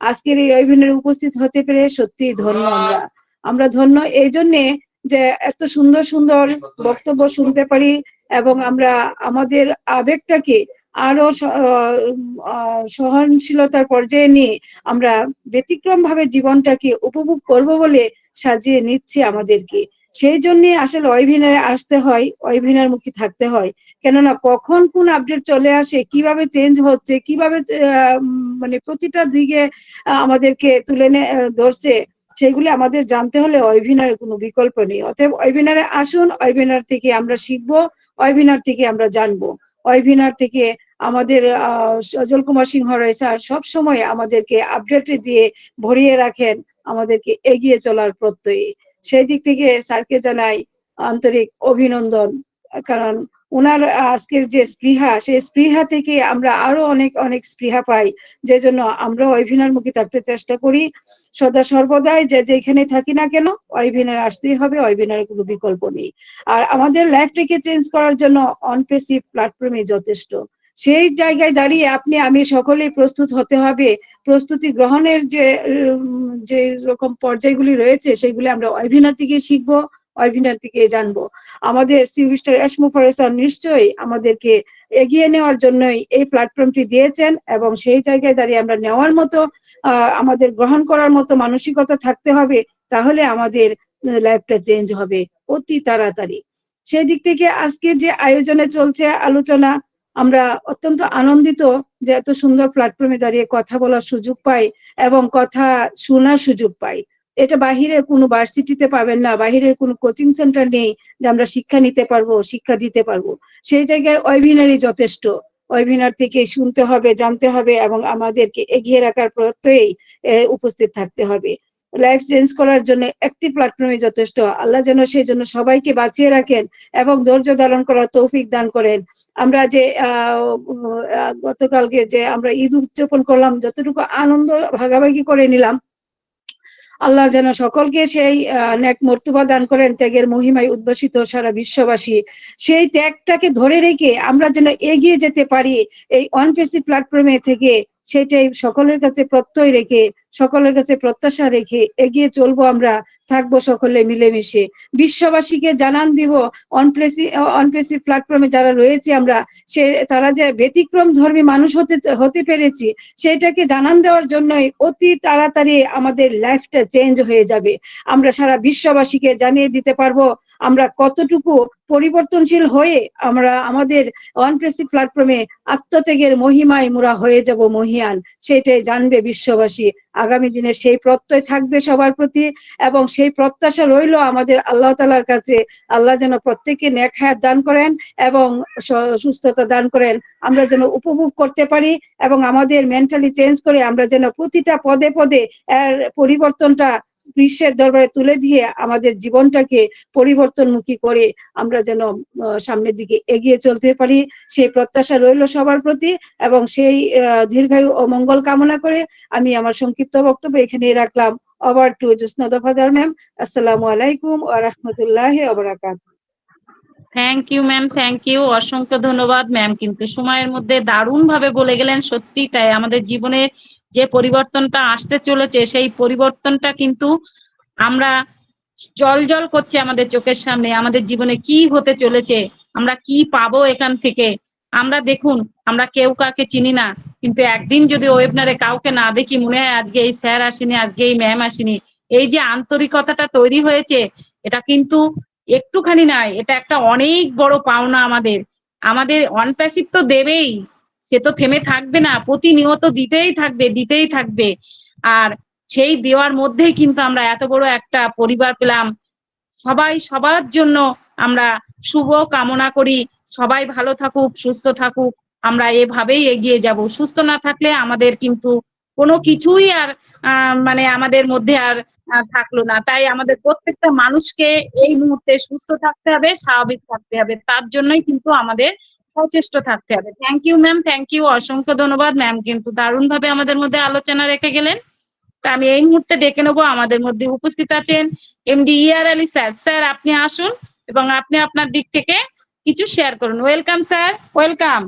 আজকের এই ওয়েবিনারে উপস্থিত হতে পেরে সত্যি ধন্য। আমরা ধন্য এই জন্যে যে এত সুন্দর সুন্দর বক্তব্য শুনতে পারি এবং আমরা আমাদের আবেগটাকে আরো সহনশীলতার পর্যায়ে নিয়ে আমরা ব্যতিক্রম ভাবে জীবনটাকে উপভোগ করব বলে সাজিয়ে নিচ্ছে আমাদেরকে। সেই জন্য আসলে ওয়েবিনারে আসতে হয়, ওয়েবিনার মুখী থাকতে হয়। কেননা কখন কোন আপডেট চলে আসে, কিভাবে চেঞ্জ হচ্ছে, কিভাবে মানে প্রতিটা দিকে আমাদেরকে ধরছে, সেগুলি আমাদের জানতে হলে ওয়েবিনারের কোনো বিকল্প নেই। অতএব ওয়েবিনারে আসুন, ওয়েবিনার থেকে আমরা শিখবো, ওয়েবিনার থেকে আমরা জানবো। ওয়েবিনার থেকে আমাদের সজল কুমার সিংহ রায় স্যার সবসময় আমাদেরকে আপডেট দিয়ে ভরিয়ে রাখেন, আমাদেরকে এগিয়ে চলার প্রত্যয়ে। সেই দিক থেকে স্যারকে জানাই আন্তরিক অভিনন্দন। কারণ ওনার আজকের যে স্পৃহা, সেই স্পৃহা থেকে আমরা আরো অনেক অনেক স্পৃহা পাই, যে জন্য আমরা ওয়েবিনার মুখী থাকতে চেষ্টা করি সদা সর্বদাই। যে যেখানে থাকি না কেন, ওয়েবিনার আসতেই হবে, ওয়েবিনারের কোনো বিকল্প নেই। আর আমাদের লাইফটাকে চেঞ্জ করার জন্য অনপেসিভ প্ল্যাটফর্মে যথেষ্ট। সেই জায়গায় দাঁড়িয়ে আপনি আমি সকলেই প্রস্তুত হতে হবে। প্রস্তুতি গ্রহণের যে রকম পর্যায়গুলি রয়েছে, সেগুলি আমরা ওয়েবিনার থেকে শিখবো, ওয়েবিনার থেকে জানবো। আমাদের মিস্টার এস মুফাররর স্যার নিশ্চয়ই আমাদেরকে এগিয়ে নেওয়ার জন্যই এই প্ল্যাটফর্মটি দিয়েছেন, এবং সেই জায়গায় দাঁড়িয়ে আমরা নেওয়ার মতো আমাদের গ্রহণ করার মতো মানসিকতা থাকতে হবে। তাহলে আমাদের লাইফটা চেঞ্জ হবে অতি তাড়াতাড়ি। সেই দিক থেকে আজকে যে আয়োজনে চলছে আলোচনা, আমরা অত্যন্ত আনন্দিত যে এত সুন্দর প্ল্যাটফর্মে দাঁড়িয়ে কথা বলার সুযোগ পাই এবং কথা শোনার সুযোগ পাই। এটা বাহিরের কোনো ভার্সিটিতে পাবেন না, বাহিরের কোনো কোচিং সেন্টার নেই যে আমরা শিক্ষা নিতে পারবো, শিক্ষা দিতে পারবো। সেই জায়গায় ওয়েবিনারই যথেষ্ট। ওয়েবিনার থেকে শুনতে হবে, জানতে হবে এবং আমাদেরকে এগিয়ে রাখার প্রত্যয়েই উপস্থিত থাকতে হবে। লাইফ চেঞ্জ করার জন্য একটি প্ল্যাটফর্মে যথেষ্ট। আল্লাহ যেন সেই জন্য সবাইকে বাঁচিয়ে রাখেন এবং ধৈর্য ধারণ করার তৌফিক দান করেন। আমরা যে গতকালকে যে আমরা ঈদ উদযাপন করলাম, যতটুকু আনন্দ ভাগাভাগি করে নিলাম, আল্লাহ যেন সকলকে সেই নেক মর্তবা দান করেন, ত্যাগের মহিমায় উদ্ভাসিত সারা বিশ্ববাসী। সেই ত্যাগটাকে ধরে রেখে আমরা যেন এগিয়ে যেতে পারি এই অনপেসি প্ল্যাটফর্মে থেকে, সেটাই সকলের কাছে প্রত্যয় রেখে, সকলের কাছে প্রত্যাশা রেখে এগিয়ে চলবো। আমরা থাকবো সকলে মিলেমিশে, বিশ্ববাসীকে জানান দিব অনপেসি প্ল্যাটফর্মে যারা রয়েছে আমরা, তারা যে ব্যতিক্রম ধর্মী মানুষ হতে পেরেছি, সেটাকে জানান দেওয়ার জন্যই অতি তাড়াতাড়ি আমাদের লাইফটা চেঞ্জ হয়ে যাবে। আমরা সারা বিশ্ববাসীকে জানিয়ে দিতে পারবো আমরা কতটুকু পরিবর্তনশীল হয়ে আমরা আমাদের অনপ্রেসিভ প্ল্যাটফর্মে আত্মত্যাগের মহিমায় মোরা হয়ে যাব মহিয়ান, সেটাই জানবে বিশ্ববাসী। আগামী দিনে সেই প্রত্যয় থাকবে সবার প্রতি, এবং সেই প্রত্যাশা রইল আমাদের আল্লাহ তাআলার কাছে। আল্লাহ যেন প্রত্যেককে নেক হায়াত দান করেন এবং সুস্থতা দান করেন, আমরা যেন উপভোগ করতে পারি এবং আমাদের মেন্টালি চেঞ্জ করে আমরা যেন প্রতিটা পদে পদে এর পরিবর্তনটা বিশ্বের দরবারে তুলে দিয়ে আমাদের জীবনটাকে পরিবর্তনমুখী করে আমরা যেন সামনের দিকে এগিয়ে চলতে পারি, সেই প্রত্যাশা রইল সবার প্রতি। এবং সেই দীর্ঘায়ু ও মঙ্গল কামনা করে আমি আমার সংক্ষিপ্ত বক্তব্য এখানেই রাখলাম। Over to Josna Dafadar ma'am. আসসালামু আলাইকুম ওয়া রাহমাতুল্লাহি ওয়া বারাকাতুহু। Thank you ma'am, thank you, অসংখ্য ধন্যবাদ ম্যাম। কিন্তু সময়ের মধ্যে দারুণ ভাবে বলে গেলেন, সত্যি তাই। আমাদের জীবনে যে পরিবর্তনটা আসতে চলেছে, সেই পরিবর্তনটা কিন্তু আমরা জল জল করছে আমাদের চোখের সামনে। আমাদের জীবনে কি হতে চলেছে, আমরা কি পাবো এখান থেকে। আমরা দেখুন, আমরা কেউ কাকে চিনি না, কিন্তু একদিন যদি ওয়েবিনারে কাউকে না দেখি, মনে হয় আজকে এই স্যার আসেনি, আজকে এই ম্যাম আসেনি। এই যে আন্তরিকতাটা তৈরি হয়েছে, এটা কিন্তু একটুখানি নয়, এটা একটা অনেক বড় পাওনা আমাদের। আমাদের অনপ্যাসিভ তো দেবেই, সে তো থেমে থাকবে না, প্রতিনিয়ত দিতেই থাকবে, দিতেই থাকবে। আর সেই দেওয়ার মধ্যেই কিন্তু আমরা এত বড় একটা পরিবার পেলাম। সবাই সবার জন্য আমরা শুভ কামনা করি, সবাই ভালো থাকুক, সুস্থ থাকুক। আমরা এভাবেই এগিয়ে যাব। সুস্থ না থাকলে আমাদের কিন্তু কোনো কিছুই আর মানে আমাদের মধ্যে আর থাকলো না। তাই আমাদের প্রত্যেকটা মানুষকে এই মুহূর্তে সুস্থ থাকতে হবে, স্বাভাবিক থাকতে হবে। তার জন্যই কিন্তু আমাদের সচেষ্ট থাকতে হবে। Thank you ma'am, thank you, অসংখ্য ধন্যবাদ ম্যাম। কিন্তু দারুণ ভাবে আমাদের মধ্যে আলোচনা রেখে গেলেন। তা আমি এই মুহূর্তে ডেকে নেবো, আমাদের মধ্যে উপস্থিত আছেন এমডি ইয়ার আলী স্যার। স্যার আপনি আসুন এবং আপনি আপনার দিক থেকে কিছু শেয়ার করুন। Welcome sir, welcome.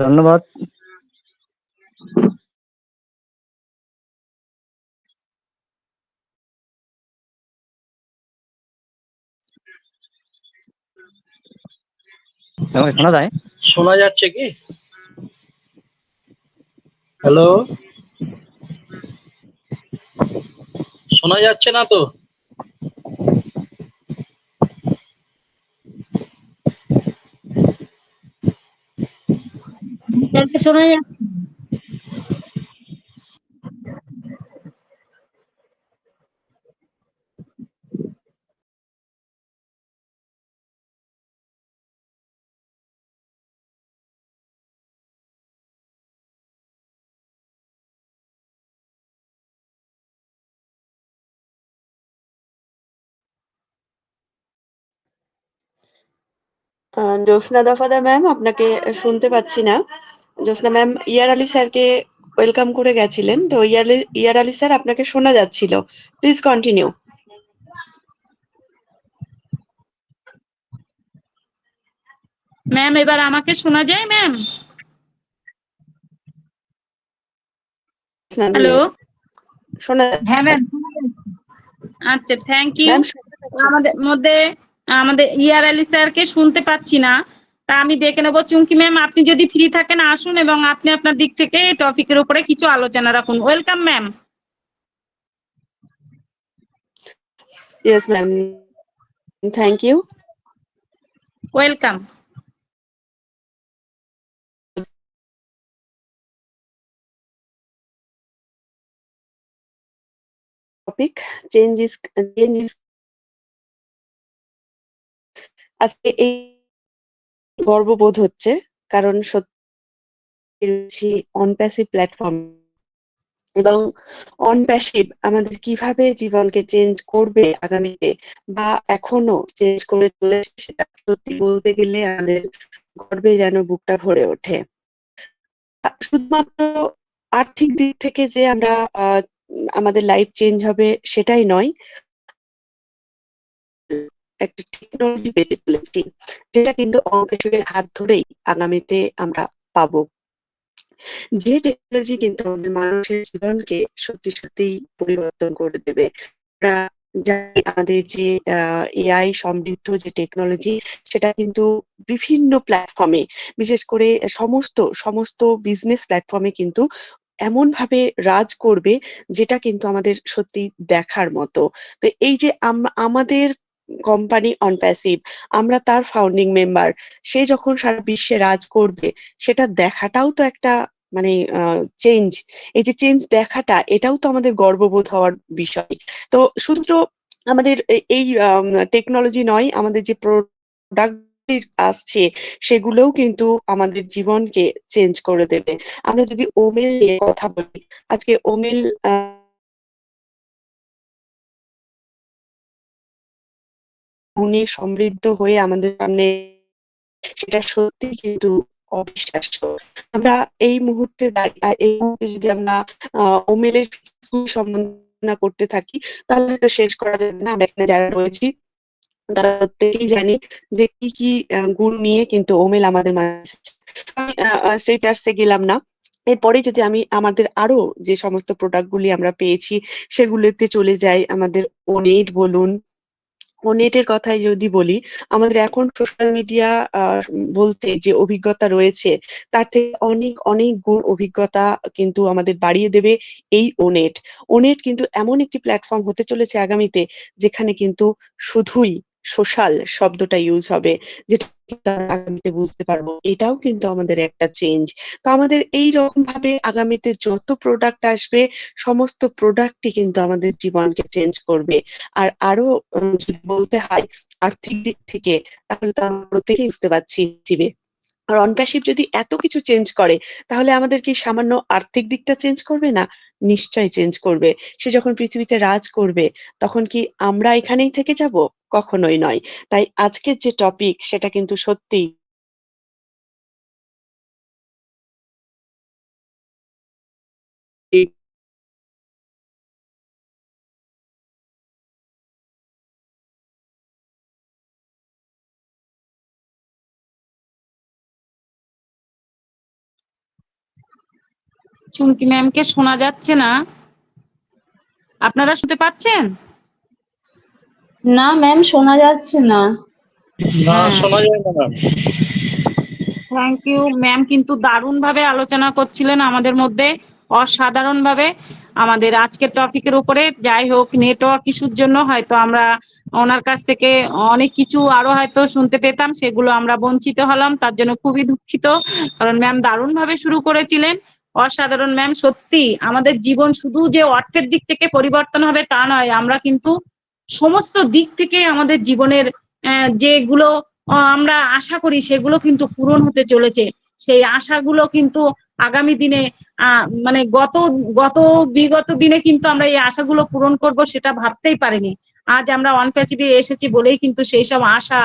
ধন্যবাদ। আমাকে শোনা যায়? শোনা যাচ্ছে কি? হ্যালো, শোনা যাচ্ছে না তো? শোনা যাচ্ছে। জ্যোৎস্না দফাদার ম্যাম, আপনাকে শুনতে পাচ্ছি না। জ্যোৎস্না ম্যাম ইয়ার আলী স্যারকে ওয়েলকাম করে গেছিলেন, তো ইয়ার আলী স্যার আপনাকে শোনা যাচ্ছিল। Please continue. ম্যাম এবার আমাকে শোনা যায় ম্যাম? হ্যালো। শোনা হ্যাঁ ম্যাম। আচ্ছা, থ্যাংক ইউ। ম্যাম আমাদের মধ্যে আমাদের ইয়ার আলী স্যারকে শুনতে পাচ্ছি না, তা আমি ডেকে নেবো চুমকি ম্যাম। আপনি যদি ফ্রি থাকেন আসুন এবং আপনি আপনার দিক থেকে এই টপিকের উপরে কিছু আলোচনা রাখুন। Welcome ma'am. Yes ma'am, thank you. Welcome. Topic change is আজকে এই গর্ববোধ হচ্ছে, কারণ সত্যি অন প্যাসিভ প্ল্যাটফর্ম এবং অন প্যাসিভ আমাদের কিভাবে জীবনকে চেঞ্জ করবে আগামীতে, বা এখনো চেঞ্জ করে চলেছে, সেটা সত্যি বলতে গেলে আমাদের গর্বে যেন বুকটা ভরে ওঠে। শুধুমাত্র আর্থিক দিক থেকে যে আমরা আমাদের লাইফ চেঞ্জ হবে সেটাই নয়, একটা টেকনোলজি পেতে চলেছি, যেটা কিন্তু অনপ্যাসিভের হাত ধরেই আগামীতে আমরা পাবো। যে টেকনোলজি কিন্তু আমাদের মানুষের জীবনকে সত্যি সত্যিই পরিবর্তন করে দেবে। আমরা জানি আমাদের যে এআই সমৃদ্ধ যে টেকনোলজি, সেটা কিন্তু বিভিন্ন প্ল্যাটফর্মে, বিশেষ করে সমস্ত বিজনেস প্ল্যাটফর্মে কিন্তু এমন ভাবে রাজ করবে, যেটা কিন্তু আমাদের সত্যি দেখার মতো। তো এই যে আমাদের কোম্পানি অন প্যাসিভ, আমরা তার ফাউন্ডিং মেম্বার, সে যখন সারা বিশ্বে রাজ করবে, সেটা দেখাটাও তো একটা মানে চেঞ্জ। এই যে চেঞ্জ দেখাটা, এটাও তো আমাদের গর্ববোধ হওয়ার বিষয়। তো শুধু আমাদের এই টেকনোলজি নয়, আমাদের যে প্রোডাক্ট আসছে সেগুলোও কিন্তু আমাদের জীবনকে চেঞ্জ করে দেবে। আমরা যদি ওমেল নিয়ে কথা বলি, আজকে ওমেল গুণে সমৃদ্ধ হয়ে আমাদের সামনে, সেটা সত্যি কিন্তু অবিশ্বাস্য। আমরা এই মুহূর্তে যদি আমরা ওমেলের সম্বন্ধে করতে থাকি, তাহলে হয়তো শেষ করা যাবে না। আমরা এখানে যারা রয়েছি তারা প্রত্যেকেই জানি যে কি কি গুণ নিয়ে কিন্তু ওমেল আমাদের মাঝে এসেছে। আমি সেইটার্সে গেলাম না। এরপরে যদি আমি আমাদের আরো যে সমস্ত প্রোডাক্ট গুলি আমরা পেয়েছি সেগুলোতে চলে যাই, আমাদের ওনেট বলুন, ওনেটের কথাই যদি বলি, আমাদের এখন সোশ্যাল মিডিয়া বলতে যে অভিজ্ঞতা রয়েছে, তার থেকে অনেক অনেক গুণ অভিজ্ঞতা কিন্তু আমাদের বাড়িয়ে দেবে এই ওনেট। ওনেট কিন্তু এমন একটি প্ল্যাটফর্ম হতে চলেছে আগামীতে, যেখানে কিন্তু শুধুই সোশ্যাল শব্দটা ইউজ হবে, যেটা কিন্তু আমরা আগামীতে বুঝতে পারবো। এটাও কিন্তু আমাদের একটা চেঞ্জ। তো আমাদের এই রকম ভাবে আগামীতে যত প্রোডাক্ট আসবে, সমস্ত প্রোডাক্টই কিন্তু আমাদের জীবনকে চেঞ্জ করবে। আর আরো যদি বলতে হয় আর্থিক দিক থেকে, তাহলে তো আমরা প্রত্যেকেই বুঝতে পারছি দিবে। আর অনপ্যাসিভ যদি এত কিছু চেঞ্জ করে, তাহলে আমাদের কি সামান্য আর্থিক দিকটা চেঞ্জ করবে না? নিশ্চয়ই চেঞ্জ করবে। সে যখন পৃথিবীতে রাজ করবে, তখন কি আমরা এখানেই থেকে যাব? কখনোই নয়। তাই আজকের যে টপিক, সেটা কিন্তু সত্যিই চুমকি ম্যামকে শোনা যাচ্ছে না, আপনারা শুনতে পাচ্ছেন? না ম্যাম, শোনা যাচ্ছে না। না, হ্যাঁ, শোনা যায় না ম্যাম। থ্যাংক ইউ ম্যাম, কিন্তু দারুণ ভাবে আলোচনা করছিলেন আমাদের মধ্যে, অসাধারণ ভাবে আমাদের আজকের টপিকের উপরে। যাই হোক, নেটওয়ার্ক ইস্যুর জন্য হয়তো আমরা ওনার কাছ থেকে অনেক কিছু আরো হয়তো শুনতে পেতাম, সেগুলো আমরা বঞ্চিত হলাম, তার জন্য খুবই দুঃখিত। কারণ ম্যাম দারুণ ভাবে শুরু করেছিলেন, অসাধারণ ম্যাম। সত্যি আমাদের জীবন শুধু যে অর্থের দিক থেকে পরিবর্তন হবে তা নয়, আমরা কিন্তু সমস্ত দিক থেকে আমাদের জীবনের যেগুলো আমরা আশা করি সেগুলো কিন্তু পূরণ হতে চলেছে। সেই আশাগুলো কিন্তু আগামী দিনে মানে গত বিগত দিনে কিন্তু আমরা এই আশাগুলো পূরণ করব সেটা ভাবতেই পারিনি। আজ আমরা ওয়ান প্যাসিভে এসেছি বলেই কিন্তু সেই সব আশা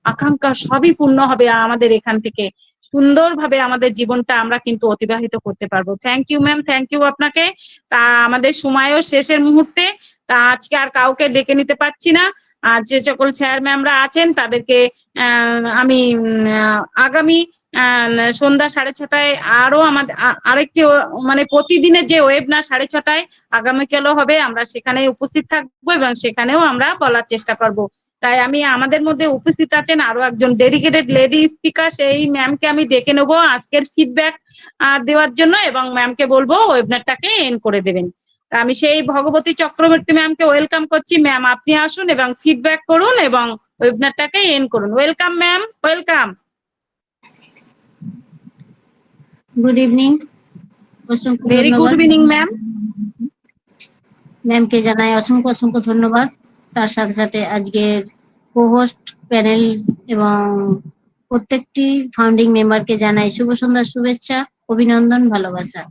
আকাঙ্ক্ষা সবই পূর্ণ হবে আমাদের এখান থেকে। সুন্দরভাবে আমাদের জীবনটা আমরা কিন্তু অতিবাহিত করতে পারবো। Thank you ma'am, thank you আপনাকে। তা আমাদের সময়ও শেষের মুহূর্তে, তা আজকে আর কাউকে ডেকে নিতে পারছি না। আর যে সকল স্যার ম্যামরা আছেন তাদেরকে আমি আগামী সন্ধ্যা 6:30 আরো আমাদের আরেকটি মানে প্রতিদিনের যে ওয়েবিনার 6:30 আগামীকালও হবে, আমরা সেখানে উপস্থিত থাকবো এবং সেখানেও আমরা বলার চেষ্টা করব। তাই আমি আমাদের মধ্যে উপস্থিত আছেন আরো একজন ডেডিকেটেড লেডি স্পিকার, সেই ম্যামকে আমি ডেকে নেবো আজকের ফিডব্যাক দেওয়ার জন্য, এবং ম্যামকে বলবো ওয়েবিনারটাকে এন্ড করে দেবেন। আমি সেই ভগবতী চক্রবর্তী ম্যামকে ওয়েলকাম করছি। ম্যাম আপনি আসুন এবং ফিডব্যাক করুন এবং ওয়েবিনারটাকে এন্ড করুন। Welcome ma'am, welcome. Good evening, অসংখ্য ভেরি গুড ধন্যবাদ ইভিনিং ম্যাম। ম্যামকে জানাই অসংখ্য অসংখ্য ধন্যবাদ। তার সাথে সাথে আজকের কোহোস্ট প্যানেল এবং প্রত্যেকটি ফাউন্ডিং মেম্বারকে জানাই শুভ সন্ধ্যার শুভেচ্ছা, অভিনন্দন, ভালোবাসা।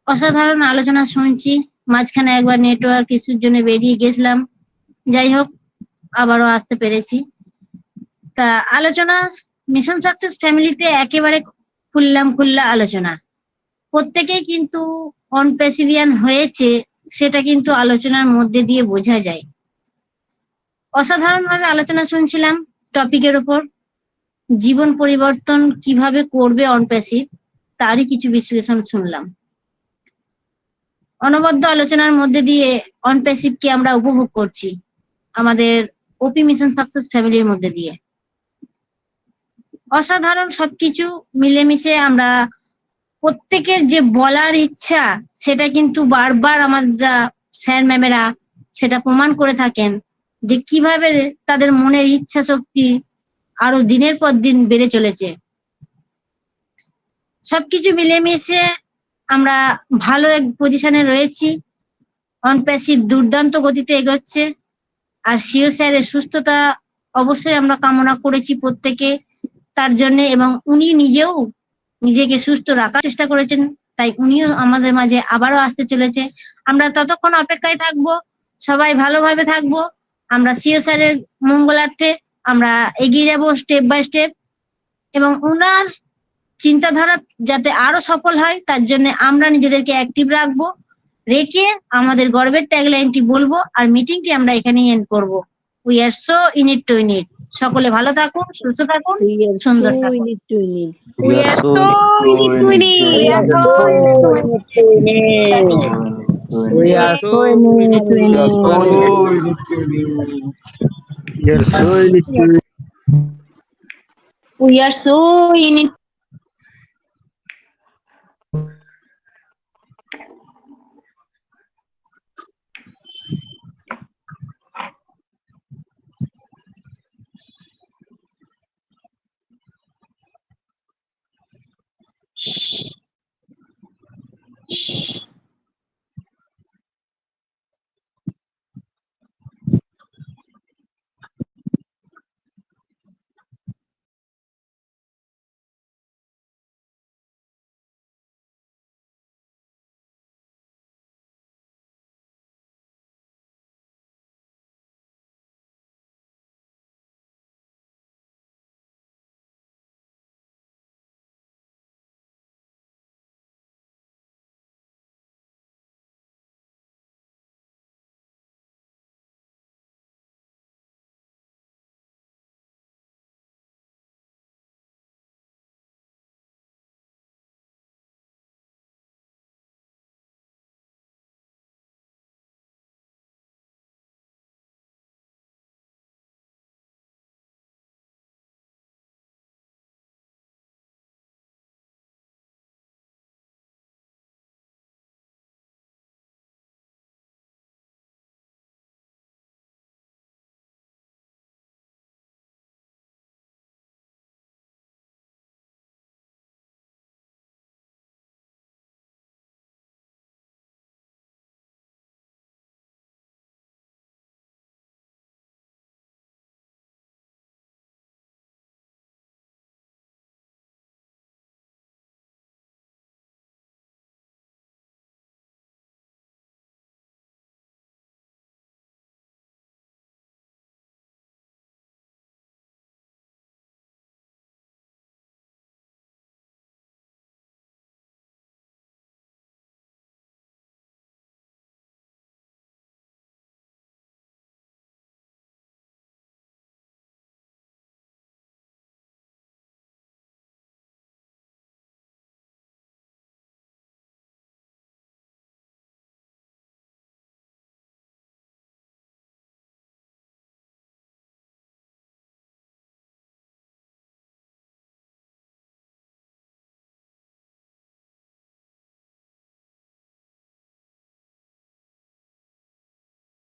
অসাধারণ আলোচনা শুনছি, মাঝখানে একবার নেটওয়ার্ক ইস্যুর জন্য বেরিয়ে গেছিলাম, যাই হোক আবারও আসতে পেরেছি। তা আলোচনা মিশন সাকসেস ফ্যামিলিতে একেবারে খোলা আলোচনা, প্রত্যেকেই কিন্তু অন প্যাসিভিয়ান হয়েছে সেটা কিন্তু আলোচনার মধ্যে দিয়ে বোঝা যায়। অসাধারণ ভাবে আলোচনা শুনছিলাম টপিকের উপর, জীবন পরিবর্তন কিভাবে করবে অন প্যাসিভ, তারই কিছু বিশ্লেষণ শুনলাম। অনবদ্য আলোচনার মধ্যে দিয়ে অন প্যাসিভকে আমরা উপভোগ করছি আমাদের ওপি মিশন সাকসেস ফ্যামিলির মধ্যে দিয়ে। অসাধারণ সবকিছু মিলেমিশে আমরা প্রত্যেকের যে বলার ইচ্ছা সেটা কিন্তু বারবার আমরা স্যার ম্যামেরা সেটা প্রমাণ করে থাকেন যে কিভাবে তাদের মনের ইচ্ছা শক্তি আরো দিনের পর দিন বেড়ে চলেছে। সবকিছু মিলেমিশে আমরা ভালো এক পজিশনে রয়েছি, অন প্যাসিভ দুর্দান্ত গতিতে এগোচ্ছে। আর সিও স্যারের সুস্থতা অবশ্যই আমরা কামনা করেছি প্রত্যেকে তার জন্য, এবং উনি নিজেও নিজেকে সুস্থ রাখার চেষ্টা করেছেন, তাই উনিও আমাদের মাঝে আবারও আসতে চলেছে। আমরা ততক্ষণ অপেক্ষায় থাকবো, সবাই ভালোভাবে থাকবো। আমরা সিও স্যারের মঙ্গলার্থে আমরা এগিয়ে যাব স্টেপ বাই স্টেপ, এবং ওনার চিন্তাধারা যাতে আরো সফল হয় তার জন্য আমরা নিজেদেরকে অ্যাক্টিভ রাখবো, রেখে আমাদের গর্বের ট্যাগলাইনটি বলবো আর মিটিংটি আমরা এখানেই এন্ড করবো। We are so in it to win it. সকলে ভালো থাকুন, সুস্থ থাকুন, সুন্দর থাকুন। We are so in it to it. We are so in it. We are so in it.